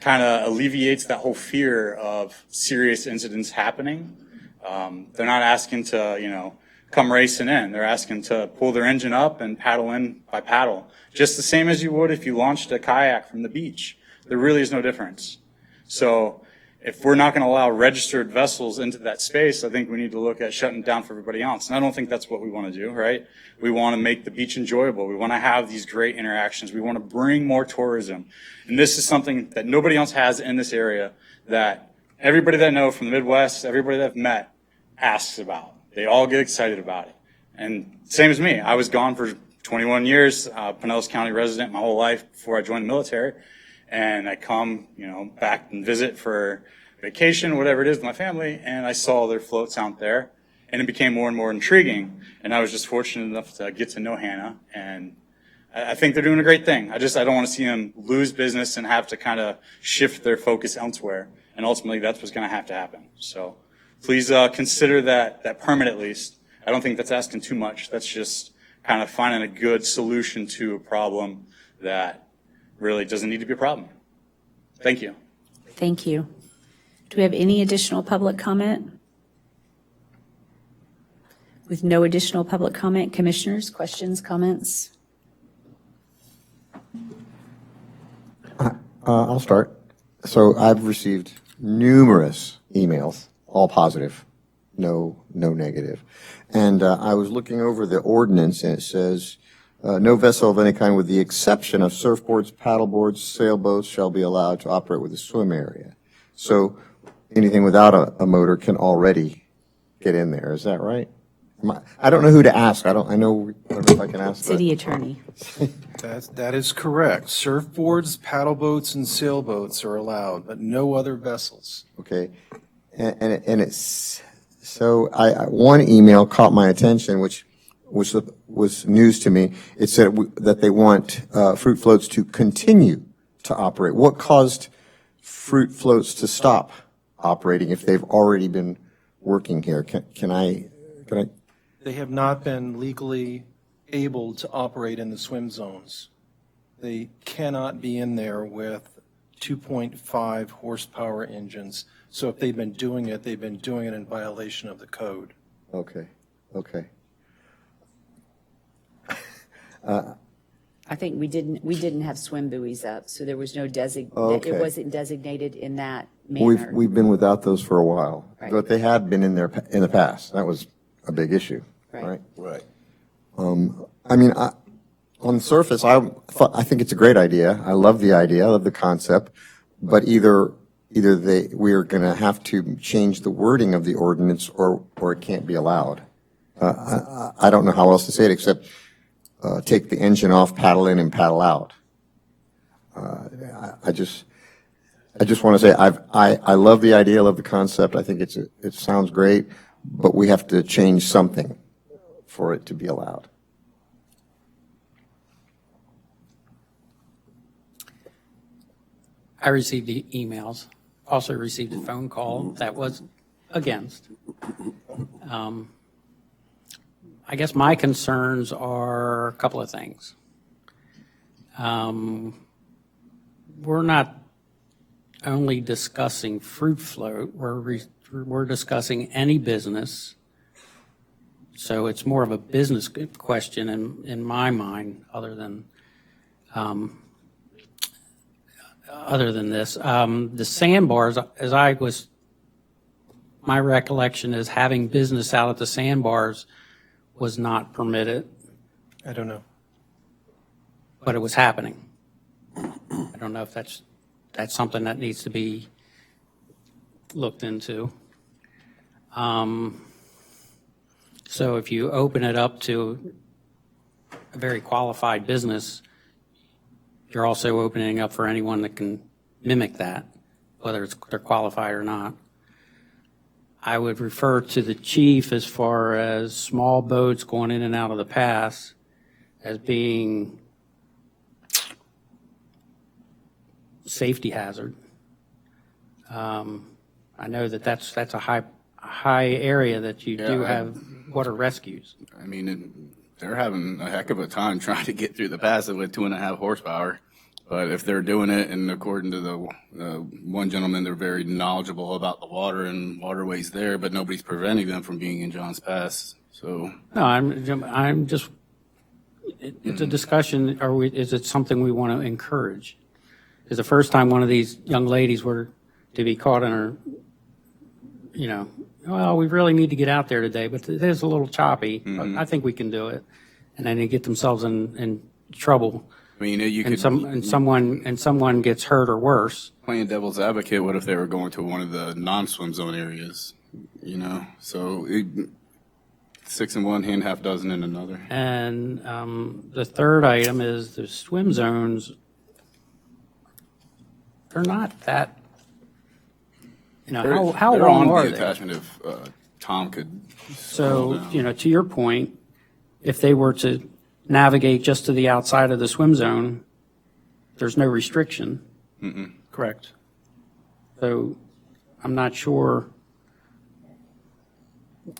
kind of alleviates that whole fear of serious incidents happening. They're not asking to, come racing in. They're asking to pull their engine up and paddle in by paddle, just the same as you would if you launched a kayak from the beach. There really is no difference. So if we're not going to allow registered vessels into that space, I think we need to look at shutting down for everybody else. And I don't think that's what we want to do, right? We want to make the beach enjoyable. We want to have these great interactions. We want to bring more tourism. And this is something that nobody else has in this area that everybody that I know from the Midwest, everybody that I've met asks about. They all get excited about it. And same as me. I was gone for 21 years, Pinellas County resident my whole life before I joined the military. And I come, back and visit for vacation, whatever it is, with my family, and I saw their floats out there, and it became more and more intriguing. And I was just fortunate enough to get to know Hannah, and I think they're doing a great thing. I don't want to see them lose business and have to kind of shift their focus elsewhere. And ultimately, that's what's going to have to happen. So please consider that permit at least. I don't think that's asking too much. That's just kind of finding a good solution to a problem that really doesn't need to be a problem. Thank you. Thank you. Do we have any additional public comment? With no additional public comment, commissioners, questions, comments? I'll start. So I've received numerous emails, all positive, no negative. And I was looking over the ordinance, and it says, no vessel of any kind with the exception of surfboards, paddleboards, sailboats shall be allowed to operate with a swim area. So anything without a motor can already get in there. Is that right? I don't know who to ask. I don't know if I can ask. City attorney. That is correct. Surfboards, paddle boats, and sailboats are allowed, but no other vessels. Okay. And it's, so one email caught my attention, which was news to me. It said that they want fruit floats to continue to operate. What caused fruit floats to stop operating if they've already been working here? Can I? They have not been legally able to operate in the swim zones. They cannot be in there with 2.5 horsepower engines. So if they've been doing it, they've been doing it in violation of the code. Okay. I think we didn't have swim buoys up, so there was no Okay. it wasn't designated in that manner. We've been without those for a while, Right. but they had been in there in the past. That was a big issue, right? Right. I mean, on the surface, I think it's a great idea. I love the idea, I love the concept, but either we are going to have to change the wording of the ordinance, or it can't be allowed. I don't know how else to say it except take the engine off, paddle in, and paddle out. I just want to say I love the idea, I love the concept. I think it sounds great, but we have to change something for it to be allowed. I received the emails, also received a phone call that was against. I guess my concerns are a couple of things. We're not only discussing fruit float, we're discussing any business. So it's more of a business question in my mind, other than this. The sandbars, my recollection is having business out at the sandbars was not permitted. I don't know. But it was happening. I don't know if that's something that needs to be looked into. So if you open it up to a very qualified business, you're also opening up for anyone that can mimic that, whether they're qualified or not. I would refer to the chief as far as small boats going in and out of the pass as being safety hazard. I know that's a high area that you do have water rescues. I mean, they're having a heck of a time trying to get through the pass with 2.5 horsepower. But if they're doing it, and according to the one gentleman, they're very knowledgeable about the water and waterways there, but nobody's preventing them from being in Johns Pass. So No, I'm just, it's a discussion, is it something we want to encourage? Because the first time one of these young ladies were to be caught in her, well, we really need to get out there today, but it is a little choppy. I think we can do it. And then they get themselves in trouble. I mean, you could, someone gets hurt or worse. Playing devil's advocate, what if they were going to one of the non-swim zone areas? So 6 in one hand, half dozen in another. And the third item is the swim zones. They're not that You know, how They're long on are the they? attachment if Tom could. So, you know, to your point, if they were to navigate just to the outside of the swim zone, there's no restriction. Correct. So I'm not sure.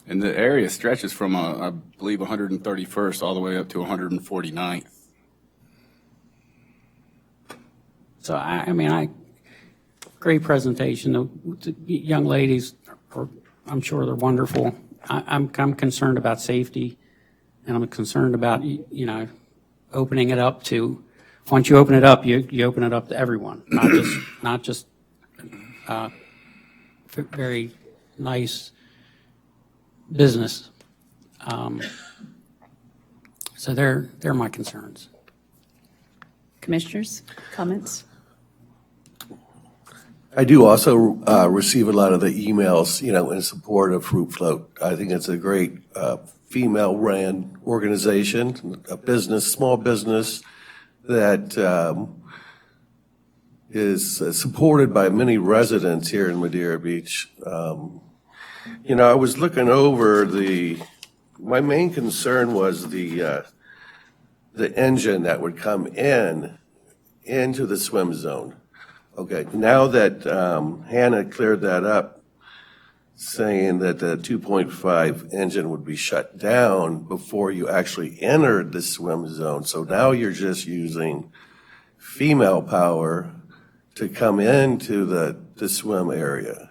And the area stretches from, I believe, 131st all the way up to 149th. So, I mean, great presentation. The young ladies, I'm sure they're wonderful. I'm concerned about safety, and I'm concerned about, you know, opening it up to, once you open it up, you open it up to everyone, not just very nice business. So they're my concerns. Commissioners, comments? I do also receive a lot of the emails, you know, in support of Fruit Float. I think it's a great female-ran organization, a business, small business that is supported by many residents here in Madeira Beach. You know, I was looking over my main concern was the engine that would come into the swim zone. Okay, now that Hannah cleared that up, saying that the 2.5 engine would be shut down before you actually entered the swim zone. So now you're just using female power to come into the swim area.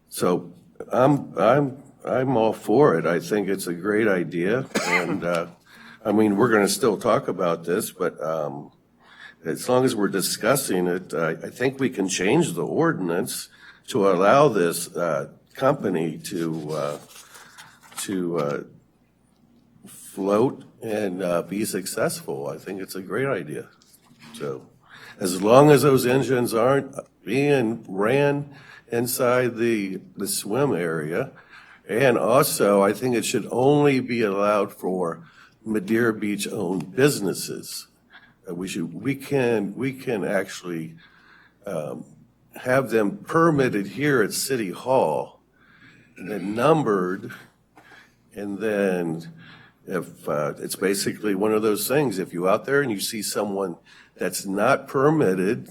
So I'm all for it. I think it's a great idea, and I mean, we're going to still talk about this, but as long as we're discussing it, I think we can change the ordinance to allow this company to float and be successful. I think it's a great idea. So as long as those engines aren't being ran inside the swim area, and also I think it should only be allowed for Madeira Beach owned businesses. We can actually have them permitted here at City Hall and then numbered, and then if it's basically one of those things, if you're out there and you see someone that's not permitted,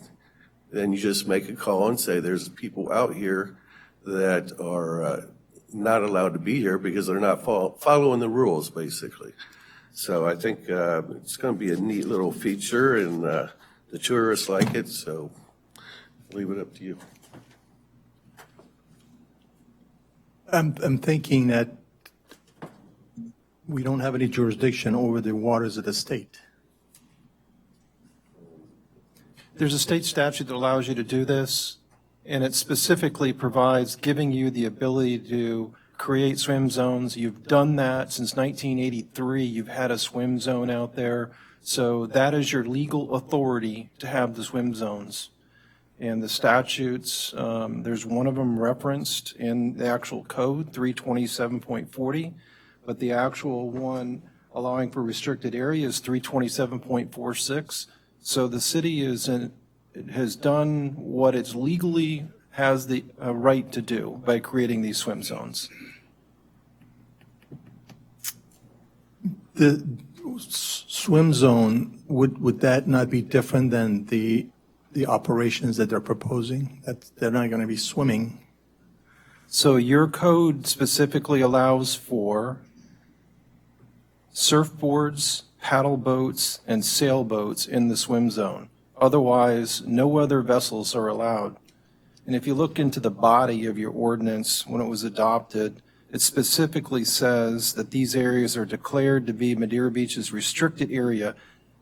then you just make a call and say there's people out here that are not allowed to be here because they're not following the rules, basically. So I think it's going to be a neat little feature, and the tourists like it, so I'll leave it up to you. I'm thinking that we don't have any jurisdiction over the waters of the state. There's a state statute that allows you to do this, and it specifically provides giving you the ability to create swim zones. You've done that since 1983. You've had a swim zone out there. So that is your legal authority to have the swim zones. And the statutes, there's one of them referenced in the actual code, 327.40, but the actual one allowing for restricted area is 327.46. So the city has done what it's legally has the right to do by creating these swim zones. The swim zone, would that not be different than the operations that they're proposing? That they're not going to be swimming? So your code specifically allows for surfboards, paddle boats, and sailboats in the swim zone. Otherwise, no other vessels are allowed. And if you look into the body of your ordinance when it was adopted, it specifically says that these areas are declared to be Madeira Beach's restricted area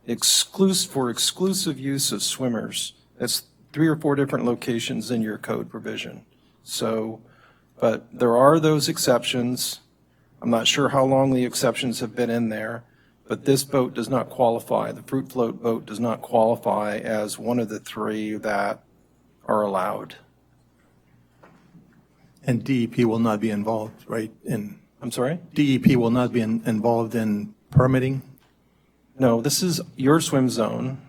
for exclusive use of swimmers. That's 3 or 4 different locations in your code provision. So, but there are those exceptions. I'm not sure how long the exceptions have been in there, but this boat does not qualify. The Fruit Float boat does not qualify as one of the 3 that are allowed. And DEP will not be involved, right? I'm sorry? DEP will not be involved in permitting? No, this is your swim zone.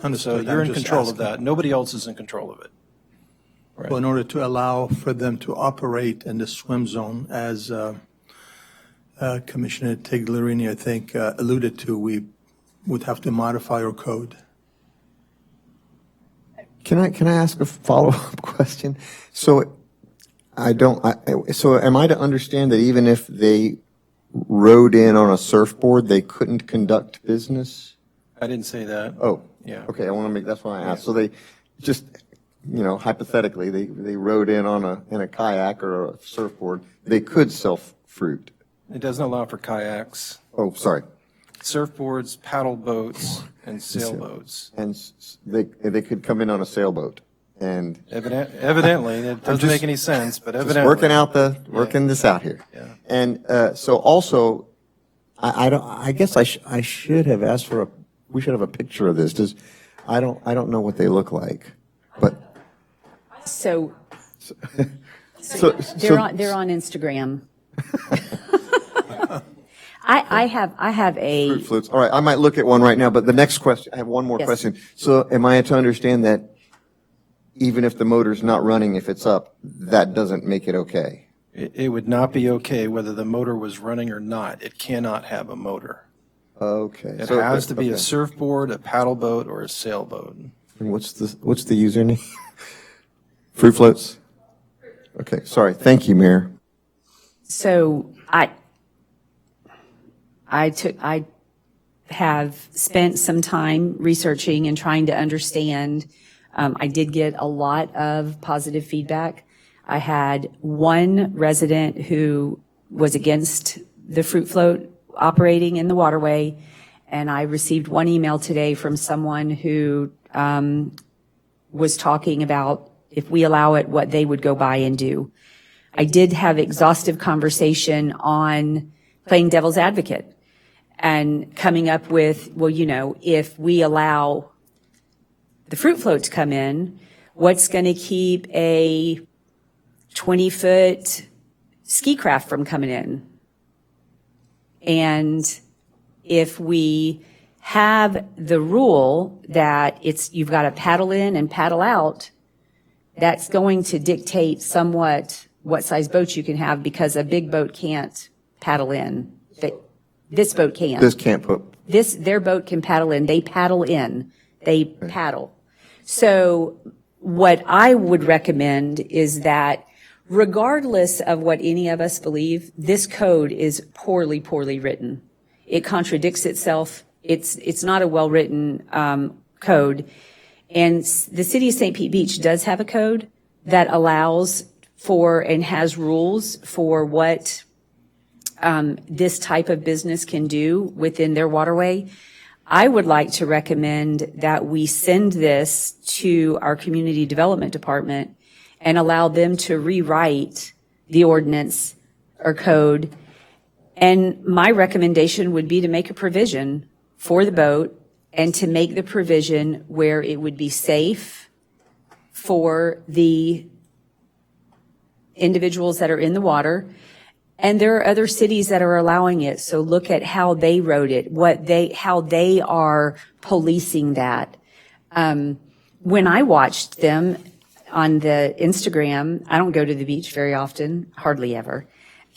Understood. So you're I'm in just control of asking. that. Nobody else is in control of it. So in order to allow for them to operate in the swim zone, as Commissioner Tiglerini, I think, alluded to, we would have to modify our code. Can I ask a follow-up question? So so am I to understand that even if they rode in on a surfboard, they couldn't conduct business? I didn't say that. Oh, Yeah. okay, that's why I asked. So they just, hypothetically, they rode in in a kayak or a surfboard, they could sell fruit. It doesn't allow for kayaks, Oh, sorry. surfboards, paddle boats, and sailboats. And they could come in on a sailboat and. Evidently, it doesn't make any sense, but Just evidently. working this out here. Yeah. And so also, I guess I should have asked we should have a picture of this. I don't know what they look like, but. So they're on Instagram. I have a Fruit floats. All right, I might look at one right now, but the next question, I have one more Yes. question. So am I to understand that even if the motor's not running, if it's up, that doesn't make it okay? It would not be okay whether the motor was running or not. It cannot have a motor. Okay. It So- has to be a okay. surfboard, a paddle boat, or a sailboat. And what's the username? Fruit floats? Okay, sorry. Thank you, Mayor. So I have spent some time researching and trying to understand. I did get a lot of positive feedback. I had one resident who was against the fruit float operating in the waterway, and I received one email today from someone who was talking about if we allow it, what they would go by and do. I did have exhaustive conversation on playing devil's advocate and coming up with, if we allow the fruit float to come in, what's going to keep a 20-foot ski craft from coming in? And if we have the rule that you've got to paddle in and paddle out, that's going to dictate somewhat what size boats you can have, because a big boat can't paddle in. This boat can. This can't put. Their boat can paddle in. They paddle in. They paddle. So what I would recommend is that regardless of what any of us believe, this code is poorly, poorly written. It contradicts itself. It's not a well-written code. And the city of St. Pete Beach does have a code that allows for and has rules for what this type of business can do within their waterway. I would like to recommend that we send this to our community development department and allow them to rewrite the ordinance or code. And my recommendation would be to make a provision for the boat and to make the provision where it would be safe for the individuals that are in the water. And there are other cities that are allowing it. So look at how they wrote it, how they are policing that. When I watched them on the Instagram, I don't go to the beach very often, hardly ever.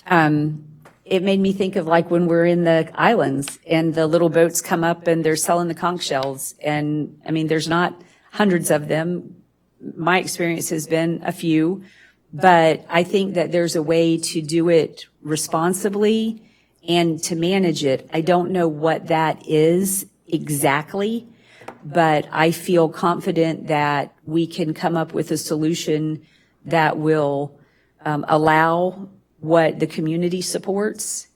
It made me think of like when we're in the islands and the little boats come up and they're selling the conch shells. And I mean, there's not hundreds of them. My experience has been a few, but I think that there's a way to do it responsibly and to manage it. I don't know what that is exactly, but I feel confident that we can come up with a solution that will allow what the community supports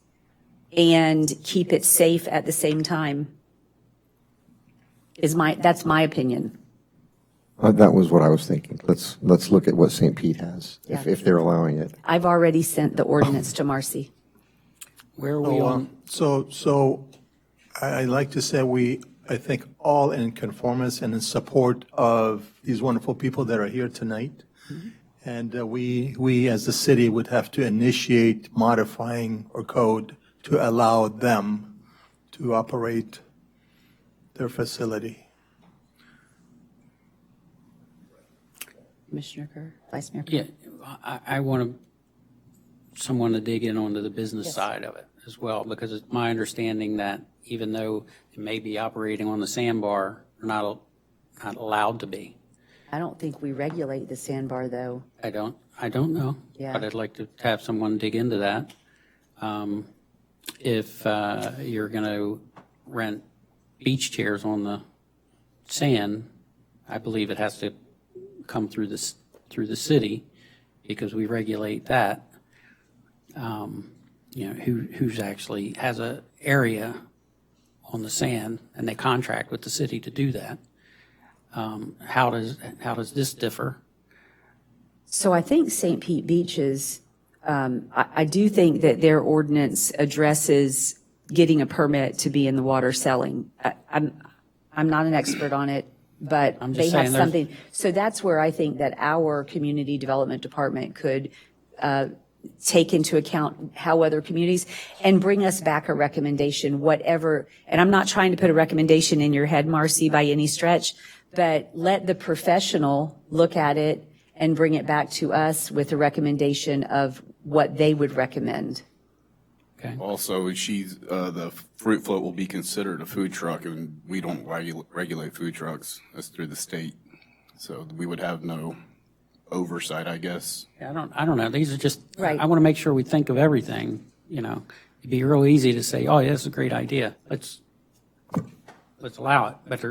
and keep it safe at the same time. That's my opinion. That was what I was thinking. Let's look at what St. Pete has, Yeah. if they're allowing it. I've already sent the ordinance to Marcy. Where are we on? So I like to say I think all in conformance and in support of these wonderful people that are here tonight. And we as the city would have to initiate modifying our code to allow them to operate their facility. Commissioner Kerr, Vice Mayor Kerr? Yeah, I want someone to dig in onto the business Yes. side of it as well, because it's my understanding that even though it may be operating on the sandbar, they're not allowed to be. I don't think we regulate the sandbar, though. I don't know. Yeah. But I'd like to have someone dig into that. If you're going to rent beach chairs on the sand, I believe it has to come through the city, because we regulate that. Who's actually has a area on the sand, and they contract with the city to do that. How does this differ? So I think St. Pete Beaches, I do think that their ordinance addresses getting a permit to be in the water selling. I'm not an expert on it, but I'm they just have saying there's- something. So that's where I think that our community development department could take into account how other communities, and bring us back a recommendation, whatever. And I'm not trying to put a recommendation in your head, Marcy, by any stretch, but let the professional look at it and bring it back to us with a recommendation of what they would recommend. Okay. Also, the fruit float will be considered a food truck, and we don't regulate food trucks. That's through the state. So we would have no oversight, I guess. I don't know. These are just, Right. I want to make sure we think of everything, It'd be real easy to say, oh, yeah, that's a great idea. Let's allow it. But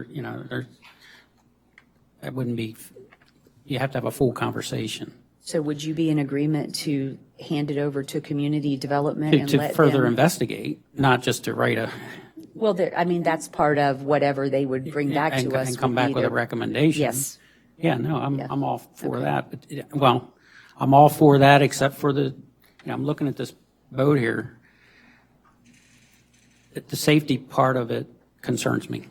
that wouldn't be, you have to have a full conversation So would you be in agreement to hand it over to community development and to let further them? investigate, not just to write a, Well, that's part of whatever they would bring back and to us. and come would back be with a their- recommendation. Yes. Yeah, no, I'm all for that. But, I'm all for that, except for I'm looking at this boat here. The safety part of it concerns me.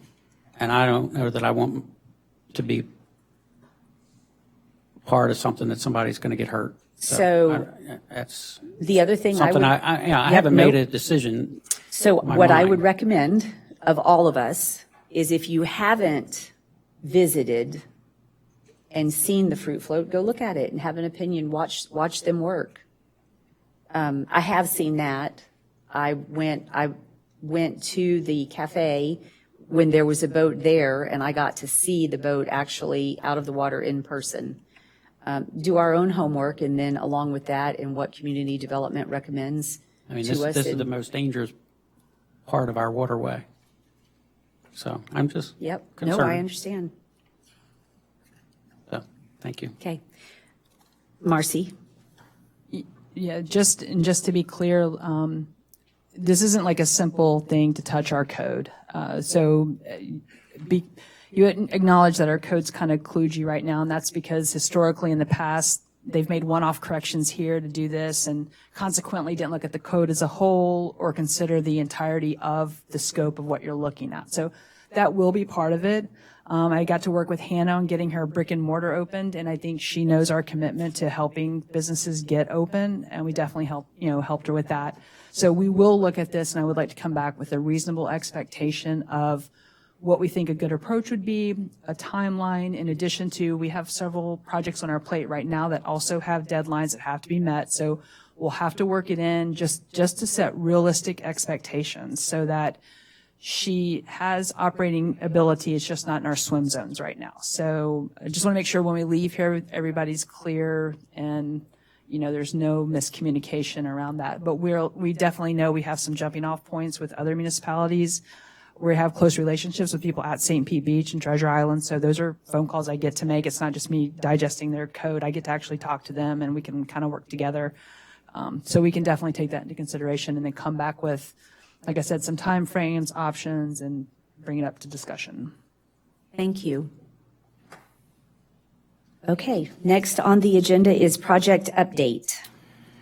And I don't know that I want to be part of something that somebody's going to get hurt. So That's the other thing I would. something I Yep, haven't made nope. a decision. So in my what I mind. would recommend of all of us is, if you haven't visited and seen the fruit float, go look at it and have an opinion, watch them work. I have seen that. I went to the cafe when there was a boat there, and I got to see the boat actually out of the water in person. Do our own homework, and then along with that, and what community development recommends I mean, to us. this is and- the most dangerous part of our waterway. So I'm just Yep. concerned. No, I understand. So, thank you. Okay. Marcy? Yeah, just to be clear, this isn't like a simple thing to touch our code. You acknowledge that our code's kind of kludgy right now, and that's because historically in the past, they've made one-off corrections here to do this, and consequently didn't look at the code as a whole or consider the entirety of the scope of what you're looking at. So that will be part of it. I got to work with Hannah on getting her brick and mortar opened, and I think she knows our commitment to helping businesses get open, and we definitely helped her with that. So we will look at this, and I would like to come back with a reasonable expectation of what we think a good approach would be, a timeline, in addition to, we have several projects on our plate right now that also have deadlines that have to be met. So we'll have to work it in just to set realistic expectations so that she has operating ability. It's just not in our swim zones right now. So I just want to make sure when we leave here, everybody's clear and, there's no miscommunication around that. But we definitely know we have some jumping off points with other municipalities. We have close relationships with people at St. Pete Beach and Treasure Island. So those are phone calls I get to make. It's not just me digesting their code. I get to actually talk to them, and we can kind of work together. So we can definitely take that into consideration and then come back with, like I said, some timeframes, options, and bring it up to discussion. Thank you. Okay, next on the agenda is project update.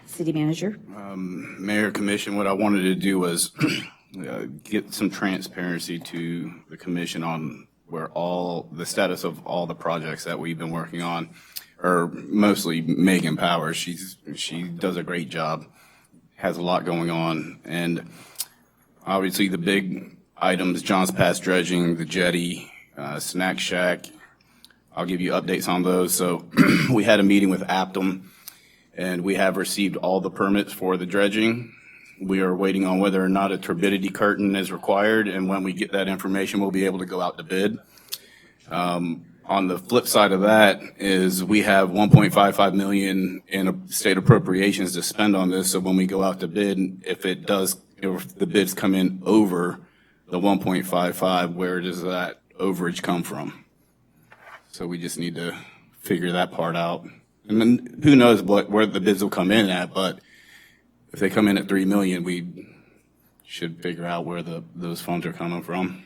City Manager? Mayor, Commission, what I wanted to do was get some transparency to the commission on where the status of all the projects that we've been working on, or mostly Megan Powers. She does a great job, has a lot going on, and obviously the big items, Johns Pass dredging, the jetty, Snack Shack. I'll give you updates on those. So we had a meeting with Aptum, and we have received all the permits for the dredging. We are waiting on whether or not a turbidity curtain is required, and when we get that information, we'll be able to go out to bid. On the flip side of that is we have $1.55 million in state appropriations to spend on this. So when we go out to bid, if the bids come in over the 1.55, where does that overage come from? So we just need to figure that part out. And then who knows where the bids will come in at, but if they come in at $3 million, we should figure out where those funds are coming from.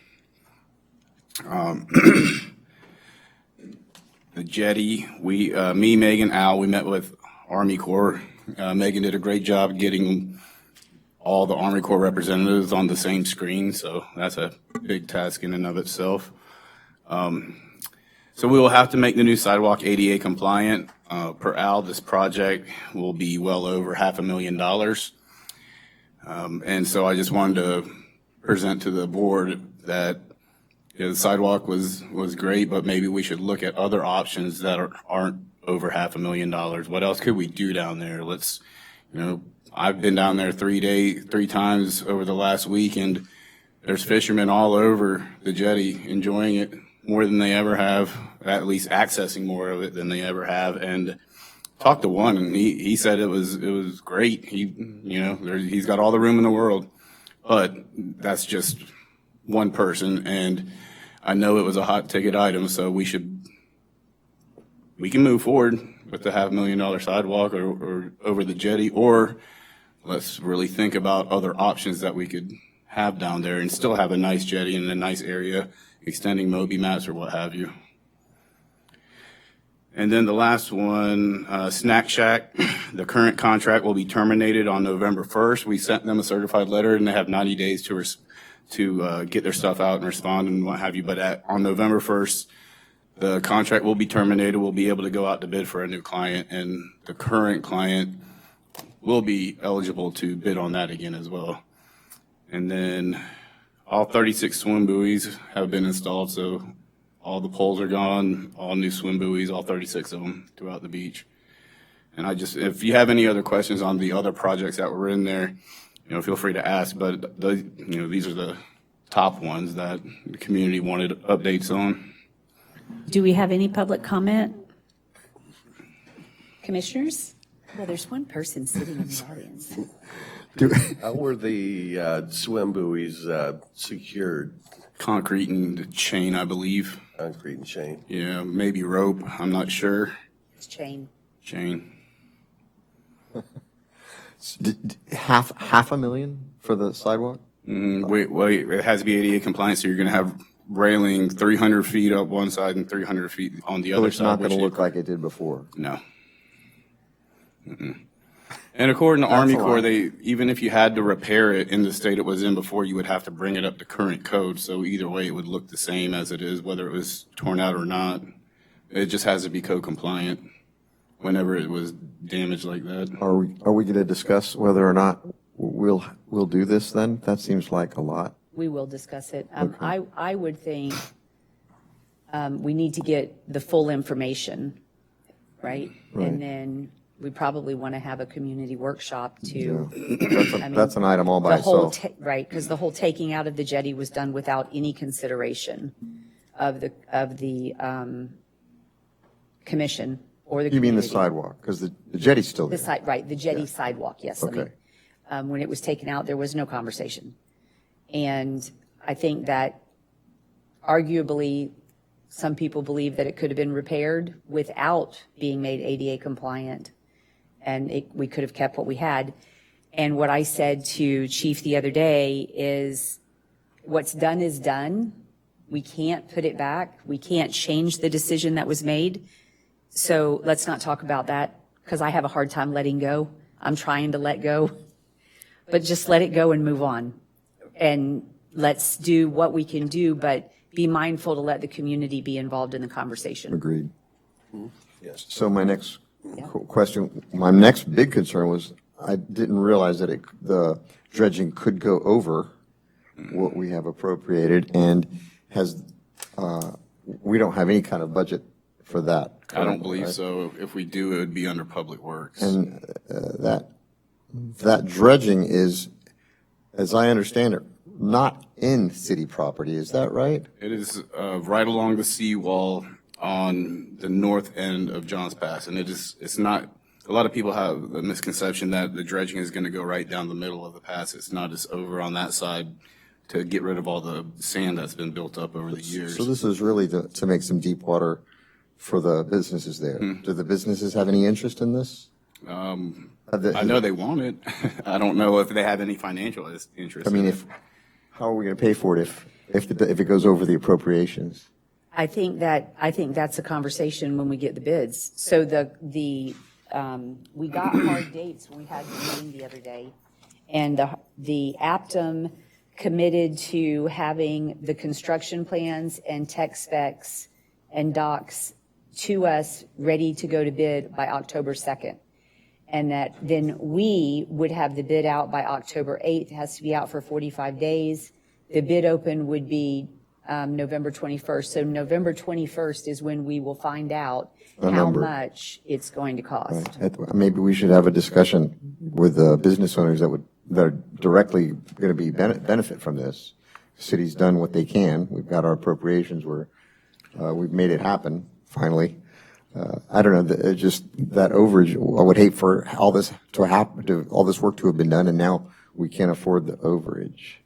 The jetty, me, Megan, Al, we met with Army Corps. Megan did a great job getting all the Army Corps representatives on the same screen, so that's a big task in and of itself. So we will have to make the new sidewalk ADA compliant. Per Al, this project will be well over $500,000. And so I just wanted to present to the board that the sidewalk was great, but maybe we should look at other options that aren't over $500,000. What else could we do down there? I've been down there 3 times over the last week, and there's fishermen all over the jetty enjoying it more than they ever have, at least accessing more of it than they ever have. And talked to one, and he said it was great. He's got all the room in the world, but that's just one person, and I know it was a hot ticket item, so we can move forward with the $500,000 sidewalk or over the jetty, or let's really think about other options that we could have down there and still have a nice jetty in a nice area, extending Moby mats or what have you. And then the last one, Snack Shack, the current contract will be terminated on November 1st. We sent them a certified letter, and they have 90 days to get their stuff out and respond and what have you. But on November 1st, the contract will be terminated. We'll be able to go out to bid for a new client, and the current client will be eligible to bid on that again as well. And then all 36 swim buoys have been installed, so all the poles are gone, all new swim buoys, all 36 of them throughout the beach. And if you have any other questions on the other projects that were in there, feel free to ask, but these are the top ones that the community wanted updates on. Do we have any public comment? Commissioners? Well, there's one person sitting in the audience. How were the swim buoys secured? Concrete and chain, I believe. Concrete and chain. Yeah, maybe rope. I'm not sure. It's chain. Chain. $500,000 for the sidewalk? Wait, it has to be ADA compliant, so you're going to have railing 300 feet up one side and 300 feet on the other side. So it's not going to look like it did before? No. Mm-mm. And according to Army Corps, even if you had to repair it in the state it was in before, you would have to bring it up to current code. So either way, it would look the same as it is, whether it was torn out or not. It just has to be code compliant whenever it was damaged like that. Are we going to discuss whether or not we'll do this then? That seems like a lot. We will discuss it. I would think we need to get the full information, right? And then we probably want to have a community workshop to. That's an item all by itself. Right, because the whole taking out of the jetty was done without any consideration of the commission or the community. You mean the sidewalk? Because the jetty's still there. Right, the jetty sidewalk, yes. Okay. When it was taken out, there was no conversation. And I think that arguably, some people believe that it could have been repaired without being made ADA compliant, and we could have kept what we had. And what I said to Chief the other day is, what's done is done. We can't put it back. We can't change the decision that was made. So let's not talk about that, because I have a hard time letting go. I'm trying to let go, but just let it go and move on. And let's do what we can do, but be mindful to let the community be involved in the conversation. Agreed. Yes. So my next question, my next big concern was I didn't realize that the dredging could go over what we have appropriated, and we don't have any kind of budget for that. I don't believe right? so. If we do, it would be under Public Works. And that dredging is, as I understand it, not in city property. Is that right? It is right along the seawall on the north end of Johns Pass, and it's not, a lot of people have the misconception that the dredging is going to go right down the middle of the pass. It's not. It's over on that side to get rid of all the sand that's been built up over the years. So this is really to make some deep water for the businesses there. Do the businesses have any interest in this? I know they want it. I don't know if they have any financial interest. I mean, in it. how are we going to pay for it if it goes over the appropriations? I think that's a conversation when we get the bids. So we got hard dates when we had the meeting the other day, and the Aptum committed to having the construction plans and tech specs and docs to us ready to go to bid by October 2nd. And that then we would have the bid out by October 8th. It has to be out for 45 days. The bid open would be November 21st. So November 21st is when we will find out how much it's going to cost. Right. Maybe we should have a discussion with business owners that are directly going to be benefit from this. The city's done what they can. We've got our appropriations where we've made it happen finally. I don't know, just that overage. I would hate for all this to happen, all this work to have been done, and now we can't afford the overage.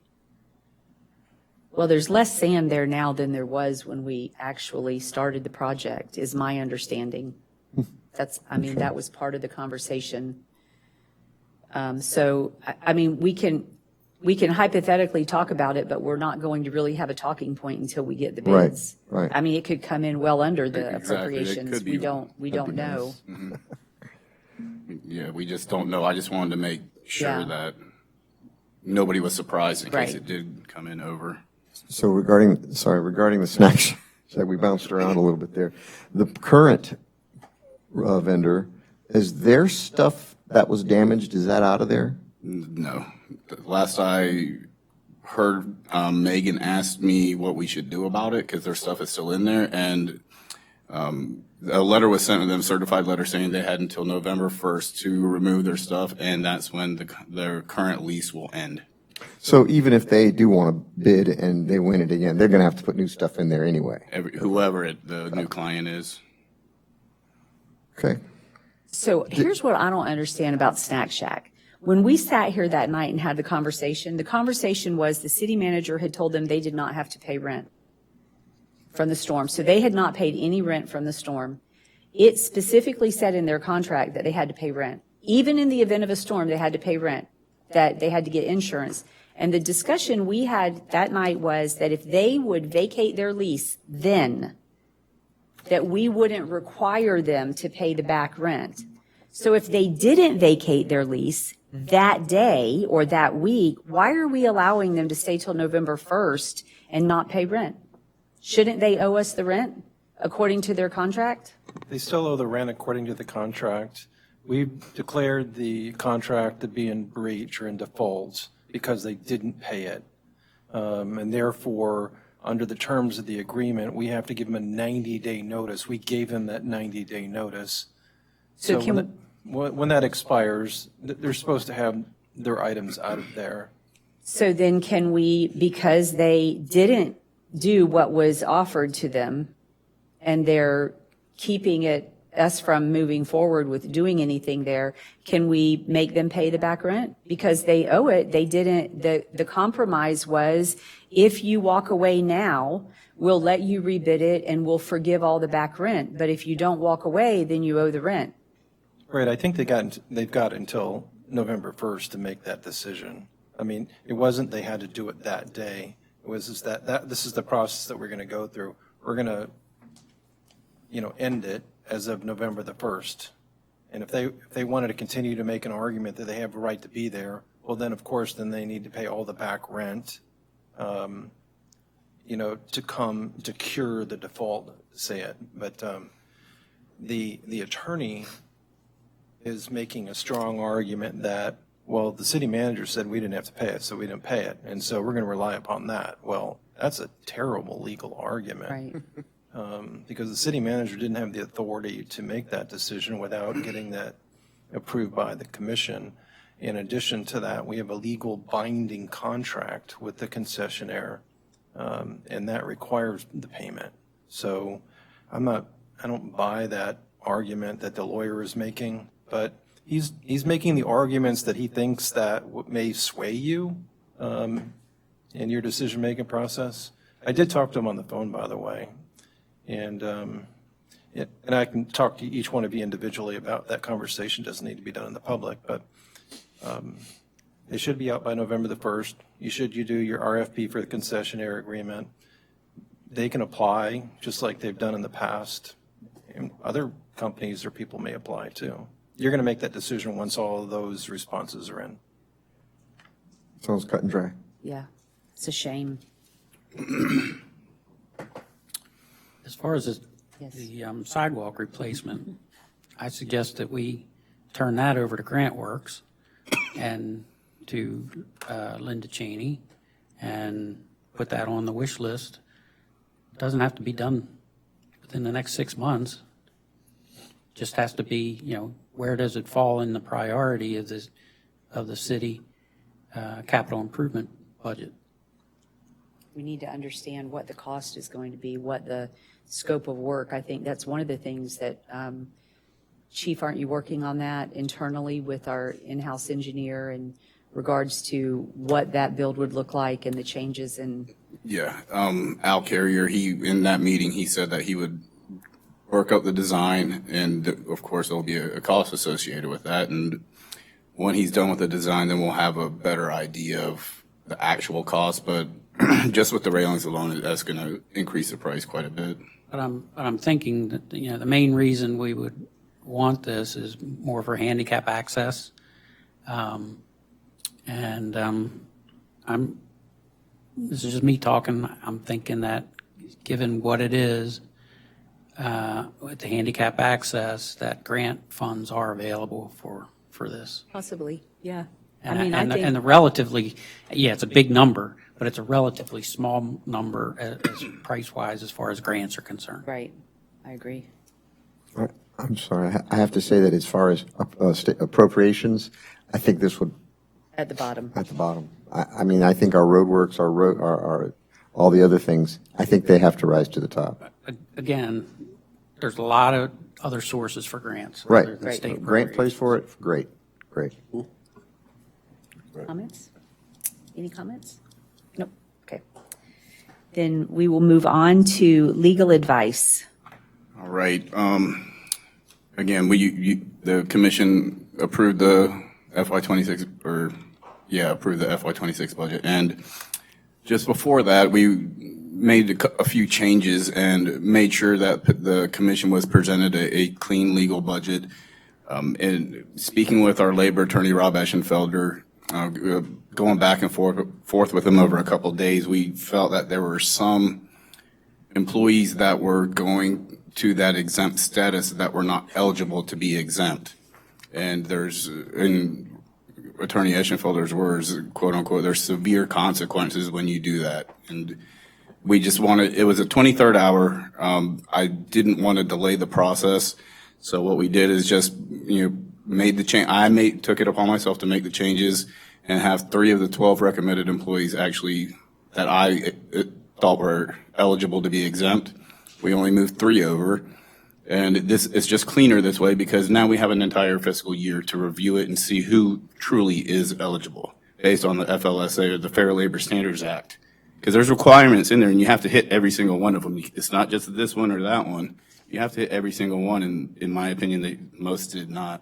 Well, there's less sand there now than there was when we actually started the project, is my understanding. That was part of the conversation. So, we can hypothetically talk about it, but we're not going to really have a talking point until we get the bids. Right. It could come in well under the Exactly. appropriations. We don't know. Nice. Mm-hmm. Yeah, we just don't know. I just wanted to make sure that nobody was surprised in case it did come in over. So regarding the snacks, so we bounced around a little bit there. The current vendor, is their stuff that was damaged, is that out of there? No. Last I heard, Megan asked me what we should do about it because their stuff is still in there, and a letter was sent to them, certified letter saying they had until November 1st to remove their stuff, and that's when their current lease will end. So even if they do want to bid and they win it again, they're going to have to put new stuff in there anyway. Whoever the new client is. Okay. So here's what I don't understand about Snack Shack. When we sat here that night and had the conversation was the city manager had told them they did not have to pay rent from the storm. So they had not paid any rent from the storm. It specifically said in their contract that they had to pay rent. Even in the event of a storm, they had to pay rent, that they had to get insurance. And the discussion we had that night was that if they would vacate their lease, then that we wouldn't require them to pay the back rent. So if they didn't vacate their lease that day or that week, why are we allowing them to stay till November 1st and not pay rent? Shouldn't they owe us the rent according to their contract? They still owe the rent according to the contract. We've declared the contract to be in breach or in default because they didn't pay it. And therefore, under the terms of the agreement, we have to give them a 90-day notice. We gave them that 90-day notice. So when that expires, they're supposed to have their items out of there. So then can we, because they didn't do what was offered to them and they're keeping us from moving forward with doing anything there, can we make them pay the back rent? Because they owe it. They didn't, the compromise was, if you walk away now, we'll let you rebid it and we'll forgive all the back rent. But if you don't walk away, then you owe the rent. Right, I think they've got until November 1st to make that decision. I mean, it wasn't they had to do it that day. It was just that this is the process that we're going to go through. We're going to, end it as of November the 1st. And if they wanted to continue to make an argument that they have a right to be there, well, then, of course, then they need to pay all the back rent, to cure the default, say it. But the attorney is making a strong argument that, well, the city manager said we didn't have to pay it, so we didn't pay it. And so we're going to rely upon that. Well, that's a terrible legal argument. Right. because the city manager didn't have the authority to make that decision without getting that approved by the commission. In addition to that, we have a legal binding contract with the concessionaire, and that requires the payment. So I don't buy that argument that the lawyer is making, but he's making the arguments that he thinks that may sway you in your decision-making process. I did talk to him on the phone, by the way, and I can talk to each one of you individually about that conversation. Doesn't need to be done in the public, but it should be out by November the 1st. You do your RFP for the concessionaire agreement. They can apply just like they've done in the past. And other companies or people may apply too. You're going to make that decision once all of those responses are in. Sounds cut and dry. Yeah, it's a shame. As far as the sidewalk replacement, I suggest that we turn that over to Grant Works and to Linda Cheney and put that on the wish list. It doesn't have to be done within the next 6 months. Just has to be, where does it fall in the priority of the city capital improvement budget? We need to understand what the cost is going to be, what the scope of work. I think that's one of the things that, Chief, aren't you working on that internally with our in-house engineer in regards to what that build would look like and the changes in? Yeah, Al Carrier, in that meeting, he said that he would work out the design, and of course, there'll be a cost associated with that. And when he's done with the design, then we'll have a better idea of the actual cost. But just with the railings alone, that's going to increase the price quite a bit. But I'm thinking that, the main reason we would want this is more for handicap access. This is just me talking. I'm thinking that given what it is, with the handicap access, that grant funds are available for this. Possibly, yeah. And I think. And the relatively, it's a big number, but it's a relatively small number as price-wise as far as grants are concerned. Right, I agree. I'm sorry, I have to say that as far as state appropriations, I think this would. At the bottom. At the bottom. I mean, I think our roadworks, our all the other things, I think they have to rise to the top. Again, there's a lot of other sources for grants. Right. other than state Grant plays for it, great. Comments? Any comments? Nope, okay. Then we will move on to legal advice. All right. Again, the commission approved the FY26 approved the FY26 budget. And just before that, we made a few changes and made sure that the commission was presented a clean legal budget. And speaking with our labor attorney, Rob Eschenfelder, going back and forth with him over a couple of days, we felt that there were some employees that were going to that exempt status that were not eligible to be exempt. And in Attorney Eschenfelder's words, quote unquote, there's severe consequences when you do that. And we just it was a 23rd hour. I didn't want to delay the process. So what we did is just, made the change. Took it upon myself to make the changes and have 3 of the 12 recommended employees actually that I thought were eligible to be exempt. We only moved 3 over. And it's just cleaner this way because now we have an entire fiscal year to review it and see who truly is eligible based on the FLSA or the Fair Labor Standards Act. Because there's requirements in there and you have to hit every single one of them. It's not just this one or that one. You have to hit every single one, and in my opinion, most did not.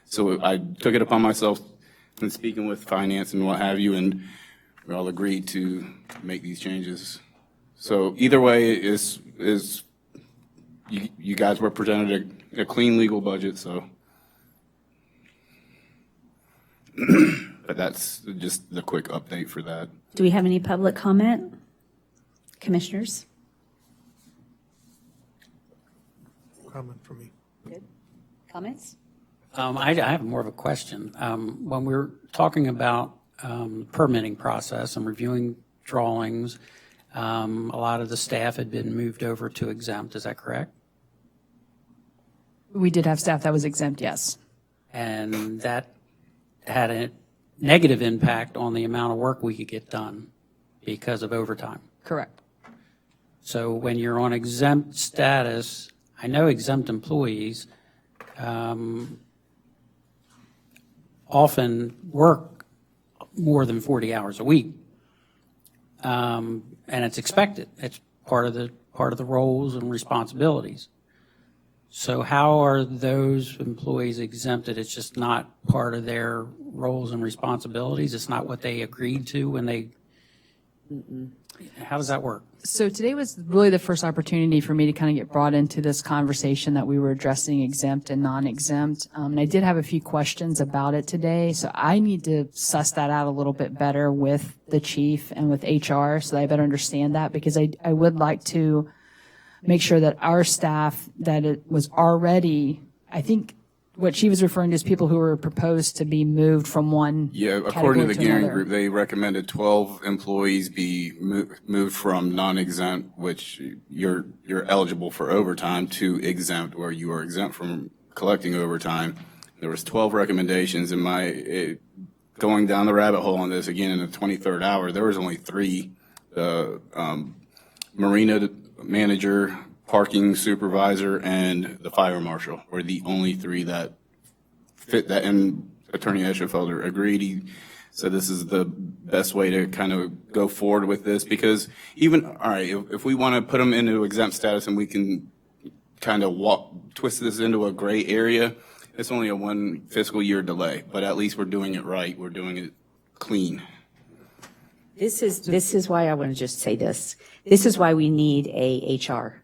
So I took it upon myself in speaking with finance and what have you, and we all agreed to make these changes. So either way is you guys were presented a clean legal budget, so. But that's just the quick update for that. Do we have any public comment? Commissioners? Comment from me. Good. Comments? I have more of a question. When we're talking about permitting process and reviewing drawings, A lot of the staff had been moved over to exempt, is that correct? We did have staff that was exempt, yes. And that had a negative impact on the amount of work we could get done because of overtime. Correct. So when you're on exempt status, I know exempt employees often work more than 40 hours a week, and it's expected. It's part of the roles and responsibilities. So how are those employees exempted? It's just not part of their roles and responsibilities? It's not what they agreed to when they, how does that work? So today was really the first opportunity for me to kind of get brought into this conversation that we were addressing exempt and non-exempt. And I did have a few questions about it today, so I need to suss that out a little bit better with the chief and with HR so that I better understand that, because I would like to make sure that our staff, that it was already, I think what she was referring to is people who were proposed to be moved from one Yeah, according to category the to gearing another. group, they recommended 12 employees be moved from non-exempt, which you're eligible for overtime, to exempt, where you are exempt from collecting overtime. There was 12 recommendations. In going down the rabbit hole on this again in the 23rd hour, there was only 3. The marina manager, parking supervisor, and the fire marshal were the only 3 that fit that. And Attorney Eschenfelder agreed. He said this is the best way to kind of go forward with this, because even, all right, if we want to put them into exempt status and we can kind of twist this into a gray area, it's only a 1 fiscal year delay, but at least we're doing it right. We're doing it clean. This is why I want to just say this. This is why we need a HR.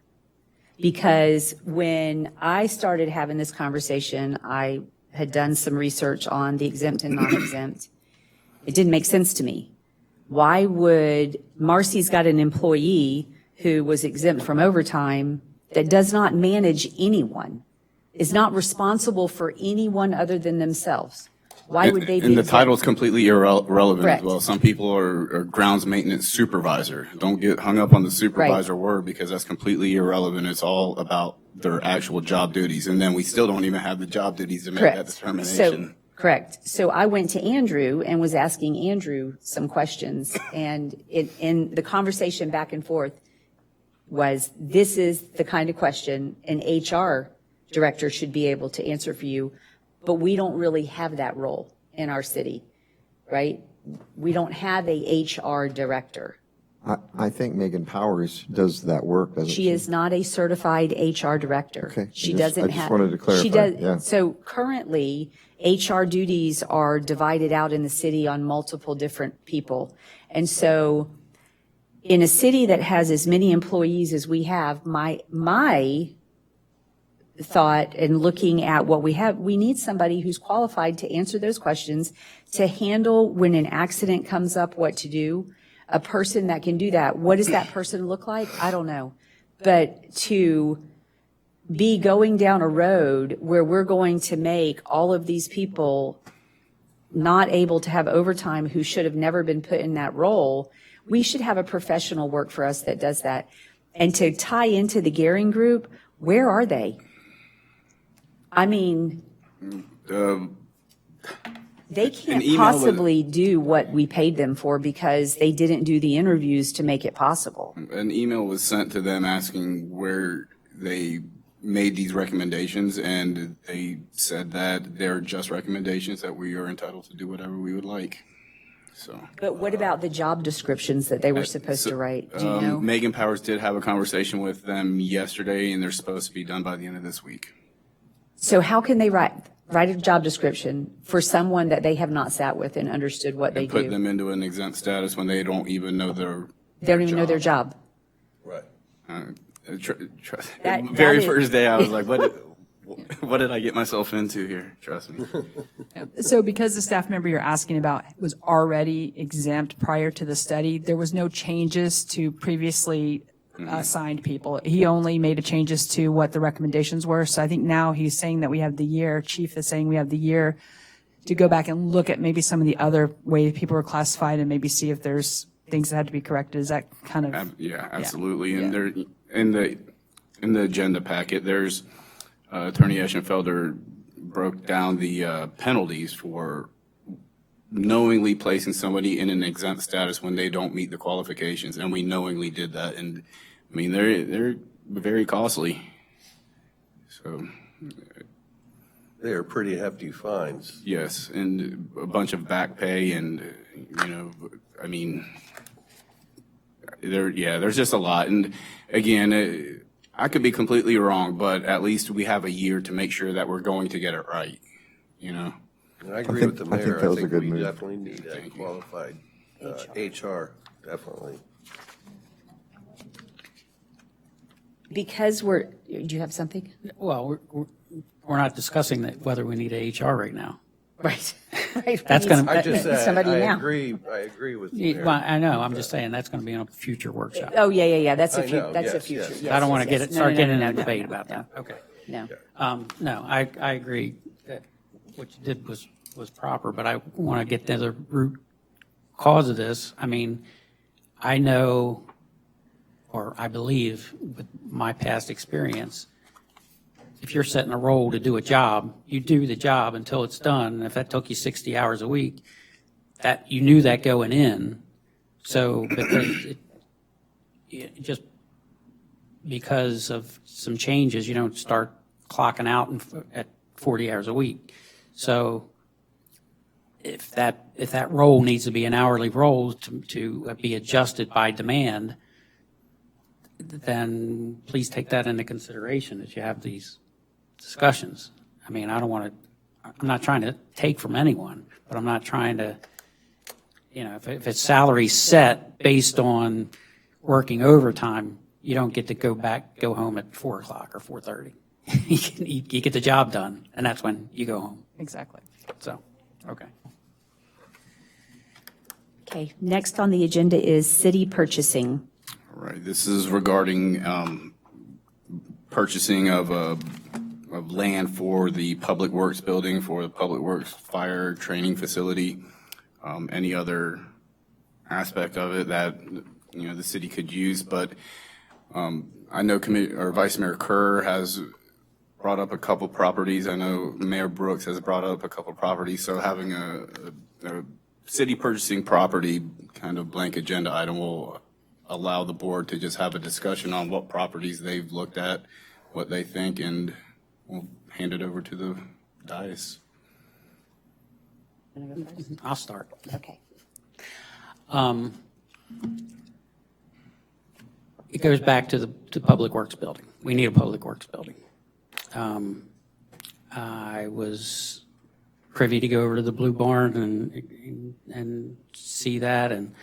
Because when I started having this conversation, I had done some research on the exempt and non-exempt. It didn't make sense to me. Why would Marcy's got an employee who was exempt from overtime that does not manage anyone, is not responsible for anyone other than themselves? Why would they be And the exempt? title is completely irrelevant Correct. as well. Some people are grounds maintenance supervisor. Don't get hung up on the supervisor word, because that's completely irrelevant. It's all about their actual job duties. And then we still don't even have the job duties to make that determination. Correct. So I went to Andrew and was asking Andrew some questions, and in the conversation back and forth was, this is the kind of question an HR director should be able to answer for you, but we don't really have that role in our city, right? We don't have a HR director. I think Megan Powers does that work, doesn't she? She is not a certified HR director. Okay. She I doesn't just have. wanted to clarify, She does. yeah. So currently, HR duties are divided out in the city on multiple different people. And so in a city that has as many employees as we have, my thought and looking at what we have, we need somebody who's qualified to answer those questions, to handle when an accident comes up, what to do. A person that can do that. What does that person look like? I don't know. But to be going down a road where we're going to make all of these people not able to have overtime who should have never been put in that role, we should have a professional work for us that does that. And to tie into the Gehring Group, where are they? I mean, they can't possibly do what we paid them for because they didn't do the interviews to make it possible. An email was sent to them asking where they made these recommendations, and they said that they're just recommendations, that we are entitled to do whatever we would like. So. But what about the job descriptions that they were supposed to write? Do you know? Megan Powers did have a conversation with them yesterday, and they're supposed to be done by the end of this week. So how can they write a job description for someone that they have not sat with and understood what they And put do? them into an exempt status when they don't even know They don't even know their job. Right. Very first day, I was like, what did I get myself into here? Trust me. So because the staff member you're asking about was already exempt prior to the study, there was no changes to previously assigned people. He only made changes to what the recommendations were. So I think now he's saying that we have the year, Chief is saying we have the year to go back and look at maybe some of the other ways people are classified and maybe see if there's things that had to be corrected. Is that kind of? Yeah, absolutely. And there, in the agenda packet, there's Attorney Eschenfelder broke down the penalties for knowingly placing somebody in an exempt status when they don't meet the qualifications, and we knowingly did that. And I mean, they're very costly. So They are pretty hefty fines. yes, and a bunch of back pay, and I mean, there's just a lot. And again, I could be completely wrong, but at least we have a year to make sure that we're going to get it right. And I agree with the mayor. think that was a good we move. definitely need a qualified HR, definitely. Because do you have something? Well, we're not discussing that whether we need a HR right now. Right. Right. That's going I just Need said, somebody I now. agree with the mayor. Well, I know, I'm just saying that's going to be in a future workshop. Oh, yeah. That's I a know, that's a yes, future. yes. Yes, I don't want to yes, yes. start getting in No, a debate about no, that. Okay. No. No, I agree that what you did was proper, but I want to get to the root cause of this. I mean, I know, or I believe with my past experience, if you're set in a role to do a job, you do the job until it's done. And if that took you 60 hours a week, that you knew that going in. So just because of some changes, you don't start clocking out at 40 hours a week. So if that role needs to be an hourly role to be adjusted by demand, then please take that into consideration as you have these discussions. I mean, I'm not trying to take from anyone, but I'm not trying to, if it's salary set based on working overtime, you don't get to go home at 4 o'clock or 4:30. You get the job done, and that's when you go home. Exactly. So, okay. Okay, next on the agenda is city purchasing. All right, this is regarding purchasing of land for the Public Works building, for the Public Works fire training facility, any other aspect of it that, the city could use. But I know Vice Mayor Kerr has brought up a couple properties. I know Mayor Brooks has brought up a couple properties. So having a city purchasing property kind of blank agenda item will allow the board to just have a discussion on what properties they've looked at, what they think, and we'll hand it over to the dais. I'll start. Okay. It goes back to the Public Works building. We need a Public Works building. I was privy to go over to the Blue Barn and see that, and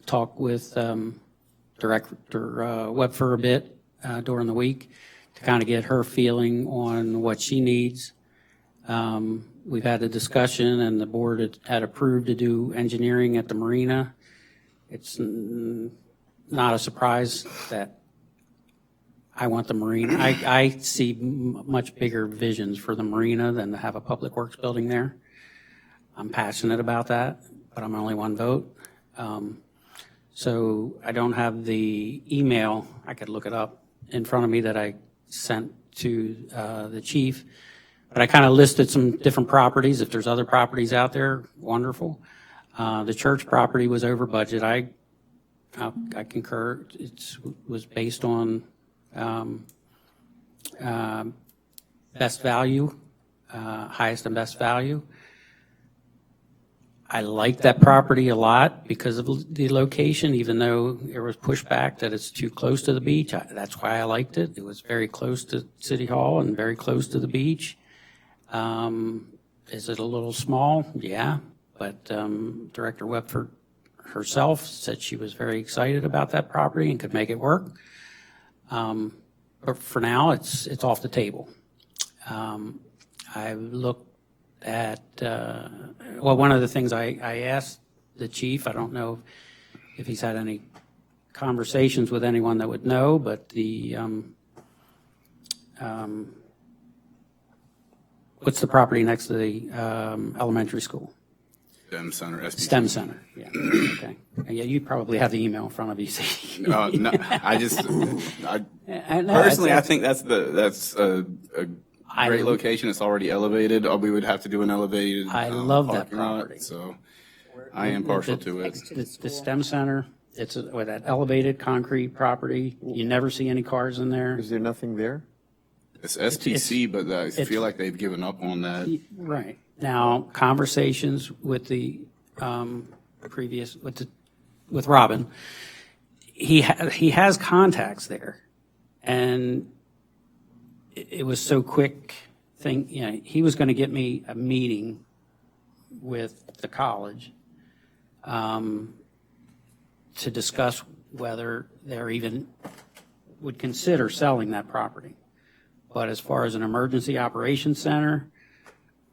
talk with Director Webb for a bit during the week to kind of get her feeling on what she needs. We've had a discussion, and the board had approved to do engineering at the marina. It's not a surprise that I want the marina. I see much bigger visions for the marina than to have a Public Works building there. I'm passionate about that, but I'm only one vote. So I don't have the email, I could look it up, in front of me that I sent to the chief. But I kind of listed some different properties. If there's other properties out there, wonderful. The church property was over budget. I concur. It was based on best value, highest and best value. I like that property a lot because of the location, even though there was pushback that it's too close to the beach. That's why I liked it. It was very close to City Hall and very close to the beach. Is it a little small? Yeah, but Director Webford herself said she was very excited about that property and could make it work. But for now, it's off the table. I looked at, one of the things I asked the chief, I don't know if he's had any conversations with anyone that would know, but what's the property next to the elementary school? STEM Center, SPC. STEM Center, yeah, okay. Yeah, you probably have the email in front of you. No, I just, No, personally, I that's- think that's a great location. It's already elevated. We would have to do an elevated. I love that parking lot, property. So I am partial to it. The STEM Center, it's with that elevated concrete property. You never see any cars in there. Is there nothing there? It's STC, but I feel like they've given up on that. Right. Now, conversations with the previous, with Robin, he has contacts there. And it was so quick thing, you know, he was going to get me a meeting with the college to discuss whether they're even would consider selling that property. But as far as an emergency operations center,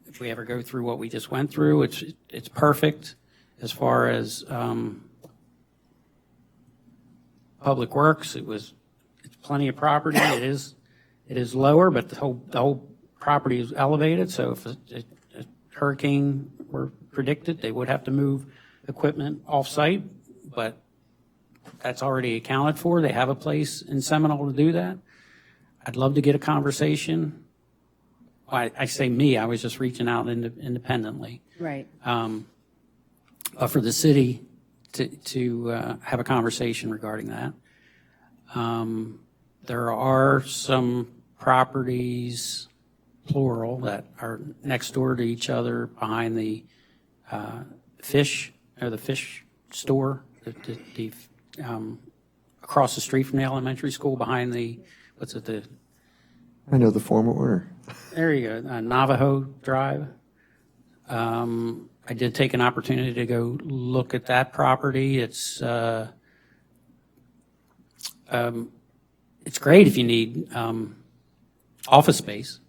if we ever go through what we just went through, it's perfect. As far as public works, it's plenty of property. It is lower, but the whole property is elevated. So if a hurricane were predicted, they would have to move equipment off-site, but that's already accounted for. They have a place in Seminole to do that. I'd love to get a conversation. I say me, I was just reaching out independently. Right. But for the city to have a conversation regarding that. There are some properties, plural, that are next door to each other behind the fish store, across the street from the elementary school behind the, I know the former owner. there you go, Navajo Drive. I did take an opportunity to go look at that property. It's great if you need office space,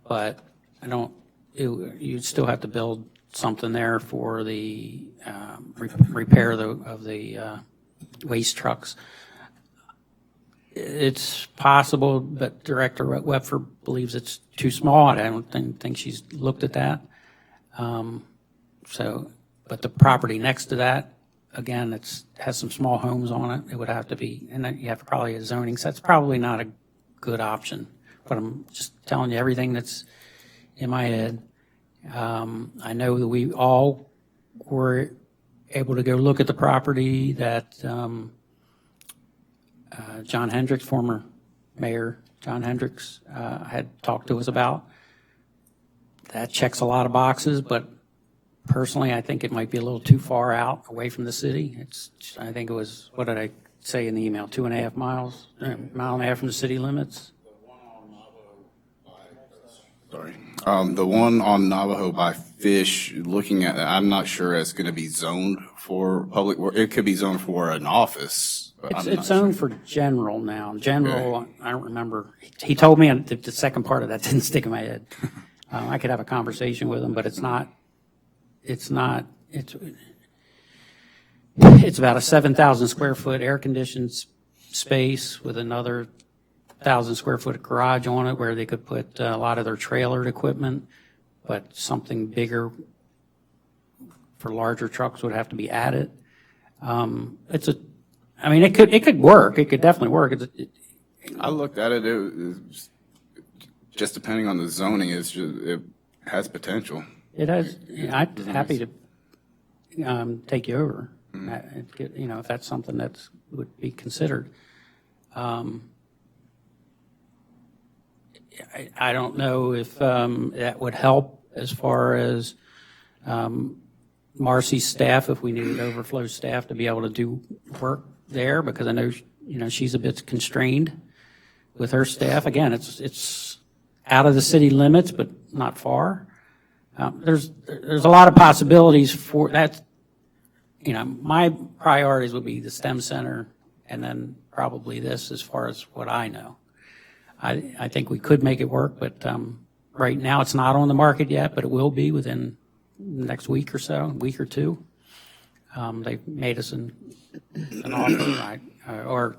but you'd still have to build something there for the repair of the waste trucks. It's possible, but Director Wepfer believes it's too small. I don't think she's looked at that. But the property next to that, again, has some small homes on it. It would have to be, and then you have probably a zoning, so that's probably not a good option. But I'm just telling you everything that's in my head. I know that we all were able to go look at the property that John Hendricks, former Mayor John Hendricks, had talked to us about. That checks a lot of boxes, but personally, I think it might be a little too far out away from the city. I think it was, what did I say in the email, 2.5 miles, mile and a half from the city limits? Sorry. The one on Navajo by Fish, looking at that, I'm not sure it's going to be zoned for public work. It could be zoned for an office. But It's zoned for general now. General, okay. I don't remember. He told me the second part of that didn't stick in my head. I could have a conversation with him, but it's about a 7,000 square foot air conditioned space with another 1,000 square foot garage on it where they could put a lot of their trailered equipment, but something bigger for larger trucks would have to be added. It could work. It could definitely work. I looked at it. It was just depending on the zoning, it has potential. It has. I'm happy to take you over. If that's something that would be considered. I don't know if that would help as far as Marcy's staff, if we needed overflow staff to be able to do work there, because I know she's a bit constrained with her staff. Again, it's out of the city limits, but not far. There's a lot of possibilities for that. My priorities would be the STEM Center and then probably this as far as what I know. I think we could make it work, but right now it's not on the market yet, but it will be within the next week or so, week or two. They've made us an offer, or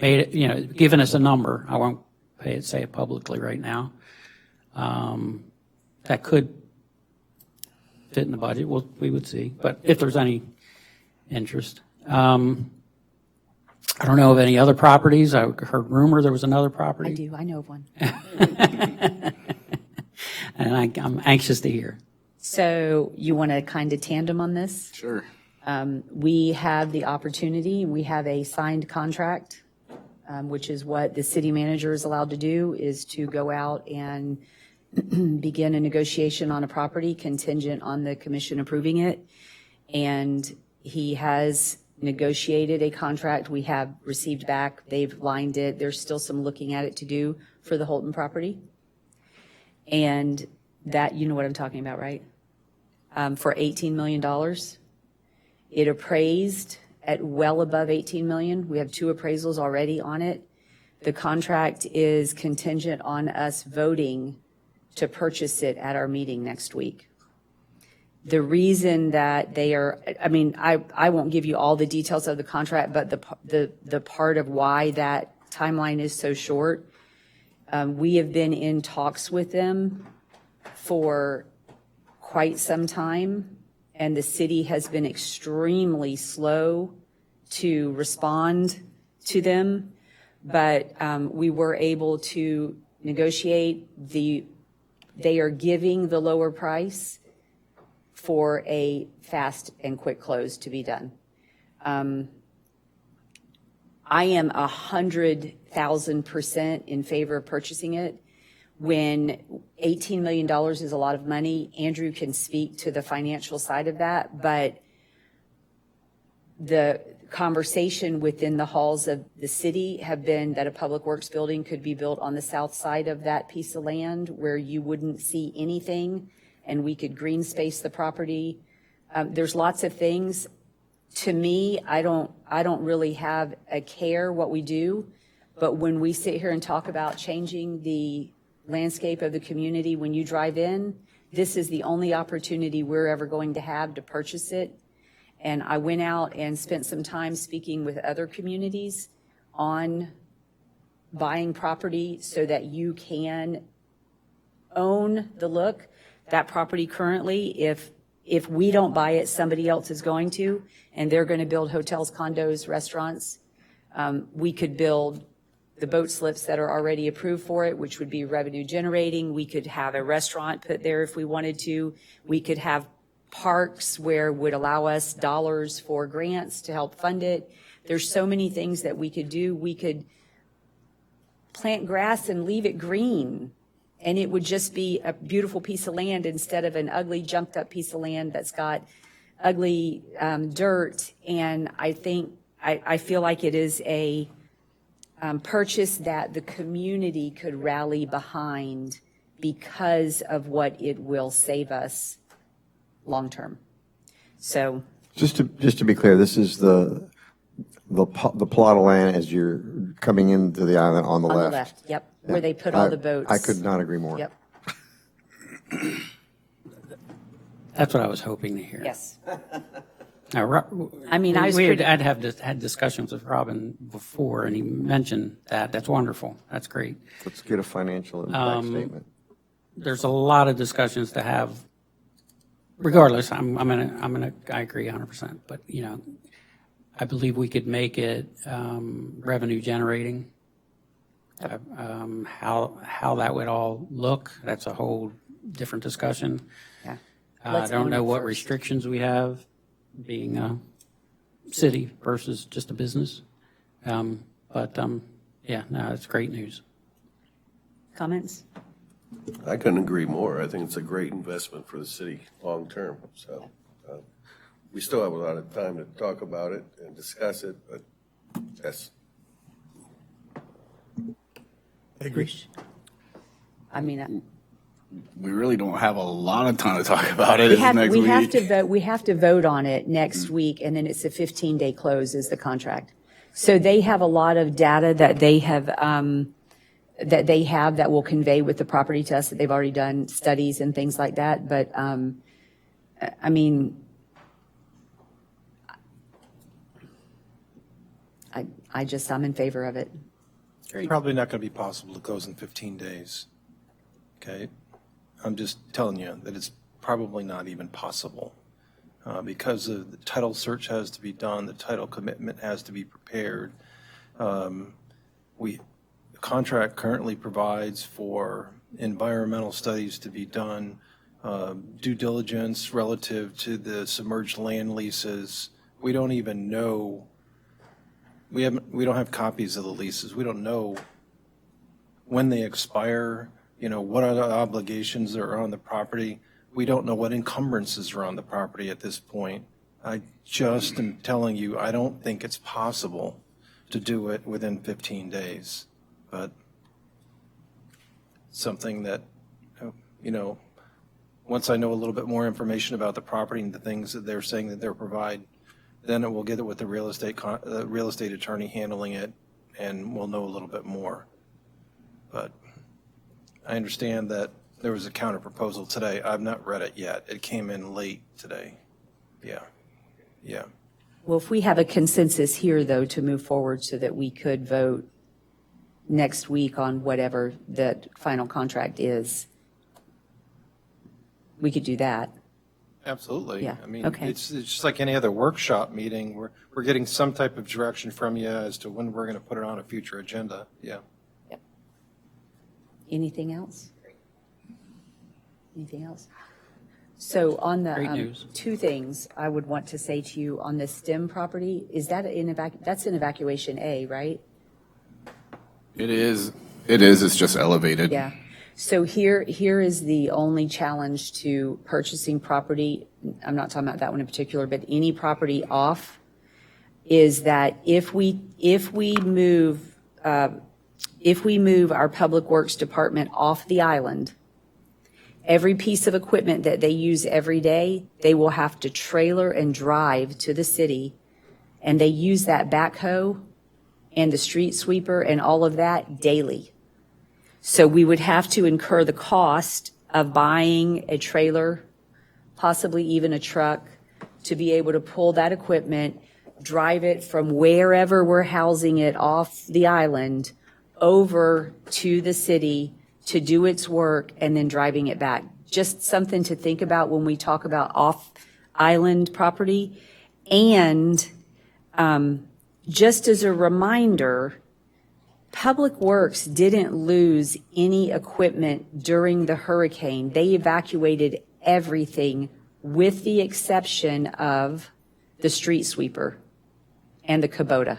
made it, given us a number. I won't say it publicly right now. That could fit in the budget, we would see. But if there's any interest. I don't know of any other properties. I heard rumor there was another property. I do. I know of one. And I'm anxious to hear. So you want to kind of tandem on this? Sure. We have the opportunity, we have a signed contract, which is what the city manager is allowed to do, is to go out and begin a negotiation on a property contingent on the commission approving it. And he has negotiated a contract. We have received back. They've lined it. There's still some looking at it to do for the Holton property. And that, you know what I'm talking about, right? For $18 million. It appraised at well above $18 million. We have 2 appraisals already on it. The contract is contingent on us voting to purchase it at our meeting next week. The reason that they are, I mean, I won't give you all the details of the contract, but the part of why that timeline is so short, we have been in talks with them for quite some time, and the city has been extremely slow to respond to them. But we were able to negotiate they are giving the lower price for a fast and quick close to be done. I am 100,000% in favor of purchasing it. When $18 million is a lot of money, Andrew can speak to the financial side of that, but the conversation within the halls of the city have been that a public works building could be built on the south side of that piece of land where you wouldn't see anything, and we could green space the property. There's lots of things. To me, I don't really have a care what we do, but when we sit here and talk about changing the landscape of the community, when you drive in, this is the only opportunity we're ever going to have to purchase it. And I went out and spent some time speaking with other communities on buying property so that you can own the look. That property currently, if we don't buy it, somebody else is going to, and they're going to build hotels, condos, restaurants. We could build the boat slips that are already approved for it, which would be revenue generating. We could have a restaurant put there if we wanted to. We could have parks where would allow us dollars for grants to help fund it. There's so many things that we could do. We could plant grass and leave it green, and it would just be a beautiful piece of land instead of an ugly jumped up piece of land that's got ugly dirt. And I feel like it is a purchase that the community could rally behind because of what it will save us long-term. So just to be clear, this is the plot of land as you're coming into the island on the left. On the left, yep, where they put all the boats. I could not agree more. Yep. That's what I was hoping to hear. Yes. Now, I mean, I'd had discussions with Robin before, and he mentioned that. That's wonderful. That's great. Let's get a financial impact statement. There's a lot of discussions to have. Regardless, I agree 100%. But I believe we could make it revenue generating. How that would all look, that's a whole different discussion. Yeah. I don't know what restrictions we have, being a city versus just a business. Yeah, no, it's great news. Comments? I couldn't agree more. I think it's a great investment for the city long-term. So we still have a lot of time to talk about it and discuss it, but yes. I agree. I mean, we really don't have a lot of time to talk about it next week. We have to vote on it next week, and then it's a 15-day close is the contract. So they have a lot of data that they have that will convey with the property to us, that they've already done studies and things like that. But I mean, I'm in favor of it. It's probably not going to be possible to close in 15 days. Okay? I'm just telling you that it's probably not even possible because the title search has to be done, the title commitment has to be prepared. The contract currently provides for environmental studies to be done, due diligence relative to the submerged land leases. We don't even know, we don't have copies of the leases. We don't know when they expire, what are the obligations that are on the property. We don't know what encumbrances are on the property at this point. I just am telling you, I don't think it's possible to do it within 15 days. But something that, once I know a little bit more information about the property and the things that they're saying that they'll provide, then we'll get it with the real estate attorney handling it, and we'll know a little bit more. But I understand that there was a counter proposal today. I've not read it yet. It came in late today. Yeah. Well, if we have a consensus here, though, to move forward so that we could vote next week on whatever the final contract is, we could do that. Absolutely. Yeah, I mean, okay. it's just like any other workshop meeting. We're getting some type of direction from you as to when we're going to put it on a future agenda. Yeah. Yep. Anything else? Anything else? So on the Great news. two things I would want to say to you on the STEM property, is that that's in evacuation A, right? It is. It's just elevated. Yeah. So here is the only challenge to purchasing property. I'm not talking about that one in particular, but any property off, is that if we move our Public Works Department off the island, every piece of equipment that they use every day, they will have to trailer and drive to the city, and they use that backhoe and the street sweeper and all of that daily. So we would have to incur the cost of buying a trailer, possibly even a truck, to be able to pull that equipment, drive it from wherever we're housing it off the island over to the city to do its work, and then driving it back. Just something to think about when we talk about off-island property. And just as a reminder, Public Works didn't lose any equipment during the hurricane. They evacuated everything with the exception of the street sweeper and the Kubota.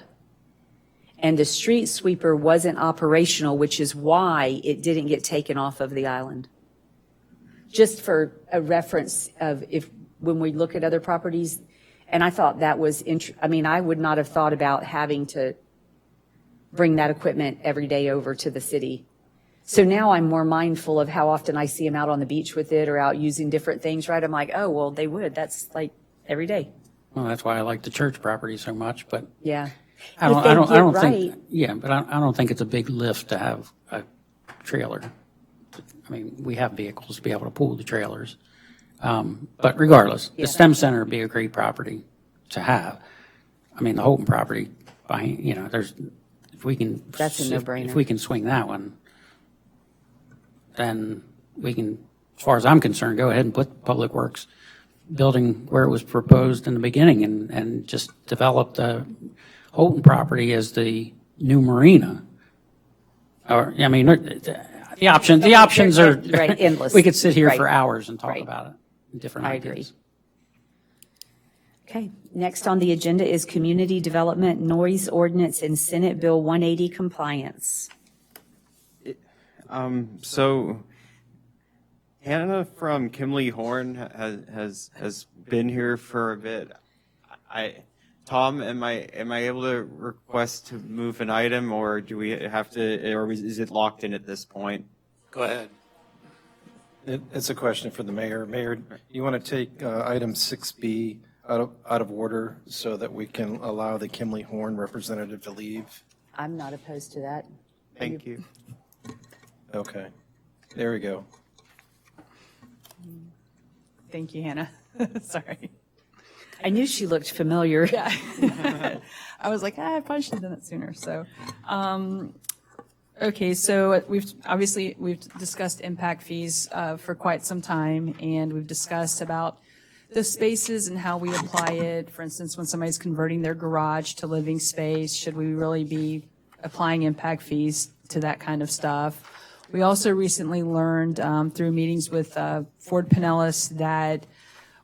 And the street sweeper wasn't operational, which is why it didn't get taken off of the island. Just for a reference of when we look at other properties, and I thought that was, I would not have thought about having to bring that equipment every day over to the city. So now I'm more mindful of how often I see them out on the beach with it or out using different things, right? I'm like, oh, well, they would. That's like every day. Well, that's why I like the church property so much, but Yeah. I don't right. think, but I don't think it's a big lift to have a trailer. I mean, we have vehicles to be able to pull the trailers. But regardless, the STEM Center would be a great property to have. I mean, the Houghton property, there's, if we can. That's a no-brainer. If we can swing that one, then we can, as far as I'm concerned, go ahead and put Public Works building where it was proposed in the beginning and just develop the Houghton property as the new marina. Or, I mean, the options are right, endless. We could sit here for Right. hours and talk Right. about it, different I ideas. agree. Okay, next on the agenda is Community Development Noise Ordinance and Senate Bill 180 compliance. So Hannah from Kimley Horn has been here for a bit. Tom, am I able to request to move an item, or do we have to, or is it locked in at this point? Go ahead. It's a question for the mayor. Mayor, you want to take item 6B out of order so that we can allow the Kimley Horn representative to leave? I'm not opposed to that. Thank you. Okay, there we go. Thank you, Hannah. Sorry. I knew she looked familiar. Yeah. I was like, I probably should have done it sooner. So, Okay, so we've discussed impact fees for quite some time, and we've discussed about the spaces and how we apply it. For instance, when somebody's converting their garage to living space, should we really be applying impact fees to that kind of stuff? We also recently learned through meetings with Ford Pinellas that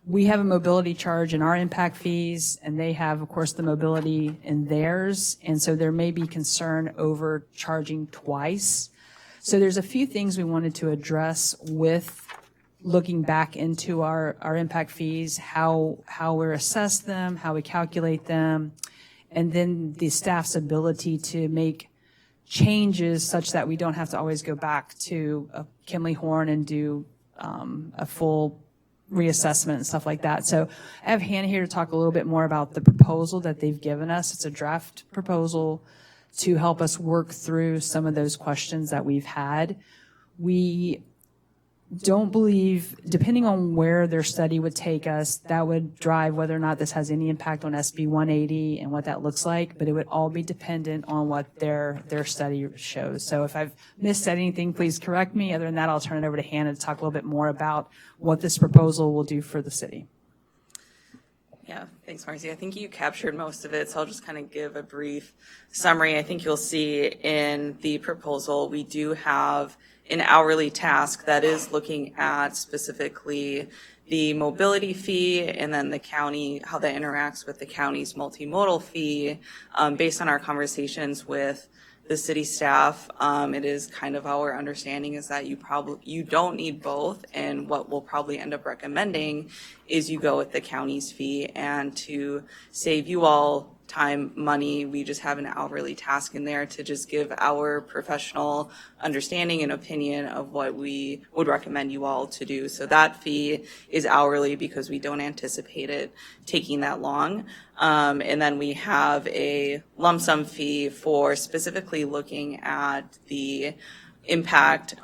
we have a mobility charge in our impact fees, and they have, of course, the mobility in theirs. And so there may be concern over charging twice. So there's a few things we wanted to address with looking back into our impact fees, how we're assessed them, how we calculate them, and then the staff's ability to make changes such that we don't have to always go back to Kimley Horn and do a full reassessment and stuff like that. So I have Hannah here to talk a little bit more about the proposal that they've given us. It's a draft proposal to help us work through some of those questions that we've had. We don't believe, depending on where their study would take us, that would drive whether or not this has any impact on SB 180 and what that looks like, but it would all be dependent on what their study shows. So if I've missed anything, please correct me. Other than that, I'll turn it over to Hannah to talk a little bit more about what this proposal will do for the city. Yeah, thanks, Marcy. I think you captured most of it, so I'll just kind of give a brief summary. I think you'll see in the proposal, we do have an hourly task that is looking at specifically the mobility fee and then the county, how that interacts with the county's multimodal fee. Based on our conversations with the city staff, it is kind of our understanding is that you don't need both, and what we'll probably end up recommending is you go with the county's fee, and to save you all time, money, we just have an hourly task in there to just give our professional understanding and opinion of what we would recommend you all to do. So that fee is hourly because we don't anticipate it taking that long. And then we have a lump sum fee for specifically looking at the impact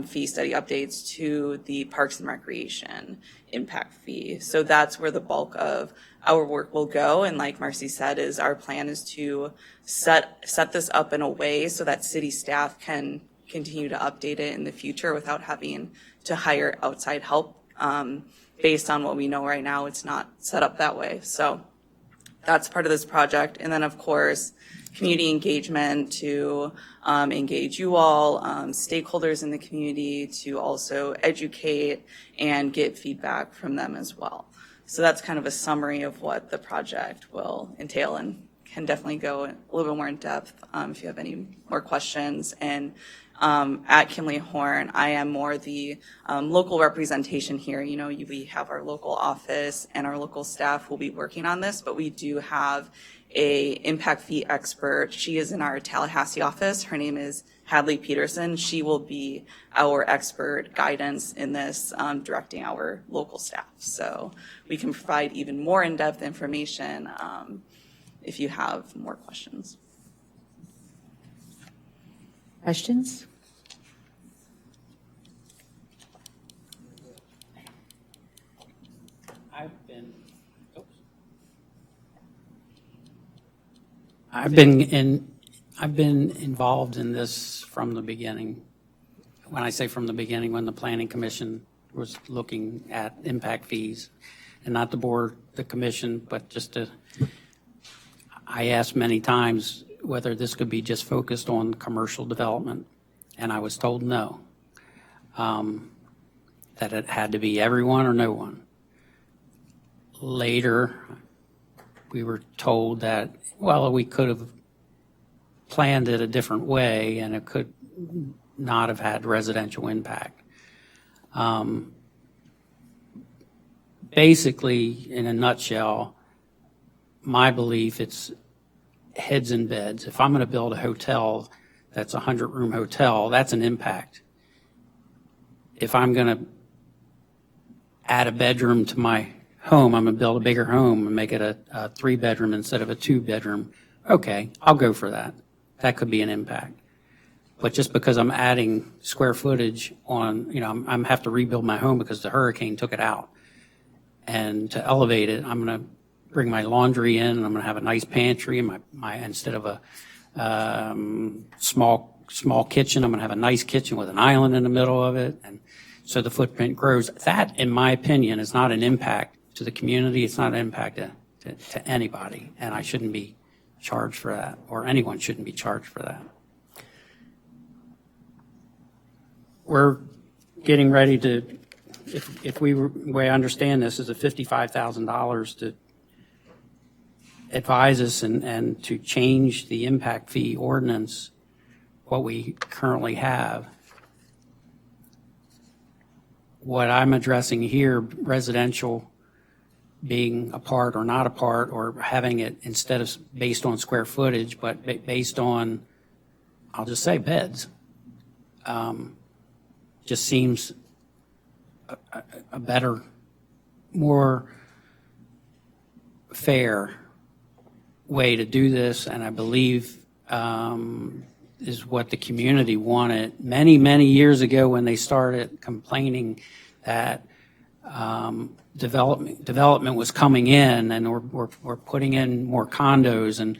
fee study updates to the Parks and Recreation impact fee. So that's where the bulk of our work will go. And like Marcy said, our plan is to set this up in a way so that city staff can continue to update it in the future without having to hire outside help. Based on what we know right now, it's not set up that way. So that's part of this project. And then, of course, community engagement to engage you all, stakeholders in the community, to also educate and get feedback from them as well. So that's kind of a summary of what the project will entail, and can definitely go a little bit more in depth if you have any more questions. And at Kimley Horn, I am more the local representation here. You know, we have our local office and our local staff will be working on this, but we do have a impact fee expert. She is in our Tallahassee office. Her name is Hadley Peterson. She will be our expert guidance in this, directing our local staff. So we can provide even more in-depth information if you have more questions. Questions? I've been involved in this from the beginning. When I say from the beginning, when the Planning Commission was looking at impact fees, and not the board, the commission, but I asked many times whether this could be just focused on commercial development, and I was told no, that it had to be everyone or no one. Later, we were told that, well, we could have planned it a different way and it could not have had residential impact. Basically, in a nutshell, my belief, it's heads in beds. If I'm going to build a hotel that's a 100-room hotel, that's an impact. If I'm going to add a bedroom to my home, I'm going to build a bigger home and make it a 3-bedroom instead of a 2-bedroom. Okay, I'll go for that. That could be an impact. But just because I'm adding square footage on, I'm have to rebuild my home because the hurricane took it out. And to elevate it, I'm going to bring my laundry in, and I'm going to have a nice pantry, and my instead of a small small kitchen. I'm going to have a nice kitchen with an island in the middle of it. And so the footprint grows. That, in my opinion, is not an impact to the community. It's not an impact to anybody. And I shouldn't be charged for that, or anyone shouldn't be charged for that. We're getting ready to, if we, the way I understand this, is a $55,000 to advise us and to change the impact fee ordinance, what we currently have. What I'm addressing here, residential being a part or not a part, or having it instead of based on square footage, but based on, I'll just say beds, just seems a better, more fair way to do this, and I believe is what the community wanted many, many years ago when they started complaining that development was coming in, and we're putting in more condos, and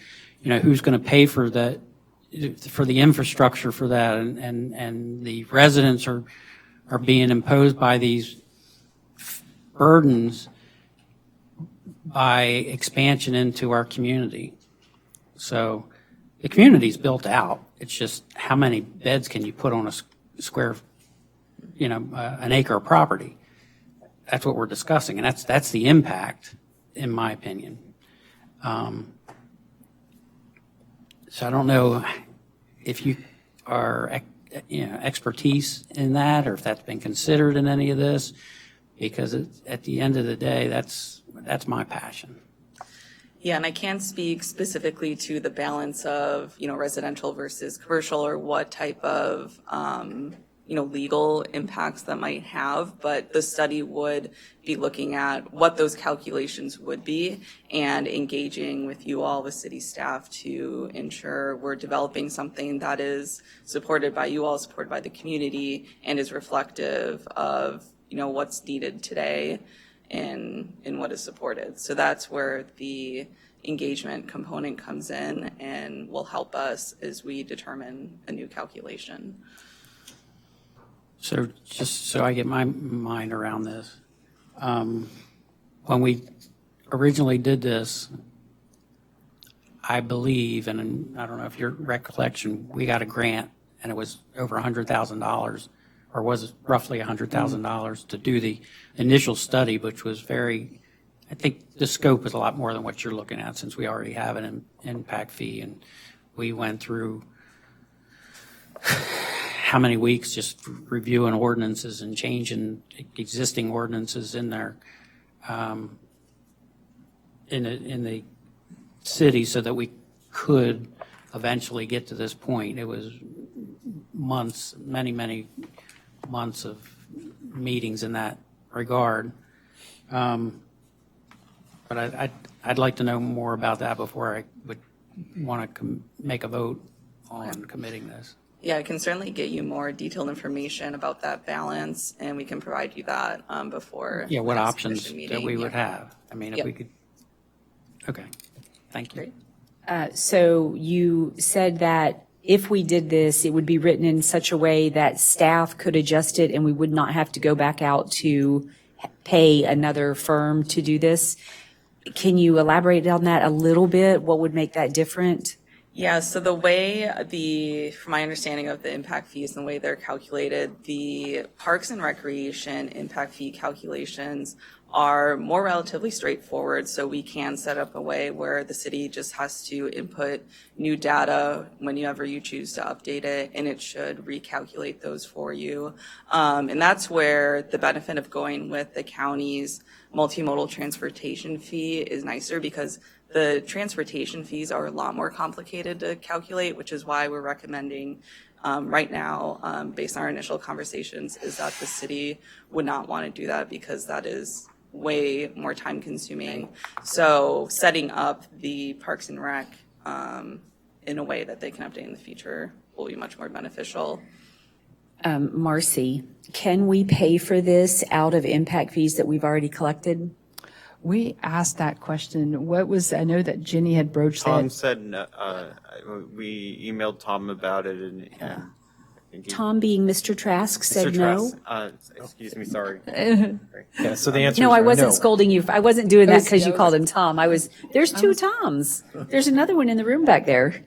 who's going to pay for that, for the infrastructure for that, and the residents are being imposed by these burdens by expansion into our community. So the community's built out. It's just how many beds can you put on a square, an acre of property. That's what we're discussing, and that's the impact, in my opinion. So I don't know if you are, expertise in that, or if that's been considered in any of this, because at the end of the day, that's my passion. Yeah, and I can't speak specifically to the balance of, residential versus commercial, or what type of, legal impacts that might have, but the study would be looking at what those calculations would be and engaging with you all, the city staff, to ensure we're developing something that is supported by you all, supported by the community, and is reflective of, what's needed today and what is supported. So that's where the engagement component comes in and will help us as we determine a new calculation. So just so I get my mind around this, when we originally did this, I believe, and I don't know if your recollection, we got a grant and it was over $100,000, or was roughly $100,000 to do the initial study, which was very, I think the scope is a lot more than what you're looking at, since we already have an impact fee, and we went through how many weeks just reviewing ordinances and changing existing ordinances in there, in the city, so that we could eventually get to this point. It was months, many, many months of meetings in that regard. But I'd like to know more about that before I would want to make a vote on committing this. Yeah, I can certainly get you more detailed information about that balance, and we can provide you that before. Yeah, what the next options commission that meeting. we would Yeah. have. I mean, if Yep. we could, okay, thank you. So you said that if we did this, it would be written in such a way that staff could adjust it and we would not have to go back out to pay another firm to do this. Can you elaborate on that a little bit? What would make that different? Yeah, so the way from my understanding of the impact fees and the way they're calculated, the Parks and Recreation impact fee calculations are more relatively straightforward. So we can set up a way where the city just has to input new data whenever you choose to update it, and it should recalculate those for you. And that's where the benefit of going with the county's multimodal transportation fee is nicer, because the transportation fees are a lot more complicated to calculate, which is why we're recommending right now, based on our initial conversations, is that the city would not want to do that, because that is way more time consuming. So setting up the Parks and Rec in a way that they can update in the future will be much more beneficial. Marcy, can we pay for this out of impact fees that we've already collected? We asked that question. I know that Jenny had broached that. Tom said, no, we emailed Tom about it and I think he- Tom, being Mr. Trask, said Mr. no. Trask, excuse me, sorry. Yeah, so the answer No, is I wasn't no. scolding you. I wasn't doing that was- because yeah, you I called was- him Tom. There's two Toms. There's another one in the room back there.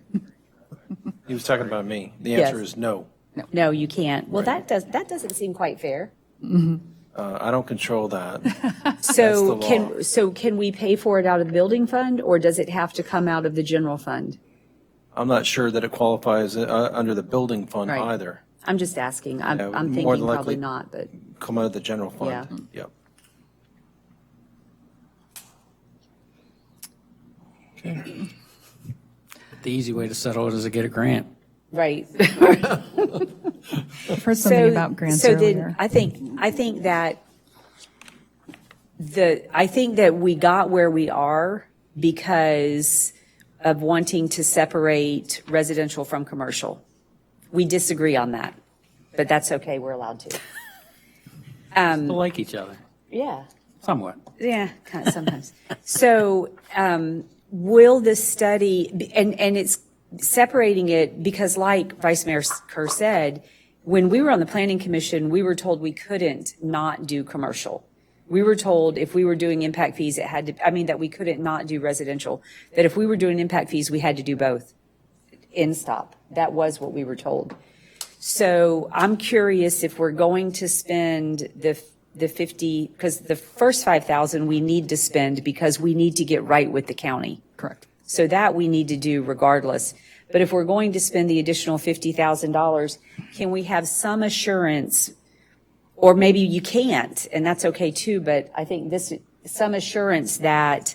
He was talking about me. The Yes. answer is no. No, you can't. Well, Right. that doesn't seem quite fair. I don't control that. So the law. can we pay for it out of the building fund, or does it have to come out of the general fund? I'm not sure that it qualifies under the building fund Right. either. I'm just asking. I'm Yeah, I'm more thinking than probably likely- not, but Come out of the general fund. Yeah. Yep. The easy way to settle it is to get a grant. right. I've heard something about grants so earlier. then I think that we got where we are because of wanting to separate residential from commercial. We disagree on that, but that's okay. We're allowed to. They like each other, Yeah. somewhat. Yeah, kind of sometimes. So, will the study, and it's separating it because like Vice Mayor Kerr said, when we were on the Planning Commission, we were told we couldn't not do commercial. We were told if we were doing impact fees, that we couldn't not do residential, that if we were doing impact fees, we had to do both. End stop. That was what we were told. So I'm curious if we're going to spend the 50, because the first 5,000 we need to spend because we need to get right with the county. Correct. So that we need to do regardless. But if we're going to spend the additional $50,000, can we have some assurance, or maybe you can't, and that's okay too, but I think some assurance that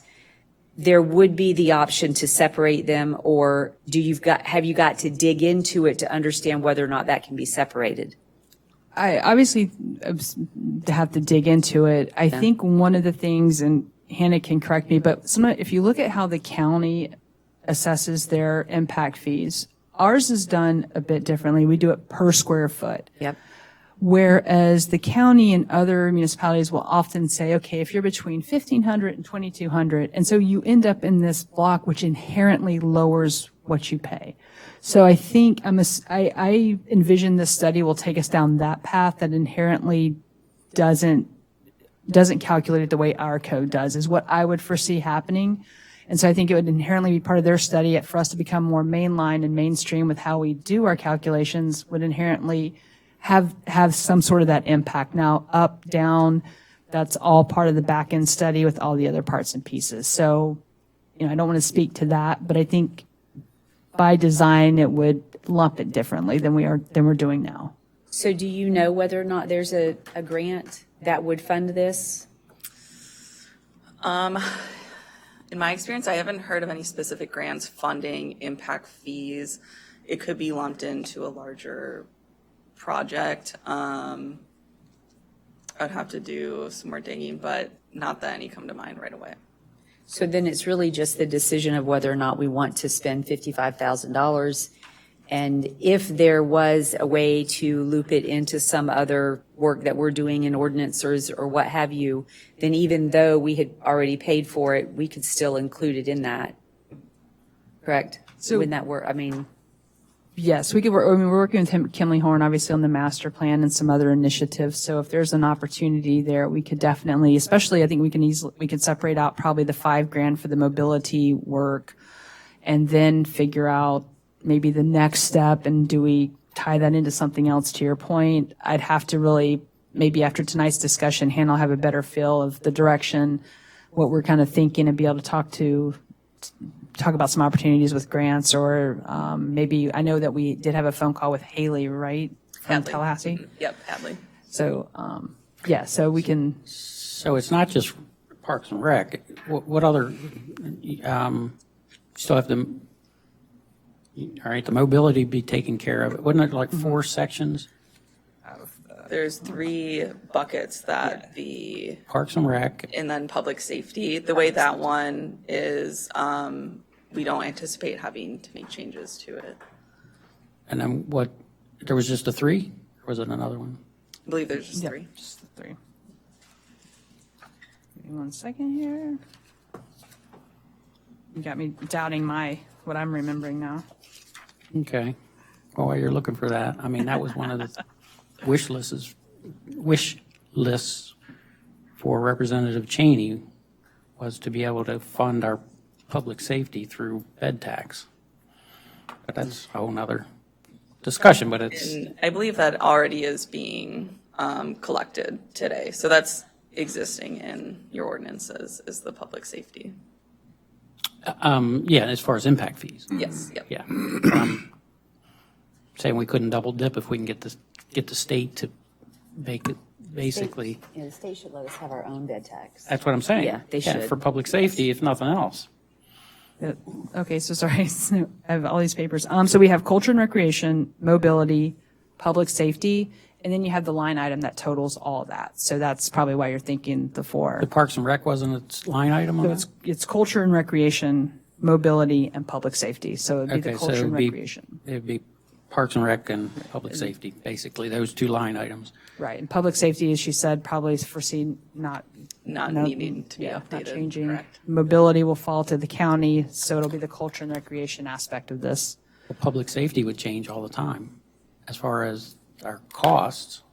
there would be the option to separate them, or have you got to dig into it to understand whether or not that can be separated? I obviously have to dig into it. I think one of the things, and Hannah can correct me, but if you look at how the county assesses their impact fees, ours is done a bit differently. We do it per square foot. Yep. Whereas the county and other municipalities will often say, okay, if you're between 1,500 and 2,200, and so you end up in this block which inherently lowers what you pay. So I think I envision this study will take us down that path that inherently doesn't calculate it the way our code does, is what I would foresee happening. And so I think it would inherently be part of their study for us to become more mainline and mainstream with how we do our calculations would inherently have some sort of that impact. Now, up, down, that's all part of the back end study with all the other parts and pieces. So, I don't want to speak to that, but I think by design, it would lump it differently than we're doing now. So do you know whether or not there's a grant that would fund this? In my experience, I haven't heard of any specific grants funding impact fees. It could be lumped into a larger project. I'd have to do some more digging, but not that any come to mind right away. So then it's really just the decision of whether or not we want to spend $55,000. And if there was a way to loop it into some other work that we're doing in ordinances or what have you, then even though we had already paid for it, we could still include it in that. Correct? So- Wouldn't that work? Yes, we could work. We're working with Kimley Horn, obviously, on the master plan and some other initiatives. So if there's an opportunity there, we could definitely, especially, I think we could separate out probably the $5,000 for the mobility work, and then figure out maybe the next step. And do we tie that into something else? To your point, I'd have to really, maybe after tonight's discussion, Hannah will have a better feel of the direction, what we're kind of thinking, and be able to talk about some opportunities with grants, or maybe, I know that we did have a phone call with Haley, right? From Hadley. Tallahassee. Yep, Hadley. So, so we can. So it's not just Parks and Rec. What other, still have to, all right, the mobility be taken care of. Wasn't it like 4 sections? There's 3 buckets that the Parks and Rec. and then public safety. The way that one is, we don't anticipate having to make changes to it. And then there was just the 3? Or was it another one? I believe there's just 3. Just the 3. Give me 1 second here. You got me doubting what I'm remembering now. Okay. Well, while you're looking for that, I mean, that was one of the wish lists for Representative Cheney, was to be able to fund our public safety through bed tax. But that's a whole nother discussion, but it's, And I believe that already is being collected today. So that's existing in your ordinances, is the public safety. yeah, as far as impact fees. Yes, yep. Yeah. Saying we couldn't double dip if we can get the state to make it basically. Yeah, the state should let us have our own bed tax. That's what I'm saying. Yeah, they should. For public safety, if nothing else. Okay, so sorry, so I have all these papers. So we have culture and recreation, mobility, public safety, and then you have the line item that totals all of that. So that's probably why you're thinking the four. The Parks and Rec wasn't its line item on So that? it's culture and recreation, mobility, and public safety. So it'd be the Okay, so culture and it'd be, recreation. it'd be Parks and Rec and public safety, basically, those two line items. Right, and public safety, as she said, probably is foreseen not Needing to be not updated. changing. Correct. Mobility will fall to the county, so it'll be the culture and recreation aspect of this. Well, public safety would change all the time as far as our costs.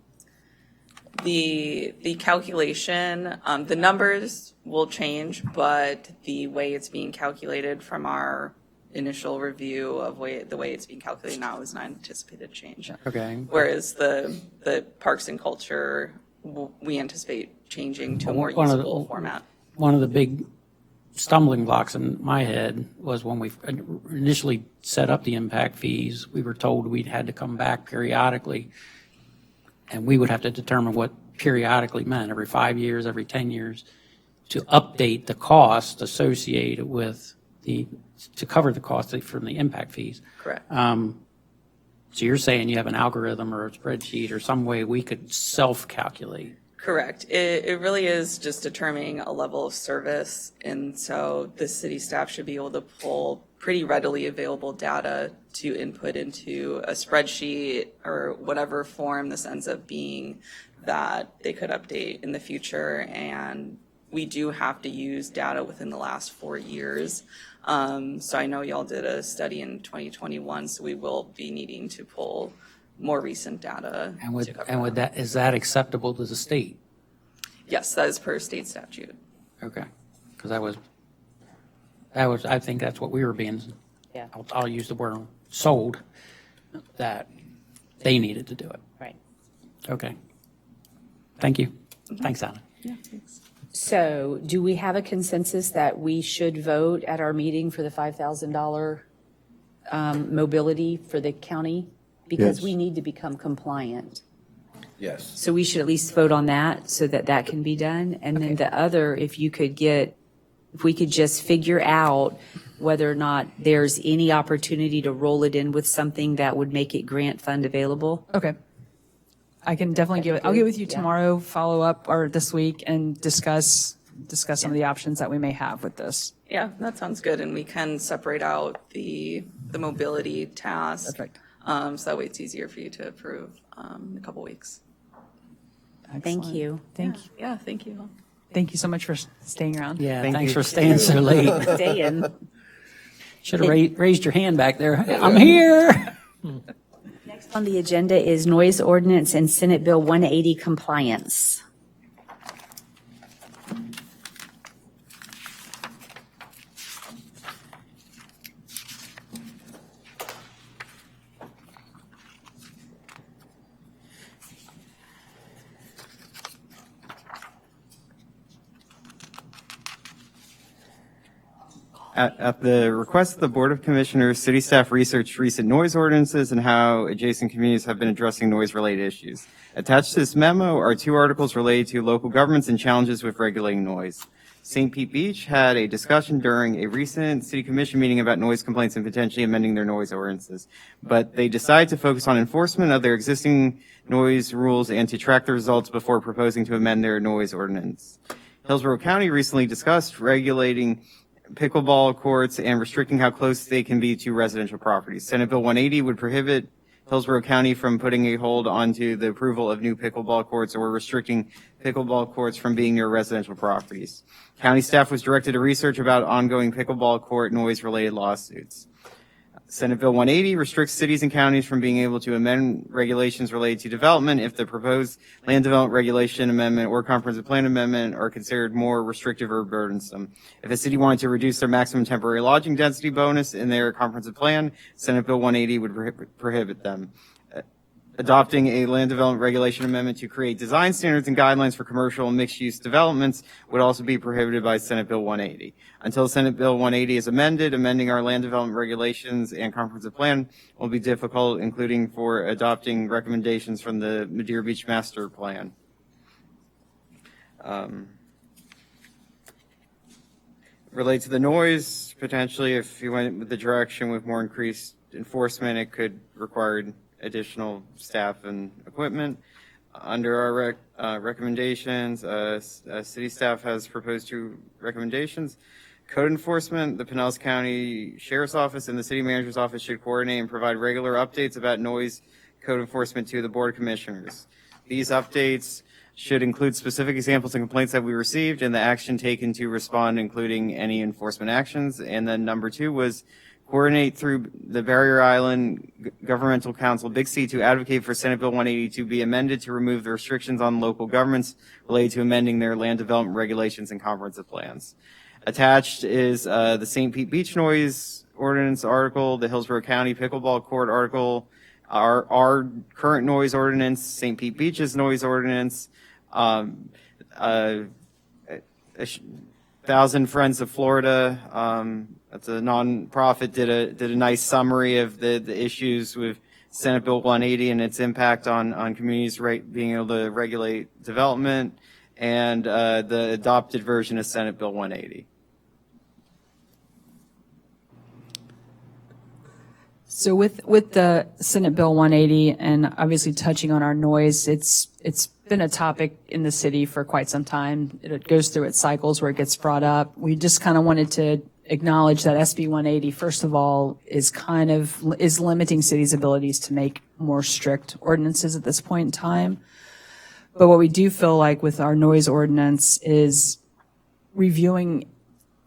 The calculation, the numbers will change, but the way it's being calculated from our initial review of the way it's being calculated now is not anticipated change. Okay. Whereas the parks and culture, we anticipate changing to a more One of the- usable format. One of the big stumbling blocks in my head was when we initially set up the impact fees, we were told we'd had to come back periodically, and we would have to determine what periodically meant, every 5 years, every 10 years, to update the cost associated with to cover the cost from the impact fees. Correct. So you're saying you have an algorithm or a spreadsheet or some way we could self-calculate? Correct. It really is just determining a level of service. And so the city staff should be able to pull pretty readily available data to input into a spreadsheet or whatever form this ends up being that they could update in the future. And we do have to use data within the last 4 years. So I know y'all did a study in 2021, so we will be needing to pull more recent data. Is that acceptable to the state? Yes, that is per state statute. Okay, because I think that's what we were being, Yeah. I'll use the word sold, that they needed to do it. Right. Okay. Thank you. Thanks, Anna. Yeah, thanks. So do we have a consensus that we should vote at our meeting for the $5,000 mobility for the county? Because Yes. we need to become compliant. Yes. So we should at least vote on that so that that can be done. And then the other, if we could just figure out whether or not there's any opportunity to roll it in with something that would make it grant fund available. Okay. I can definitely I'll get with you tomorrow, follow up, or this week, and discuss some of the options that we may have with this. Yeah, that sounds good, and we can separate out the mobility task. Perfect. So that way it's easier for you to approve in a couple weeks. Thank you. Thank you. Yeah, thank you. Thank you so much for staying around. Yeah, Thank thanks you. for staying so late. Staying. Should have raised your hand back there. I'm here. Next on the agenda is noise ordinance and Senate Bill 180 compliance. At the request of the Board of Commissioners, city staff researched recent noise ordinances and how adjacent communities have been addressing noise-related issues. Attached to this memo are 2 articles related to local governments and challenges with regulating noise. St. Pete Beach had a discussion during a recent city commission meeting about noise complaints and potentially amending their noise ordinances. But they decided to focus on enforcement of their existing noise rules and to track the results before proposing to amend their noise ordinance. Hillsborough County recently discussed regulating pickleball courts and restricting how close they can be to residential properties. Senate Bill 180 would prohibit Hillsborough County from putting a hold onto the approval of new pickleball courts or restricting pickleball courts from being near residential properties. County staff was directed to research about ongoing pickleball court noise-related lawsuits. Senate Bill 180 restricts cities and counties from being able to amend regulations related to development if the proposed land development regulation amendment or comprehensive plan amendment are considered more restrictive or burdensome. If a city wanted to reduce their maximum temporary lodging density bonus in their comprehensive plan, Senate Bill 180 would prohibit them. Adopting a land development regulation amendment to create design standards and guidelines for commercial and mixed-use developments would also be prohibited by Senate Bill 180. Until Senate Bill 180 is amended, amending our land development regulations and comprehensive plan will be difficult, including for adopting recommendations from the Madeira Beach Master Plan. Related to the noise, potentially if you went with the direction with more increased enforcement, it could require additional staff and equipment. Under our recommendations, city staff has proposed 2 recommendations. Code enforcement, the Pinellas County Sheriff's Office and the City Manager's Office should coordinate and provide regular updates about noise code enforcement to the Board of Commissioners. These updates should include specific examples and complaints that we received and the action taken to respond, including any enforcement actions. And then number 2 was coordinate through the Barrier Island Governmental Council, Big C, to advocate for Senate Bill 180 to be amended to remove the restrictions on local governments related to amending their land development regulations and comprehensive plans. Attached is the St. Pete Beach Noise Ordinance article, the Hillsborough County Pickleball Court article, our current noise ordinance, St. Pete Beach's noise ordinance, 1,000 Friends of Florida, that's a nonprofit, did a nice summary of the issues with Senate Bill 180 and its impact on communities being able to regulate development, and the adopted version of Senate Bill 180. So with the Senate Bill 180 and obviously touching on our noise, it's been a topic in the city for quite some time. It goes through its cycles where it gets brought up. We just kind of wanted to acknowledge that SB 180, first of all, is limiting cities' abilities to make more strict ordinances at this point in time. But what we do feel like with our noise ordinance is reviewing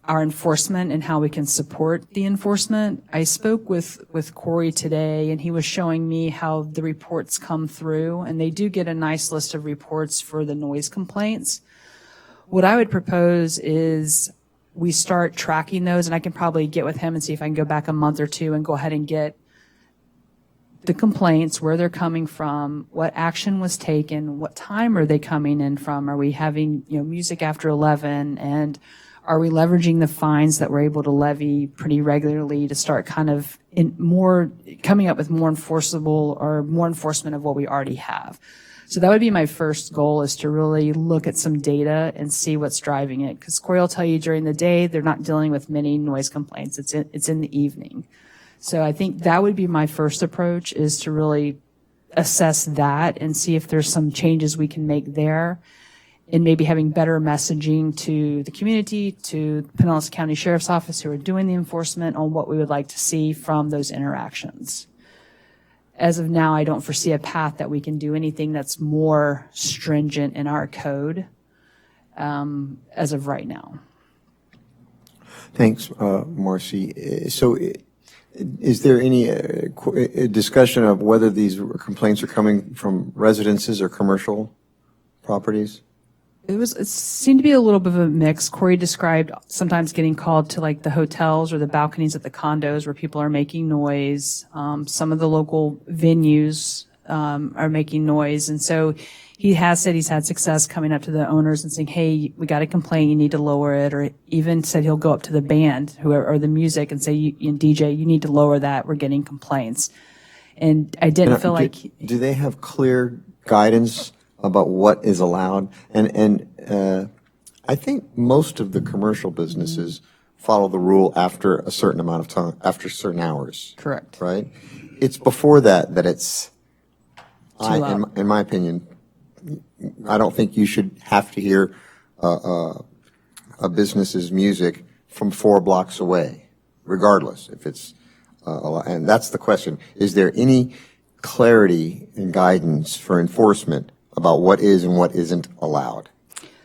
our enforcement and how we can support the enforcement. I spoke with Corey today, and he was showing me how the reports come through, and they do get a nice list of reports for the noise complaints. What I would propose is we start tracking those, and I can probably get with him and see if I can go back a month or 2 and go ahead and get the complaints, where they're coming from, what action was taken, what time are they coming in from, are we having music after 11, and are we leveraging the fines that we're able to levy pretty regularly to start kind of coming up with more enforceable or more enforcement of what we already have. So that would be my first goal, is to really look at some data and see what's driving it. Because Corey will tell you during the day, they're not dealing with many noise complaints. It's in the evening. So I think that would be my first approach, is to really assess that and see if there's some changes we can make there, and maybe having better messaging to the community, to Pinellas County Sheriff's Office who are doing the enforcement, on what we would like to see from those interactions. As of now, I don't foresee a path that we can do anything that's more stringent in our code as of right now. Thanks, Marcy. So is there any discussion of whether these complaints are coming from residences or commercial properties? It seemed to be a little bit of a mix. Corey described sometimes getting called to like the hotels or the balconies at the condos where people are making noise. Some of the local venues are making noise. And so he has said he's had success coming up to the owners and saying, hey, we got a complaint, you need to lower it. Or even said he'll go up to the band or the music and say, DJ, you need to lower that. We're getting complaints. And I didn't feel like... Do they have clear guidance about what is allowed? And I think most of the commercial businesses follow the rule after a certain amount of time, after certain hours. Correct. Right? It's before that it's, in my opinion, I don't think you should have to hear a business's music from 4 blocks away, regardless if it's, and that's the question. Is there any clarity and guidance for enforcement about what is and what isn't allowed?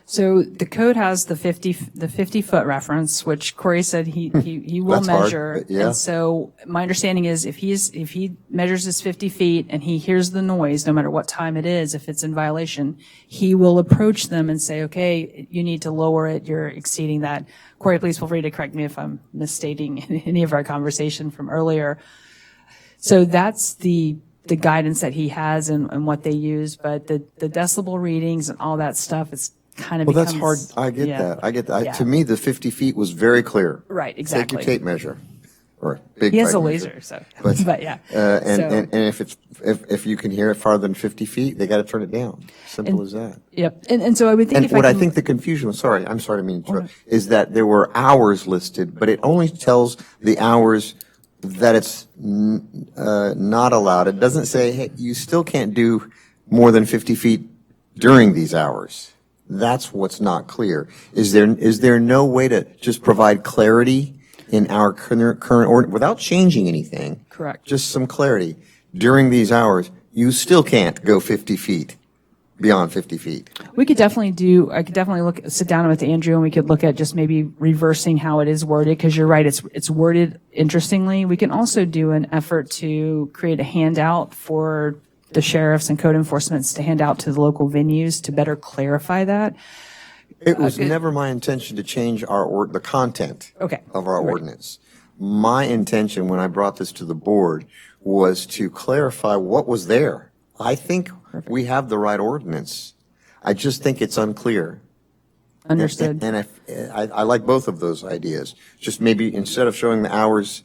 So the code has the 50-foot reference, which Corey said he will That's hard, measure. but yeah. And so my understanding is if he measures his 50 feet and he hears the noise, no matter what time it is, if it's in violation, he will approach them and say, okay, you need to lower it. You're exceeding that. Corey, please feel free to correct me if I'm misstating any of our conversation from earlier. So that's the guidance that he has and what they use. But the decibel readings and all that stuff is kind of Well, becomes. that's hard. I get yeah. that. I get that. Yeah. To me, the 50 feet was very clear. Right, exactly. Take your tape measure, or big. He has tape a measure. laser, so, But, but yeah. And if you can hear it farther than 50 feet, they got to turn it down. Simple as that. Yep, and so I would think And if what I I can. think the confusion was, I'm sorry to mean to interrupt, is that there were hours listed, but it only tells the hours that it's not allowed. It doesn't say, hey, you still can't do more than 50 feet during these hours. That's what's not clear. Is there no way to just provide clarity in our current order without changing anything? Correct. Just some clarity. During these hours, you still can't go 50 feet, beyond 50 feet. I could definitely sit down with Andrew and we could look at just maybe reversing how it is worded, because you're right, it's worded interestingly. We can also do an effort to create a handout for the sheriffs and code enforcements to hand out to the local venues to better clarify that. It was never my intention to change the content of our ordinance. My intention when I brought this to the board was to clarify what was there. I think we have the right ordinance. I just think it's unclear. Understood. And I like both of those ideas. Just maybe instead of showing the hours,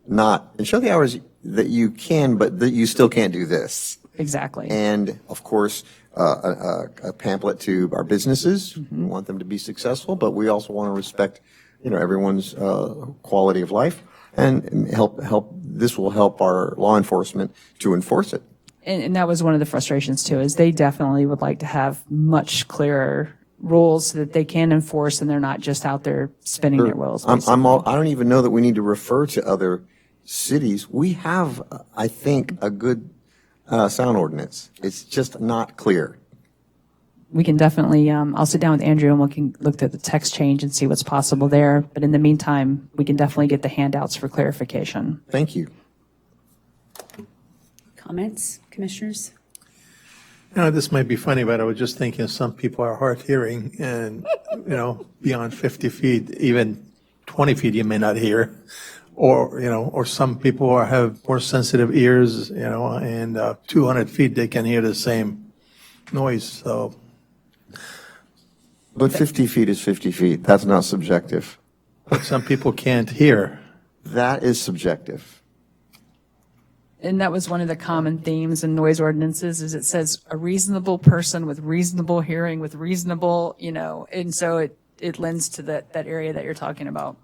and show the hours that you can, but that you still can't do this. Exactly. And of course, a pamphlet to our businesses. We want them to be successful, but we also want to respect, everyone's quality of life and help. This will help our law enforcement to enforce it. And that was one of the frustrations too, is they definitely would like to have much clearer rules so that they can enforce and they're not just out there spinning their wheels. I don't even know that we need to refer to other cities. We have, I think, a good sound ordinance. It's just not clear. We can definitely, I'll sit down with Andrew and we can look at the text change and see what's possible there. But in the meantime, we can definitely get the handouts for clarification. Thank you. Comments, commissioners? This might be funny, but I was just thinking some people are hard hearing and, beyond 50 feet, even 20 feet you may not hear. Or some people have more sensitive ears, and 200 feet they can hear the same noise, so. But 50 feet is 50 feet. That's not subjective. But some people can't hear. That is subjective. And that was one of the common themes in noise ordinances, is it says a reasonable person with reasonable hearing with reasonable, and so it lends to that area that you're talking about.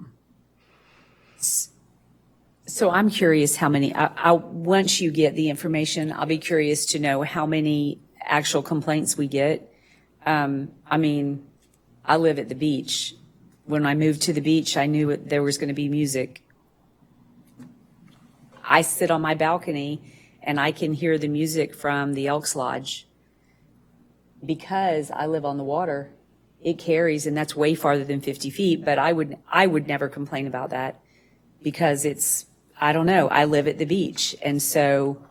So I'm curious how many, once you get the information, I'll be curious to know how many actual complaints we get. I live at the beach. When I moved to the beach, I knew there was going to be music. I sit on my balcony and I can hear the music from the Elks Lodge. Because I live on the water, it carries, and that's way farther than 50 feet, but I would never complain about that because I don't know, I live at the beach, and so.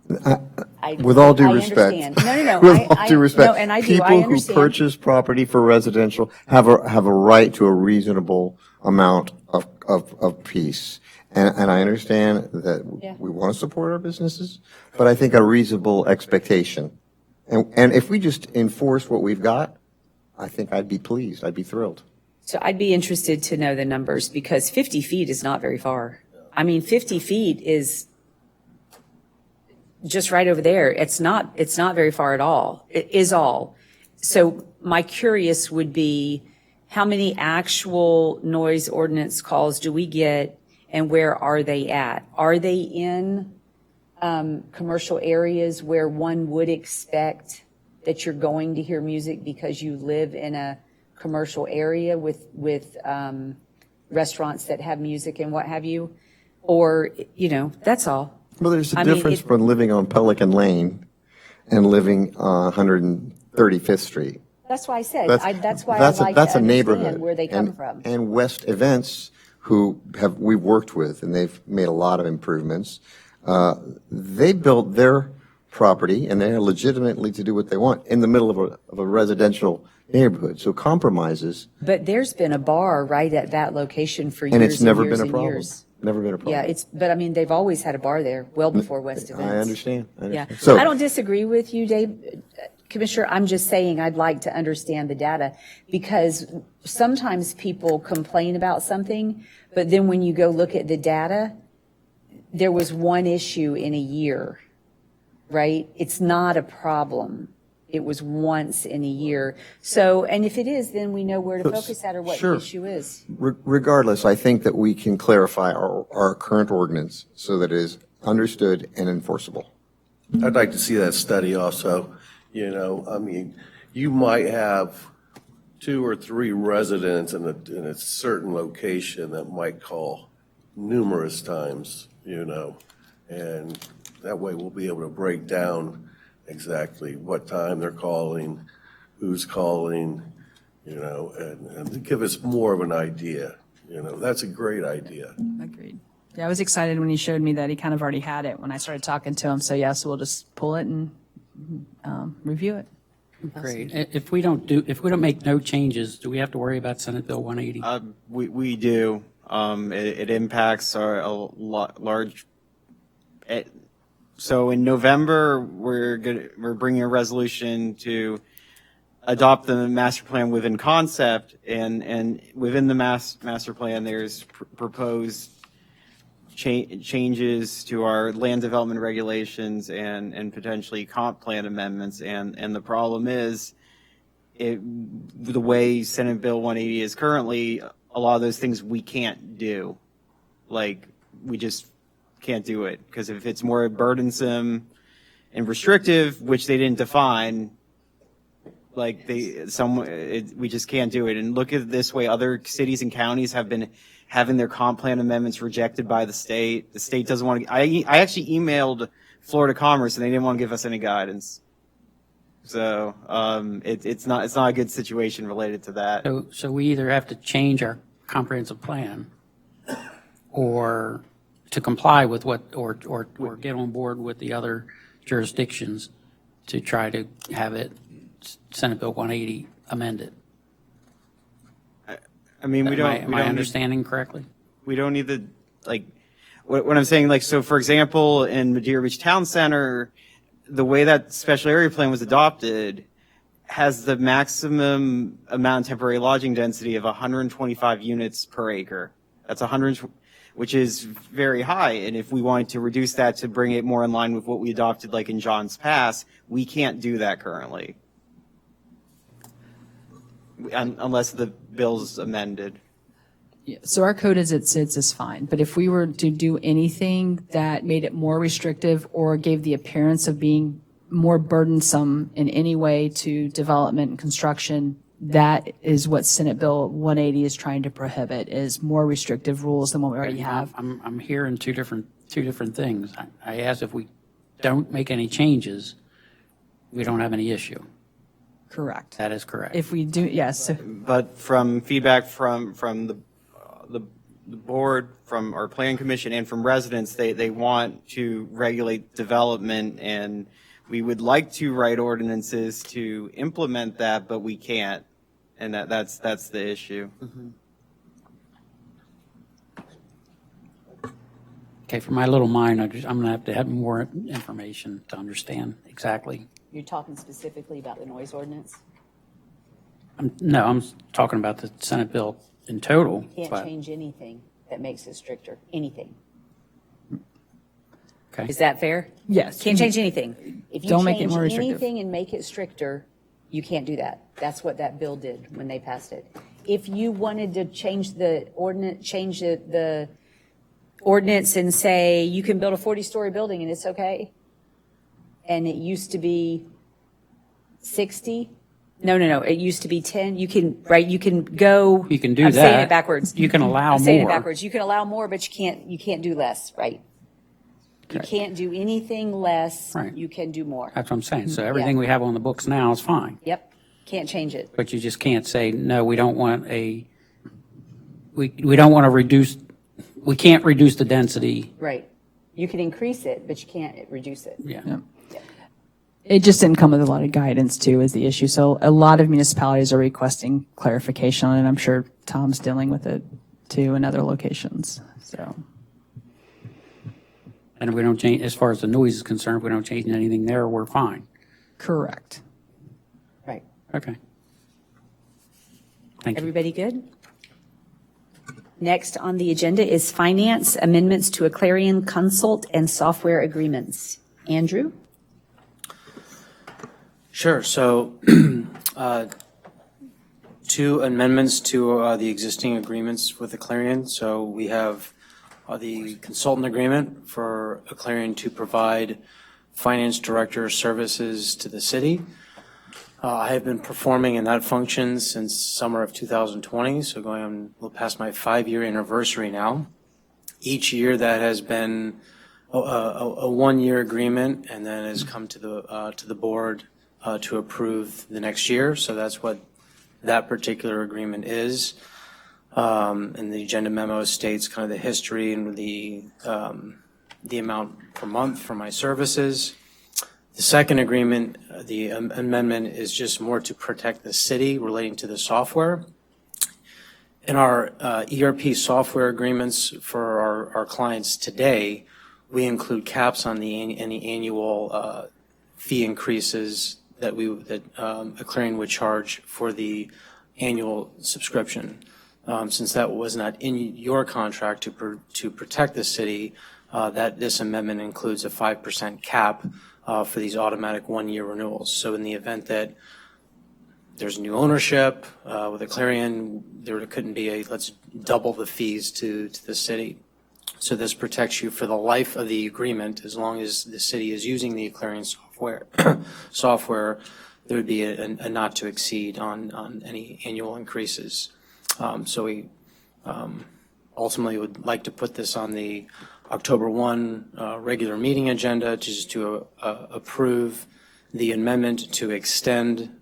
With all due respect. No. With all due respect, no, and I do, people I who understand. purchase property for residential have a right to a reasonable amount of peace. And I understand that we want to support our businesses, but I think a reasonable expectation. And if we just enforce what we've got, I think I'd be pleased. I'd be thrilled. So I'd be interested to know the numbers because 50 feet is not very far. 50 feet is just right over there. It's not very far at all. It is all. So my curious would be how many actual noise ordinance calls do we get and where are they at? Are they in commercial areas where one would expect that you're going to hear music because you live in a commercial area with restaurants that have music and what have you? Or, that's all. Well, there's a I mean, difference from living on Pelican Lane and living on 135th Street. That's why I said, that's why I That's like that's to a neighborhood. understand where they come And- from. And West Events, who we've worked with, and they've made a lot of improvements, they built their property, and they're legitimately to do what they want in the middle of a residential neighborhood. So compromises, But there's been a bar right at that location for years and and it's never years been a and problem. years. Never been a problem. Yeah, but I mean, they've always had a bar there, well before West Events. I understand. Yeah. So, I don't disagree with you, Dave, Commissioner. I'm just saying I'd like to understand the data, because sometimes people complain about something, but then when you go look at the data, there was one issue in a year, right? It's not a problem. It was once in a year. So, and if it is, then we know where to focus at or what sure. the issue is. Regardless, I think that we can clarify our current ordinance so that it is understood and enforceable. I'd like to see that study also. You know, I mean, you might have 2 or 3 residents in a certain location that might call numerous times, you know, and that way we'll be able to break down exactly what time they're calling, who's calling, you know, and to give us more of an idea. You know, that's a great idea. Agreed. Yeah, I was excited when he showed me that he kind of already had it when I started talking to him. So yeah, so we'll just pull it and review it. Great. If we don't make no changes, do we have to worry about Senate Bill 180? We do. It impacts large. So in November, we're bringing a resolution to adopt the master plan within concept, and within the master plan, there's proposed changes to our land development regulations and potentially comp plan amendments. And the problem is, the way Senate Bill 180 is currently, a lot of those things we can't do. Like, we just can't do it, because if it's more burdensome and restrictive, which they didn't define, like we just can't do it. And look at it this way: other cities and counties have been having their comp plan amendments rejected by the state. The state doesn't want to. I actually emailed Florida Commerce, and they didn't want to give us any guidance. So it's not a good situation related to that. So we either have to change our comprehensive plan, or to comply with or get on board with the other jurisdictions to try to have it Senate Bill 180 amended. I mean, we don't. Am I understanding correctly? We don't need the, like, what I'm saying, like, so for example, in Madeira Beach Town Center, the way that special area plan was adopted has the maximum amount of temporary lodging density of 125 units per acre. That's 100, which is very high. And if we wanted to reduce that to bring it more in line with what we adopted, like in Johns Pass, we can't do that currently, unless the bill's amended. Yeah, so our code as it sits is fine, but if we were to do anything that made it more restrictive or gave the appearance of being more burdensome in any way to development and construction, that is what Senate Bill 180 is trying to prohibit, is more restrictive rules than what we already have. I'm hearing two different things. I asked if we don't make any changes, we don't have any issue. Correct. That is correct. If we do, yes. But from feedback from the board, from our plan commission, and from residents, they want to regulate development, and we would like to write ordinances to implement that, but we can't, and that's the issue. Mm-hmm. Okay, for my little mind, I'm going to have to have more information to understand exactly. You're talking specifically about the noise ordinance? No, I'm talking about the Senate bill in total. You can't change anything that makes it stricter, anything. Okay. Is that fair? Yes. Can't change anything. If you Don't make it change more restrictive. anything and make it stricter, you can't do that. That's what that bill did when they passed it. If you wanted to change the ordinance and say you can build a 40-story building and it's okay, and it used to be 60. No. It used to be 10. You can go. You can do I'm that. saying it backwards. You can allow I'm saying it more. backwards. You can allow more, but you can't do less, right? You can't do anything less. Right. You can do more. That's what I'm saying. So everything we have on the books now is fine. Yep, can't change it. But you just can't say, no, we don't want we don't want to reduce, we can't reduce the density. Right. You can increase it, but you can't reduce it. Yeah. It just didn't come with a lot of guidance too is the issue. So a lot of municipalities are requesting clarification on it. I'm sure Tom's dealing with it too in other locations. So. And if we don't change, as far as the noise is concerned, if we don't change anything there, we're fine. Correct. Right. Okay. Thank you. Everybody good? Next on the agenda is finance amendments to Clarion consult and software agreements. Andrew? Sure. So two amendments to the existing agreements with Clarion. So we have the consultant agreement for Clarion to provide finance director services to the city. I have been performing in that function since summer of 2020, so going on a little past my 5-year anniversary now. Each year that has been a 1-year agreement, and then has come to the board to approve the next year. So that's what that particular agreement is. And the agenda memo states kind of the history and the amount per month for my services. The second agreement, the amendment, is just more to protect the city relating to the software. In our ERP software agreements for our clients today, we include caps on any annual fee increases that Clarion would charge for the annual subscription. Since that was not in your contract to protect the city, that this amendment includes a 5% cap for these automatic 1-year renewals. So in the event that there's new ownership with a Clarion, there couldn't be let's double the fees to the city. So this protects you for the life of the agreement. As long as the city is using the Clarion software, there would be a not to exceed on any annual increases. So we ultimately would like to put this on the October 1 regular meeting agenda just to approve the amendment to extend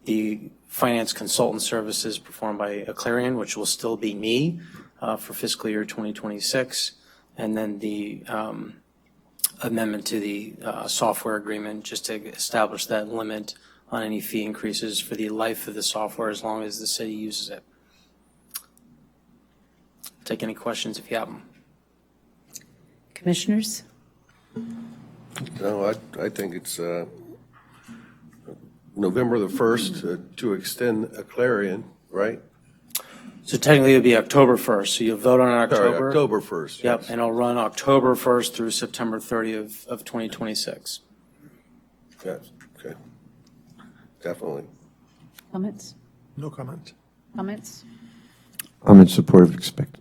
the finance consultant services performed by Clarion, which will still be me for fiscal year 2026, and then the amendment to the software agreement just to establish that limit on any fee increases for the life of the software as long as the city uses it. Take any questions if you have them. Commissioners? No, I think it's November the 1st to extend a Clarion, right? So technically it would be October 1st, so you'll vote on it October. Sorry, October 1st. Yep, yes. and it'll run October 1st through September 30th of 2026. Yes, okay. Definitely. Comments? No comment. Comments? I'm in support of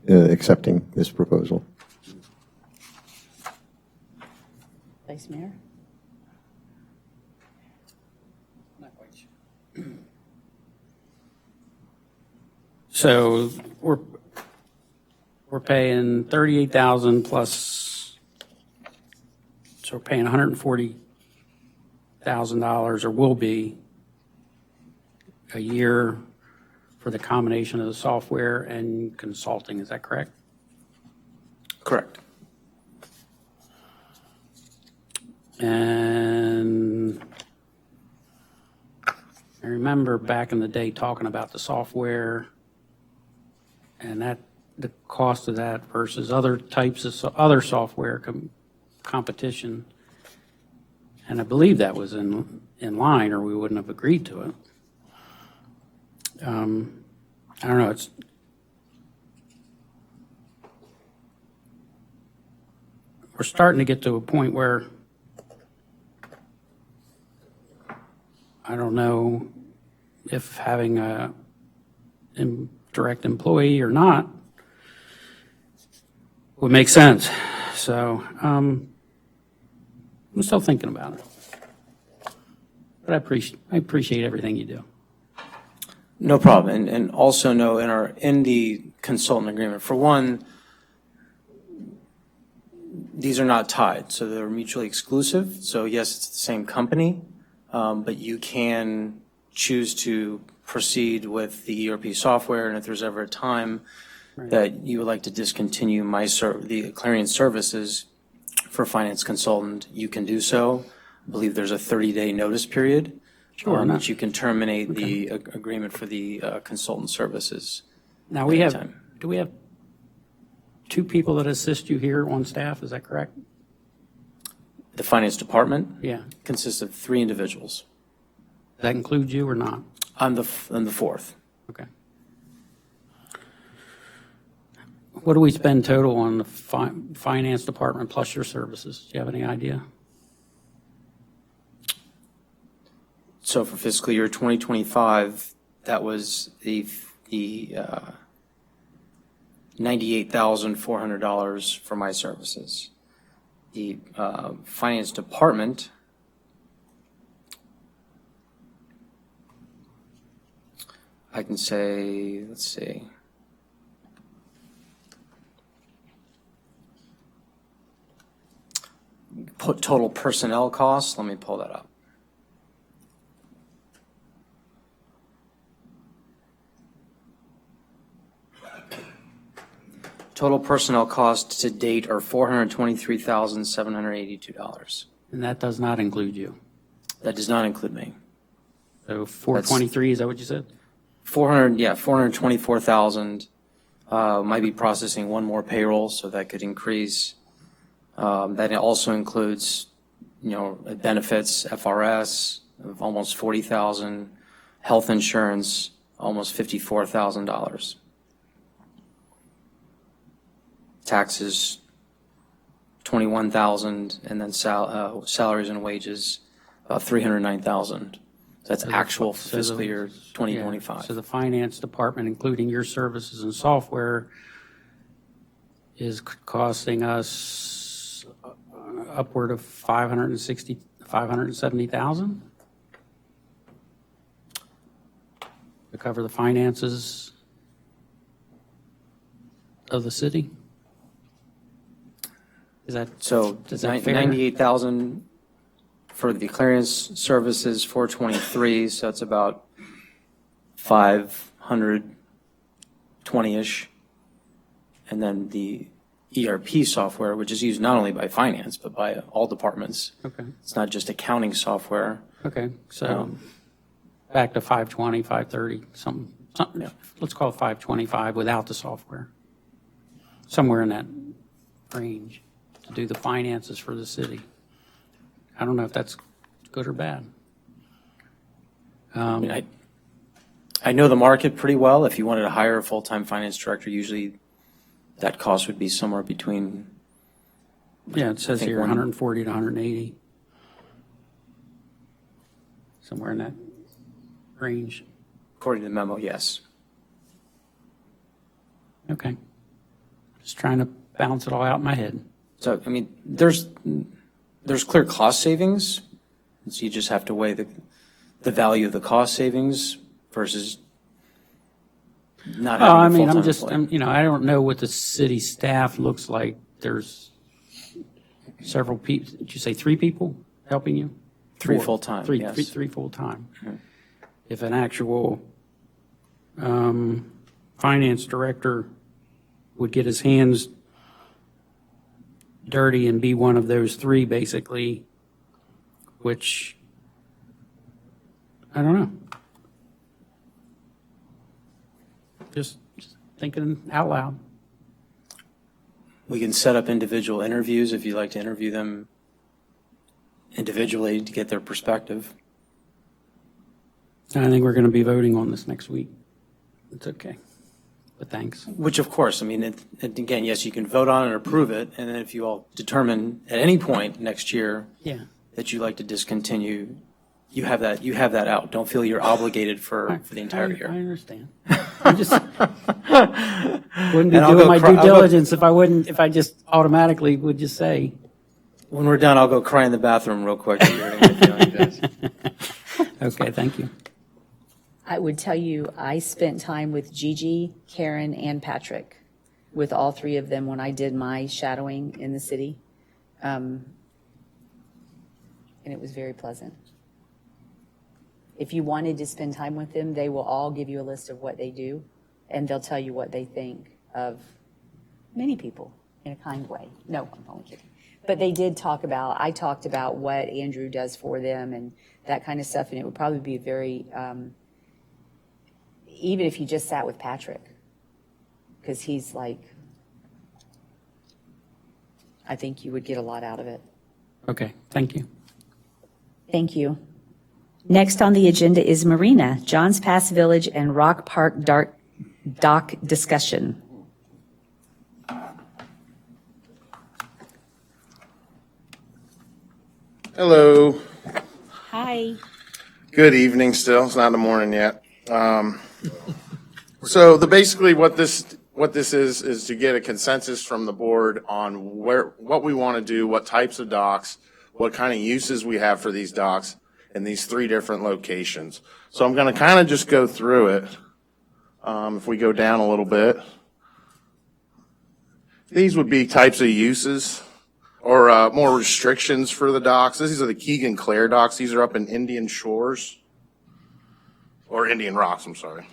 accepting this proposal. Vice Mayor? So we're paying $38,000 plus, so we're paying $140,000, or will be, a year for the combination of the software and consulting. Is that correct? Correct. And I remember back in the day talking about the software and that the cost of that versus other types of other software competition. And I believe that was in line, or we wouldn't have agreed to it. I don't know. We're starting to get to a point where I don't know if having a direct employee or not would make sense. So I'm still thinking about it. But I appreciate everything you do. No problem. And also know in the consultant agreement, for one, These are not tied, so they're mutually exclusive. So yes, it's the same company, but you can choose to proceed with the ERP software, and if there's ever a time that you would like to discontinue the Clarion services for finance consultant, you can do so. I believe there's a 30-day notice period, which you can terminate the agreement for the consultant services. Now, do we have 2 people that assist you here on staff, is that correct? The finance department consists of 3 individuals. Does that include you or not? I'm the 4th. Okay. What do we spend total on the finance department plus your services? Do you have any idea? So for fiscal year 2025, that was the $98,400 for my services. The finance department I can say, let's see. Put total personnel costs, let me pull that up. Total personnel costs to date are $423,782. And that does not include you? That does not include me. So 423, is that what you said? 424,000. Might be processing one more payroll, so that could increase. That also includes, benefits, FRS of almost 40,000, health insurance, almost $54,000. Taxes, 21,000, and then salaries and wages, about 309,000. That's actual fiscal year 2025. Yeah, so the finance department, including your services and software, is costing us upward of 570,000 to cover the finances of the city. Is that so? Is that fair? 98,000 for the clearance services, 423. So it's about 520-ish, and then the ERP software, which is used not only by finance but by all departments. Okay. It's not just accounting software. Okay, so back to 520, 530, something. Yeah. Let's call it 525 without the software. Somewhere in that range to do the finances for the city. I don't know if that's good or bad. I know the market pretty well. If you wanted to hire a full-time finance director, usually that cost would be somewhere between. Yeah, it says here 140 to 180. Somewhere in that range. According to the memo, yes. Okay. Just trying to balance it all out in my head. So, there's clear cost savings. So you just have to weigh the value of the cost savings versus not having a full-time employee. I don't know what the city staff looks like. There's several people. Did you say 3 people helping you? 3 full-time, yes. Three full-time. Mm-hmm. If an actual finance director would get his hands dirty and be one of those 3, basically, which, I don't know. Just thinking out loud. We can set up individual interviews if you'd like to interview them individually to get their perspective. I think we're going to be voting on this next week. It's okay. But thanks. Which, of course, again, yes, you can vote on it and approve it, and then if you all determine at any point next year that you'd like to discontinue, you have that out. Don't feel you're obligated for the entire year. I understand. I just wouldn't be doing my due diligence if I just automatically would just say. When we're done, I'll go cry in the bathroom real quick. Okay, thank you. I would tell you, I spent time with Gigi, Karen, and Patrick, with all 3 of them when I did my shadowing in the city. And it was very pleasant. If you wanted to spend time with them, they will all give you a list of what they do, and they'll tell you what they think of many people in a kind way. No, I'm only kidding. But they did talk about, I talked about what Andrew does for them and that kind of stuff, and it would probably be very, even if you just sat with Patrick, because he's like, I think you would get a lot out of it. Okay, thank you. Thank you. Next on the agenda is Marina, Johns Pass Village and Rock Park Dock discussion. Hello. Hi. Good evening still. It's not the morning yet. So basically what this is to get a consensus from the board on what we want to do, what types of docks, what kind of uses we have for these docks in these 3 different locations. So I'm going to kind of just go through it. If we go down a little bit, these would be types of uses or more restrictions for the docks. These are the Keegan Clare docks. These are up in Indian Shores, or Indian Rocks, I'm sorry.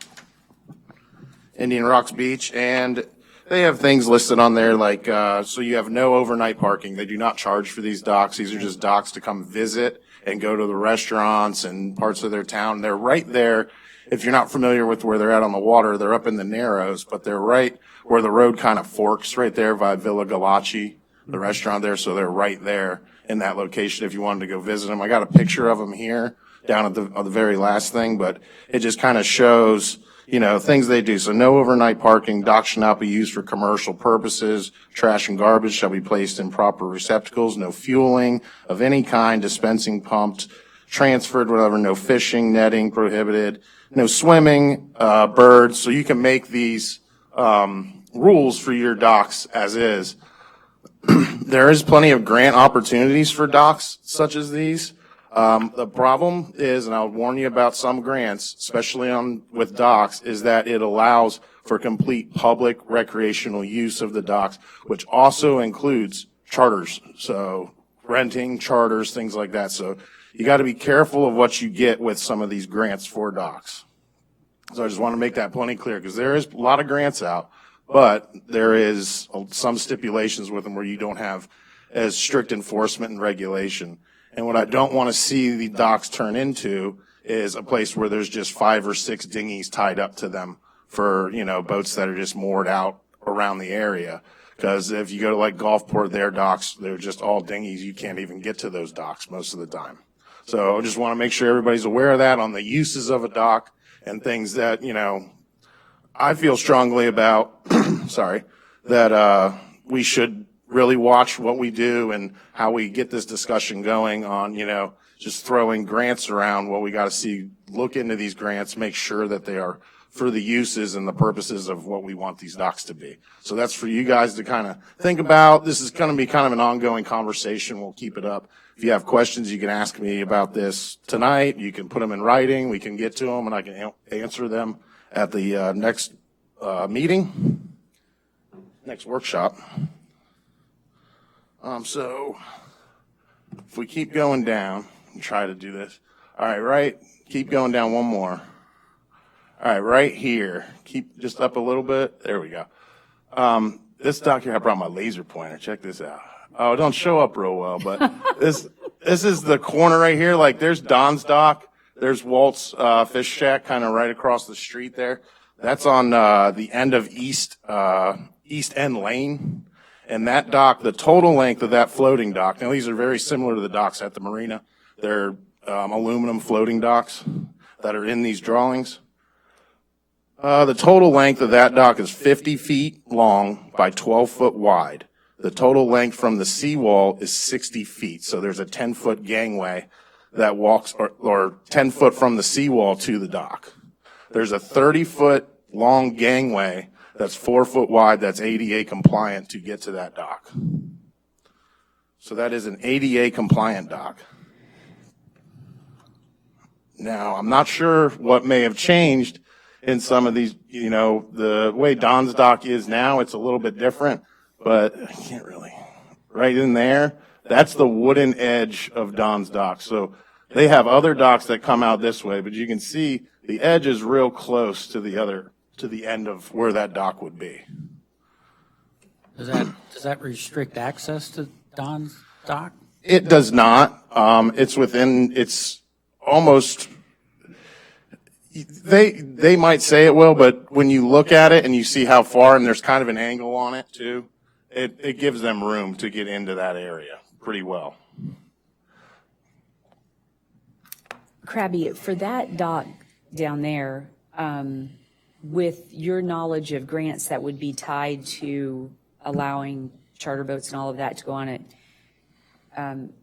Indian Rocks Beach, and they have things listed on there like, so you have no overnight parking. They do not charge for these docks. These are just docks to come visit and go to the restaurants and parts of their town. They're right there. If you're not familiar with where they're at on the water, they're up in the Narrows, but they're right where the road kind of forks right there by Villa Galachi, the restaurant there. So they're right there in that location if you wanted to go visit them. I got a picture of them here down at the very last thing, but it just kind of shows, you know, things they do. So no overnight parking. Docks shall not be used for commercial purposes. Trash and garbage shall be placed in proper receptacles. No fueling of any kind, dispensing, pumped, transferred, whatever. No fishing, netting prohibited. No swimming, birds. So you can make these rules for your docks as is. There is plenty of grant opportunities for docks such as these. The problem is, and I'll warn you about some grants, especially with docks, is that it allows for complete public recreational use of the docks, which also includes charters. So renting, charters, things like that. So you got to be careful of what you get with some of these grants for docks. So I just want to make that plenty clear because there is a lot of grants out, but there is some stipulations with them where you don't have as strict enforcement and regulation. And what I don't want to see the docks turn into is a place where there's just 5 or 6 dinghies tied up to them for, you know, boats that are just moored out around the area. Because if you go to like Gulfport, their docks, they're just all dinghies. You can't even get to those docks most of the time. So I just want to make sure everybody's aware of that on the uses of a dock and things that, you know, I feel strongly about, sorry, that we should really watch what we do and how we get this discussion going on, you know, just throwing grants around. What we got to see, look into these grants, make sure that they are for the uses and the purposes of what we want these docks to be. So that's for you guys to kind of think about. This is going to be kind of an ongoing conversation. We'll keep it up. If you have questions, you can ask me about this tonight. You can put them in writing. We can get to them and I can answer them at the next meeting, next workshop. So if we keep going down and try to do this. All right, keep going down one more. All right, right here. Keep just up a little bit. There we go. This dock here, I brought my laser pointer. Check this out. Oh, it don't show up real well, but this is the corner right here. Like there's Don's dock. There's Walt's fish shack kind of right across the street there. That's on the end of East End Lane. And that dock, the total length of that floating dock, now these are very similar to the docks at the marina. They're aluminum floating docks that are in these drawings. The total length of that dock is 50 feet long by 12 foot wide. The total length from the seawall is 60 feet. So there's a 10-foot gangway that walks, or 10 foot from the seawall to the dock. There's a 30-foot long gangway that's 4 foot wide, that's ADA compliant to get to that dock. So that is an ADA compliant dock. Now, I'm not sure what may have changed in some of these, you know, the way Don's dock is now, it's a little bit different, but I can't really, right in there, That's the wooden edge of Don's dock. So they have other docks that come out this way, but you can see the edge is real close to the end of where that dock would be. Does that restrict access to Don's dock? It does not. It's almost, they might say it will, but when you look at it and you see how far, and there's kind of an angle on it too, it gives them room to get into that area pretty well. Krabby, for that dock down there, with your knowledge of grants that would be tied to allowing charter boats and all of that to go on it,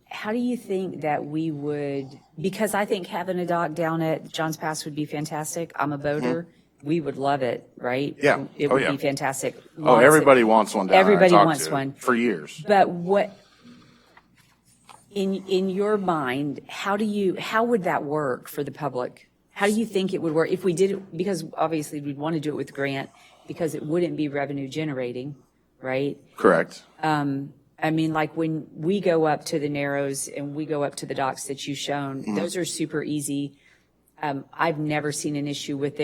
how do you think that we would, because I think having a dock down at Johns Pass would be fantastic. I'm a boater. We would love it, right? Yeah. It would be fantastic. Oh, everybody wants one down there. Everybody I talked wants to one. For years. But what, in your mind, how would that work for the public? How do you think it would work if we did it? Because obviously we'd want to do it with grant because it wouldn't be revenue generating, right? Correct. I mean, like when we go up to the Narrows and we go up to the docks that you've shown, those are super easy. I've never seen an issue with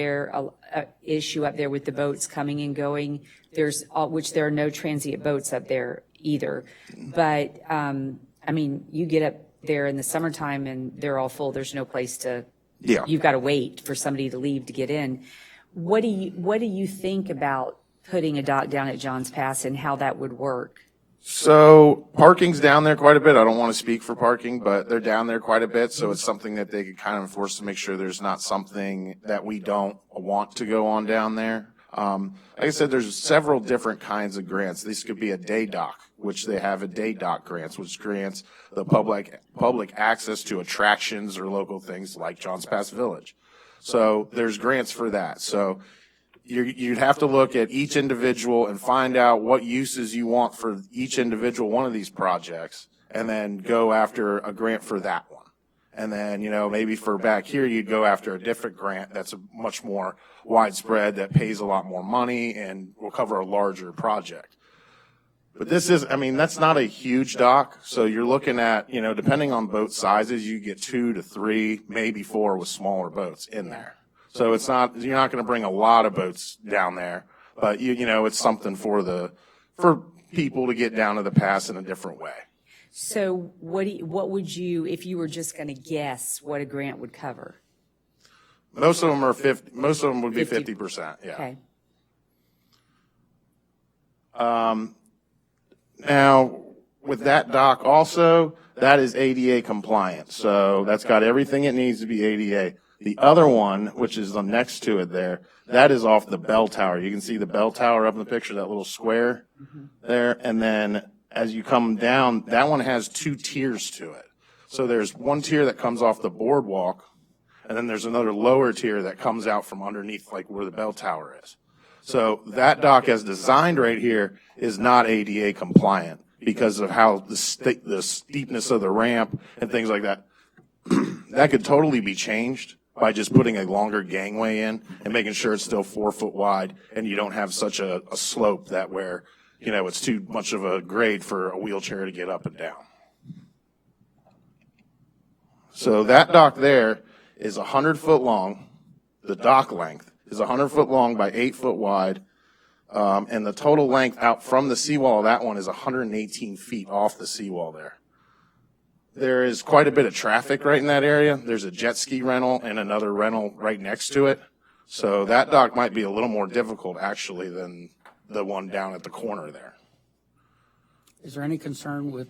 issue up there with the boats coming and going. Which there are no transient boats up there either. But, I mean, you get up there in the summertime and they're all full. There's no place to, you've got to wait for somebody to leave to get in. What do you think about putting a dock down at Johns Pass and how that would work? So parking's down there quite a bit. I don't want to speak for parking, but they're down there quite a bit. So it's something that they could kind of enforce to make sure there's not something that we don't want to go on down there. Like I said, there's several different kinds of grants. This could be a day dock, which they have a day dock grants, which grants the public access to attractions or local things like Johns Pass Village. So there's grants for that. So you'd have to look at each individual and find out what uses you want for each individual one of these projects, and then go after a grant for that one. And then, maybe for back here, you'd go after a different grant that's a much more widespread, that pays a lot more money and will cover a larger project. But that's not a huge dock. So you're looking at, depending on boat sizes, you get 2 to 3, maybe 4 with smaller boats in there. So you're not going to bring a lot of boats down there, but it's something for people to get down to the pass in a different way. So what would you, if you were just going to guess what a grant would cover? Most of them are 50. Most of them would be 50%. Yeah. Okay. Now, with that dock also, that is ADA compliant. So that's got everything it needs to be ADA. The other one, which is the next to it there, that is off the bell tower. You can see the bell tower up in the picture, that little square there. And then as you come down, that one has 2 tiers to it. So there's one tier that comes off the boardwalk, and then there's another lower tier that comes out from underneath, like where the bell tower is. So that dock as designed right here is not ADA compliant because of how the steepness of the ramp and things like that. That could totally be changed by just putting a longer gangway in and making sure it's still 4 foot wide, and you don't have such a slope that where, it's too much of a grade for a wheelchair to get up and down. So that dock there is 100 foot long. The dock length is 100 foot long by 8 foot wide. And the total length out from the seawall of that one is 118 feet off the seawall there. There is quite a bit of traffic right in that area. There's a jet ski rental and another rental right next to it. So that dock might be a little more difficult actually than the one down at the corner there. Is there any concern with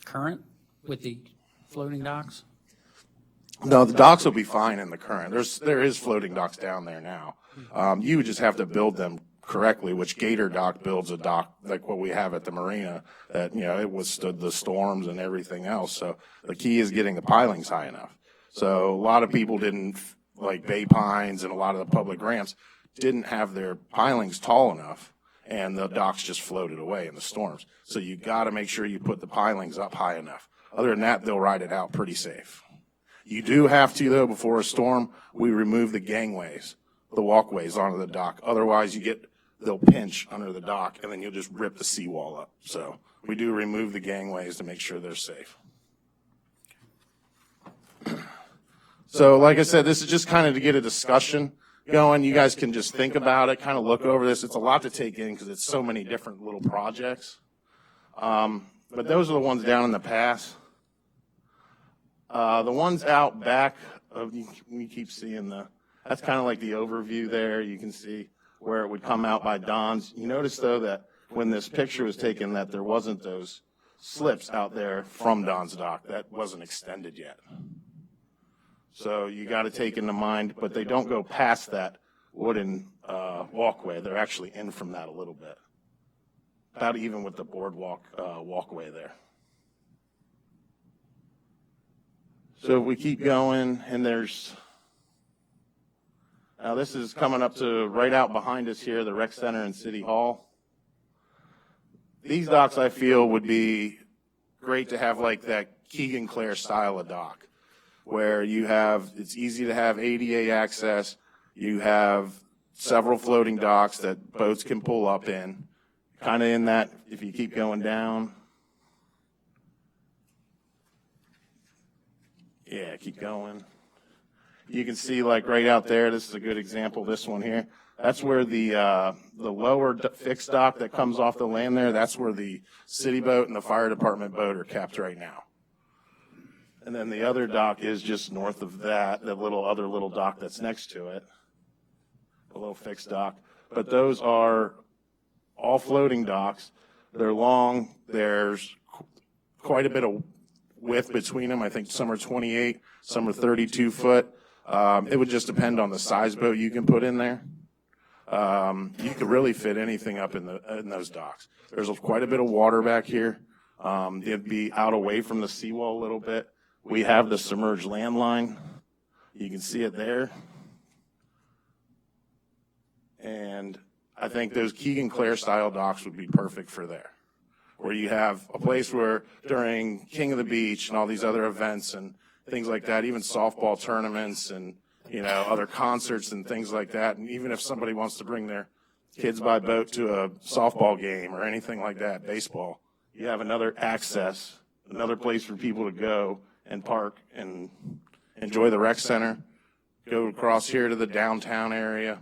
current with the floating docks? No, the docks will be fine in the current. There is floating docks down there now. You would just have to build them correctly, which Gator Dock builds a dock like what we have at the marina that, it withstood the storms and everything else. So the key is getting the pilings high enough. So a lot of people didn't, like Bay Pines and a lot of the public ramps, didn't have their pilings tall enough, and the docks just floated away in the storms. So you got to make sure you put the pilings up high enough. Other than that, they'll ride it out pretty safe. You do have to, though, before a storm, we remove the gangways, the walkways onto the dock. Otherwise, they'll pinch under the dock, and then you'll just rip the seawall up. So we do remove the gangways to make sure they're safe. So like I said, this is just kind of to get a discussion going. You guys can just think about it, kind of look over this. It's a lot to take in because it's so many different little projects. But those are the ones down in the pass. The ones out back, you keep seeing that's kind of like the overview there. You can see where it would come out by Don's. You notice, though, that when this picture was taken, that there wasn't those slips out there from Don's dock. That wasn't extended yet. So you got to take into mind, but they don't go past that wooden walkway. They're actually in from that a little bit, about even with the boardwalk walkway there. So if we keep going, and now this is coming up to right out behind us here, the rec center and City Hall. These docks, I feel, would be great to have like that Keegan Clare style of dock, where it's easy to have ADA access. You have several floating docks that boats can pull up in. Kind of in that, if you keep going down. Yeah, keep going. You can see like right out there, this is a good example, this one here. That's where the lower fixed dock that comes off the land there, that's where the city boat and the fire department boat are kept right now. And then the other dock is just north of that, the other little dock that's next to it, a little fixed dock. But those are all floating docks. They're long. There's quite a bit of width between them. I think some are 28, some are 32 foot. It would just depend on the size boat you can put in there. You could really fit anything up in those docks. There's quite a bit of water back here. It'd be out away from the seawall a little bit. We have the submerged landline. You can see it there. And I think those Keegan Clare style docks would be perfect for there, where you have a place where during King of the Beach and all these other events and things like that, even softball tournaments and, other concerts and things like that. And even if somebody wants to bring their kids by boat to a softball game or anything like that, baseball, you have another access, another place for people to go and park and enjoy the rec center, go across here to the downtown area.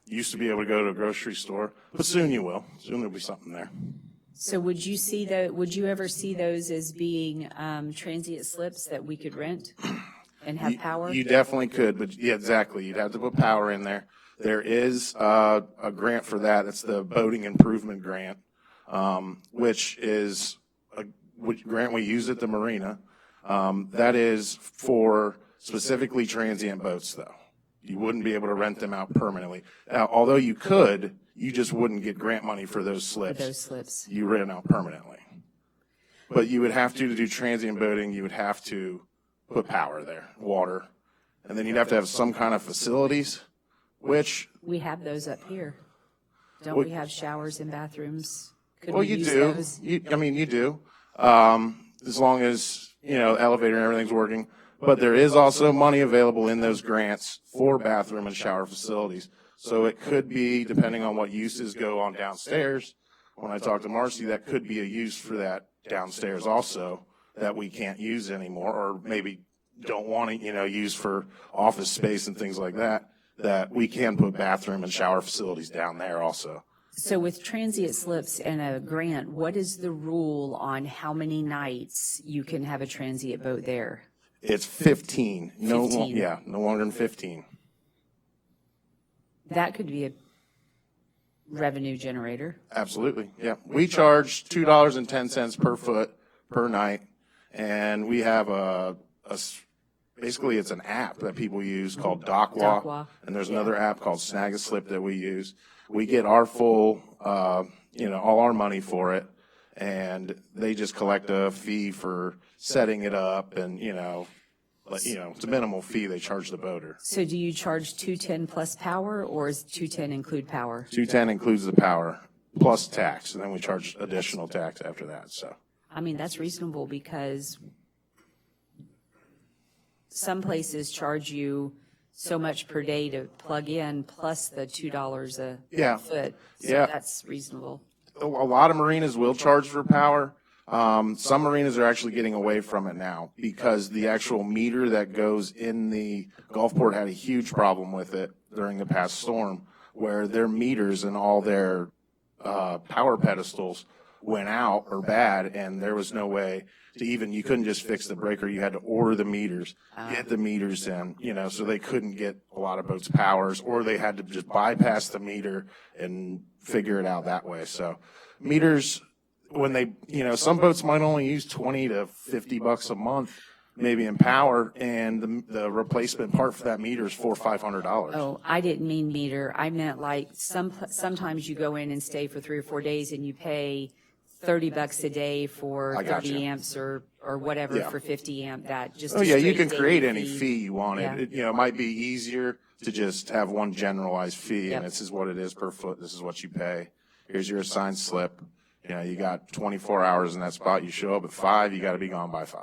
You used to be able to go to a grocery store, but soon you will. Soon there'll be something there. So would you ever see those as being transient slips that we could rent and have power? You definitely could, but yeah, exactly. You'd have to put power in there. There is a grant for that. It's the Boating Improvement Grant, which is a grant we use at the marina. That is for specifically transient boats, though. You wouldn't be able to rent them out permanently. Now, although you could, you just wouldn't get grant money for those slips. You rent out permanently. But you would have to do transient boating, you would have to put power there, water. And then you'd have to have some kind of facilities, which... We have those up here. Don't we have showers and bathrooms? Could well, we you use do. Those? You do. As long as, the elevator and everything's working. But there is also money available in those grants for bathroom and shower facilities. So it could be, depending on what uses go on downstairs, when I talk to Marcy, that could be a use for that downstairs also that we can't use anymore, or maybe don't want to, use for office space and things like that, that we can put bathroom and shower facilities down there also. So with transient slips and a grant, what is the rule on how many nights you can have a transient boat there? It's 15. 15. No longer than 15. That could be a revenue generator. Absolutely, yeah. We charge $2.10 per foot per night, and we have basically it's an app that people use called DockWa, and there's another app called Snag-a-Slip that we use. We get our full, all our money for it, and they just collect a fee for setting it up, and it's a minimal fee they charge the boater. So do you charge $210 plus power, or does $210 include power? $210 includes the power plus tax, and then we charge additional tax after that. So I mean, that's reasonable because some places charge you so much per day to plug in plus the $2 a foot. So that's reasonable. a lot of marinas will charge for power. Some marinas are actually getting away from it now because the actual meter that goes in the Gulfport had a huge problem with it during the past storm, where their meters and all their power pedestals went out or bad, and there was no way to even, you couldn't just fix the breaker. You had to order the meters, get the meters in, so they couldn't get a lot of boats' powers, or they had to just bypass the meter and figure it out that way. So meters, when they, some boats might only use 20 to 50 bucks a month, maybe in power, and the replacement part for that meter is $400 or $500. Oh, I didn't mean meter. I meant like sometimes you go in and stay for 3 or 4 days and you pay $30 a day for 30 amps or whatever for 50 amp. That just. Oh yeah, you can create any fee you wanted. Yeah. It might be easier to just have one generalized fee, and this is what it is per foot. This is what you pay. Here's your assigned slip. You got 24 hours in that spot. You show up at 5, you got to be gone by 5.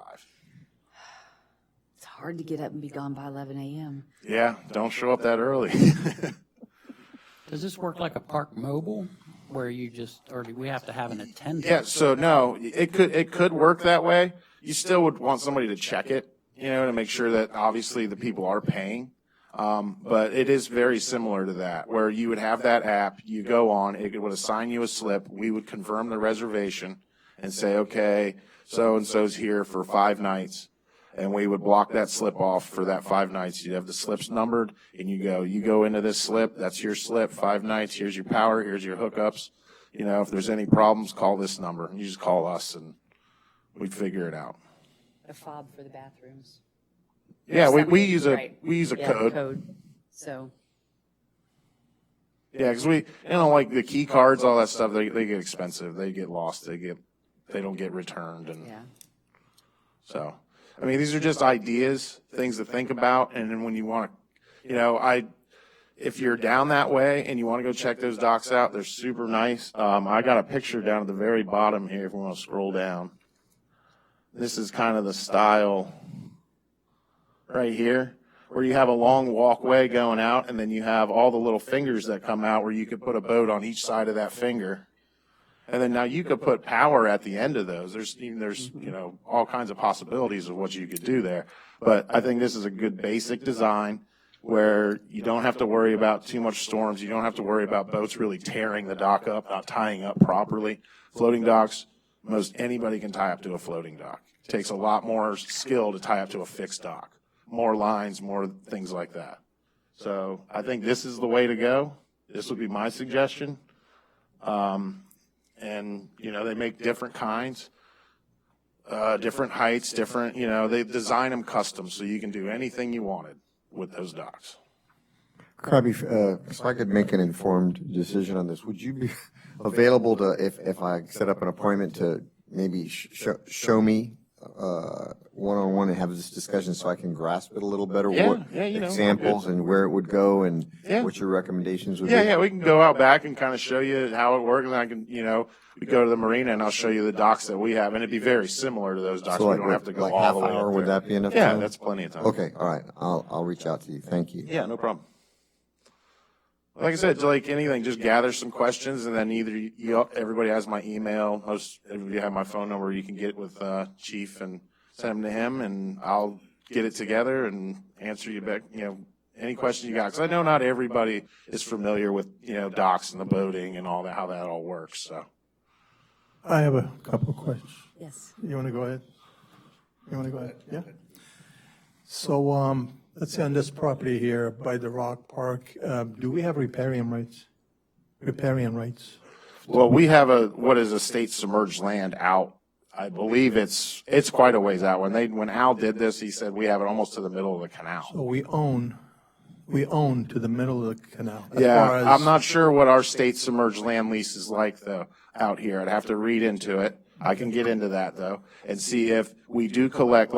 It's hard to get up and be gone by 11 a.m. Yeah, don't show up that early. Does this work like a park mobile where you just, or do we have to have an attendant? Yeah, so no, it could work that way. You still would want somebody to check it, to make sure that obviously the people are paying. But it is very similar to that, where you would have that app, you go on, it would assign you a slip, we would confirm the reservation and say, okay, so-and-so's here for 5 nights, and we would block that slip off for that 5 nights. You'd have the slips numbered, and you go into this slip, that's your slip, 5 nights, here's your power, here's your hookups. If there's any problems, call this number, and you just call us, and we'd figure it out. A fob for the bathrooms. Yeah, we use a Right. code. So. Yeah, because like the key cards, all that stuff, they get expensive. They get lost. They don't get returned, and so these are just ideas, things to think about. And then when you want to, if you're down that way and you want to go check those docks out, they're super nice. I got a picture down at the very bottom here. If we want to scroll down, this is kind of the style. Right here, where you have a long walkway going out, and then you have all the little fingers that come out where you could put a boat on each side of that finger. And then now you could put power at the end of those. There's all kinds of possibilities of what you could do there. But I think this is a good basic design where you don't have to worry about too much storms. You don't have to worry about boats really tearing the dock up, not tying up properly. Floating docks, most anybody can tie up to a floating dock. It takes a lot more skill to tie up to a fixed dock. More lines, more things like that. So I think this is the way to go. This would be my suggestion. And, they make different kinds, different heights, different, they design them custom so you can do anything you wanted with those docks. Kirby, so I could make an informed decision on this, would you be available to, if I set up an appointment to maybe show me one-on-one and have this discussion so I can grasp it a little better? Examples and where it would go and what your recommendations would be? Yeah, we can go out back and kind of show you how it works, and I can, we go to the marina and I'll show you the docks that we have, and it'd be very similar to those docks. So we don't have to go like all half the way hour, up would there. that be enough Yeah, time? that's plenty of time. Okay, all right. I'll reach out to you. Thank you. Yeah, no problem. Like I said, like anything, just gather some questions, and then either everybody has my email, most everybody have my phone number. You can get with Chief and send them to him, and I'll get it together and answer you back. Any question you got, because I know not everybody is familiar with docks and the boating and all that, how that all works. So I have a couple of questions. Yes. You want to go ahead? Yeah. So let's say on this property here by the Rock Park, do we have riparian rights? Well, we have what is a state submerged land out. I believe it's quite a ways out. When Al did this, he said we have it almost to the middle of the canal. So we own to the middle of the canal. Yeah, I'm not sure what our state submerged land lease is like though out here. I'd have to read into it. I can get into that though and see if we do collect,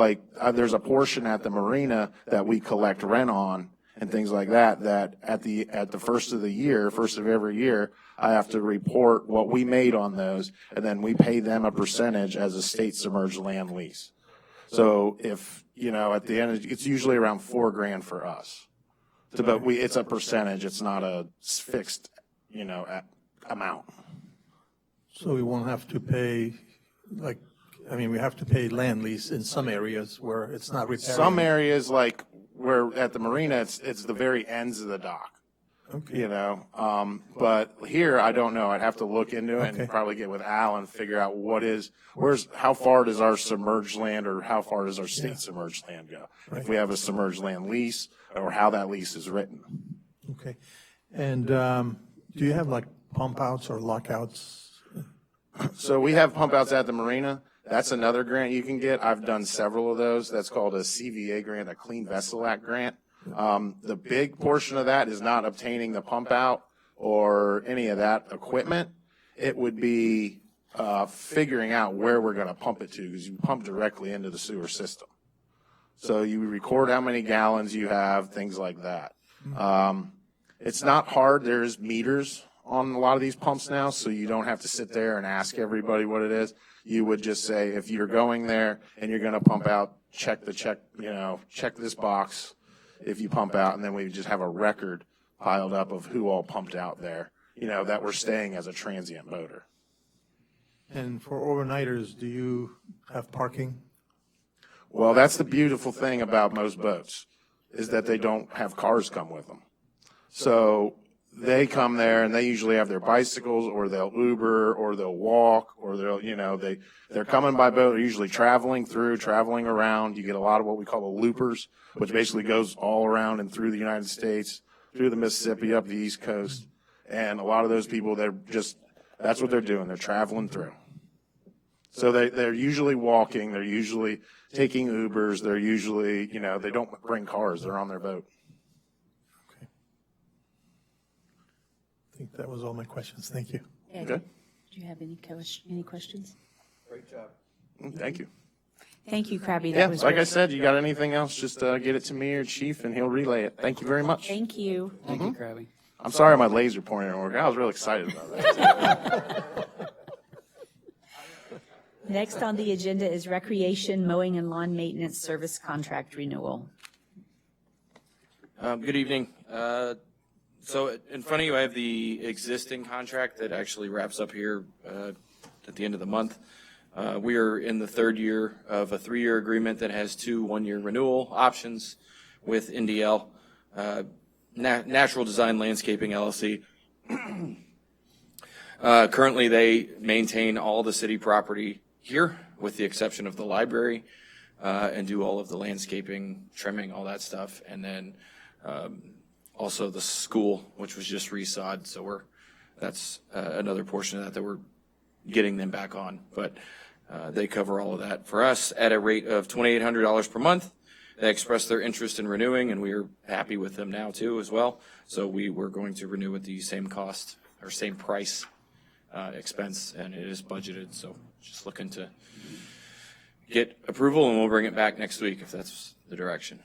there's a portion at the marina that we collect rent on and things like that, that at the first of every year, I have to report what we made on those, and then we pay them a percentage as a state submerged land lease. So if, at the end, it's usually around $4,000 for us. But it's a percentage, it's not a fixed, amount. So we won't have to pay, like, I mean, we have to pay land lease in some areas where it's not repaired. Some areas, like where at the marina, it's the very ends of the dock. Okay. You know, but here, I don't know. I'd have to look into it Okay. and probably get with Al and figure out how far does our submerged land or how far does our state submerged land go? Right. If we have a submerged land lease or how that lease is written. Okay. And do you have like pump outs or lockouts? So we have pump outs at the marina. That's another grant you can get. I've done several of those. That's called a CVA grant, a Clean Vessel Act grant. The big portion of that is not obtaining the pump out or any of that equipment. It would be figuring out where we're going to pump it to, because you pump directly into the sewer system. So you record how many gallons you have, things like that. It's not hard. There's meters on a lot of these pumps now, so you don't have to sit there and ask everybody what it is. You would just say, if you're going there and you're going to pump out, check this box if you pump out, and then we just have a record piled up of who all pumped out there, that we're staying as a transient boater. And for overnighters, do you have parking? Well, that's the beautiful thing about most boats, is that they don't have cars come with them. So they come there and they usually have their bicycles, or they'll Uber, or they'll walk, or they're coming by boat. They're usually traveling around. You get a lot of what we call the loopers, which basically goes all around and through the United States, through the Mississippi, up the East Coast. And a lot of those people, that's what they're doing. They're traveling through. So they're usually walking. They're usually taking Ubers. They're usually, they don't bring cars. They're on their boat. I think that was all my questions. Thank you. Ed, Okay. do you have any questions? Great job. Thank you. Thank you, Krabby. Yeah, like I said, you got anything else, just get it to me or Chief, and he'll relay it. Thank you very much. Thank you. Thank you, Krabby. I'm sorry my laser pointer didn't work. I was real excited about that. Next on the agenda is recreation, mowing, and lawn maintenance service contract renewal. Good evening. So in front of you, I have the existing contract that actually wraps up here at the end of the month. We are in the third year of a 3-year agreement that has 2 one-year renewal options with NDL, Natural Design Landscaping LLC. Currently, they maintain all the city property here, with the exception of the library, and do all of the landscaping, trimming, all that stuff. And then also the school, which was just resod. So that's another portion of that we're getting them back on. But they cover all of that for us at a rate of $2,800 per month. They expressed their interest in renewing, and we are happy with them now too as well. So we were going to renew at the same cost or same price expense, and it is budgeted. So just looking to get approval, and we'll bring it back next week if that's the direction.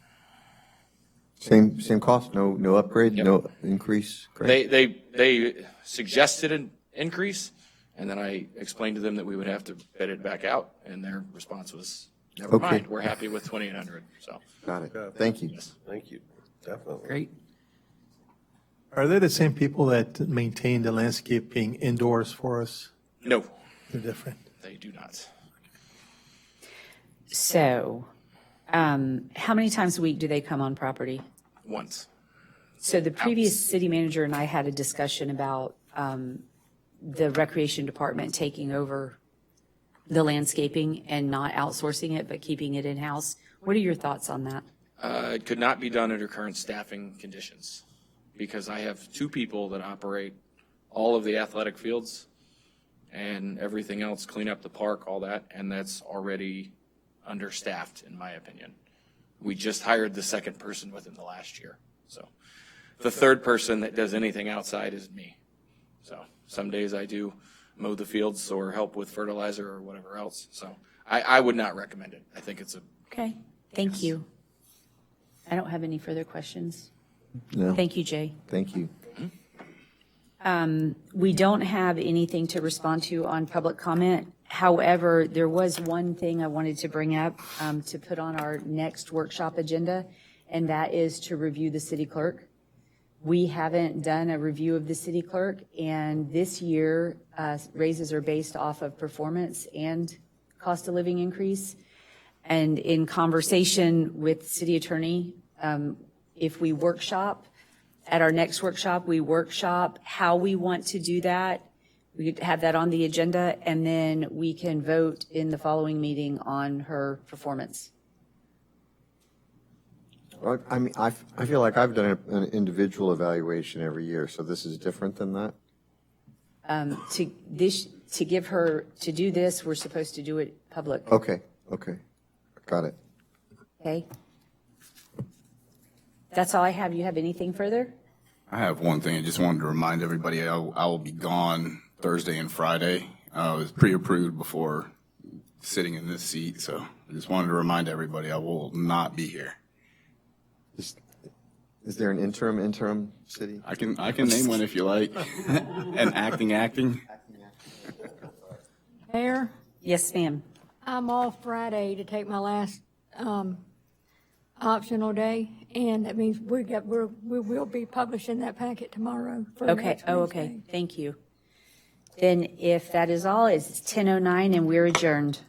Same cost, no upgrade, Yep. no increase? Great. They suggested an increase, and then I explained to them that we would have to bid it back out, and their response was, never Okay. mind, we're happy with $2,800, so. Got it. Thank you. Thank you. Definitely. Great. Are they the same people that maintain the landscaping indoors for us? No, They're different. they do not. So, how many times a week do they come on property? Once. So the previous city manager and I had a discussion about the recreation department taking over the landscaping and not outsourcing it, but keeping it in-house. What are your thoughts on that? It could not be done under current staffing conditions, because I have 2 people that operate all of the athletic fields and everything else, clean up the park, all that, and that's already understaffed, in my opinion. We just hired the 2nd person within the last year. So the 3rd person that does anything outside is me. So some days I do mow the fields or help with fertilizer or whatever else. So I would not recommend it. I think it's a. Okay, thank you. I don't have any further questions. No. Thank you, Jay. Thank you. We don't have anything to respond to on public comment. However, there was one thing I wanted to bring up to put on our next workshop agenda, and that is to review the city clerk. We haven't done a review of the city clerk, and this year, raises are based off of performance and cost of living increase. And in conversation with city attorney, if we workshop, at our next workshop, we workshop how we want to do that. We could have that on the agenda, and then we can vote in the following meeting on her performance. Well, I mean, I feel like I've done an individual evaluation every year, so this is different than that? To give her, to do this, we're supposed to do it public. Okay, got it. Okay? That's all I have. You have anything further? I have one thing. I just wanted to remind everybody I will be gone Thursday and Friday. I was pre-approved before sitting in this seat, so I just wanted to remind everybody I will not be here. Is there an interim city? I can name one if you like. And acting. Mayor, Yes, ma'am. I'm off Friday to take my last optional day, and that means we will be publishing that packet tomorrow. For Okay, next oh, Wednesday. okay, thank you. Then if that is all, it's 10:09 and we're adjourned.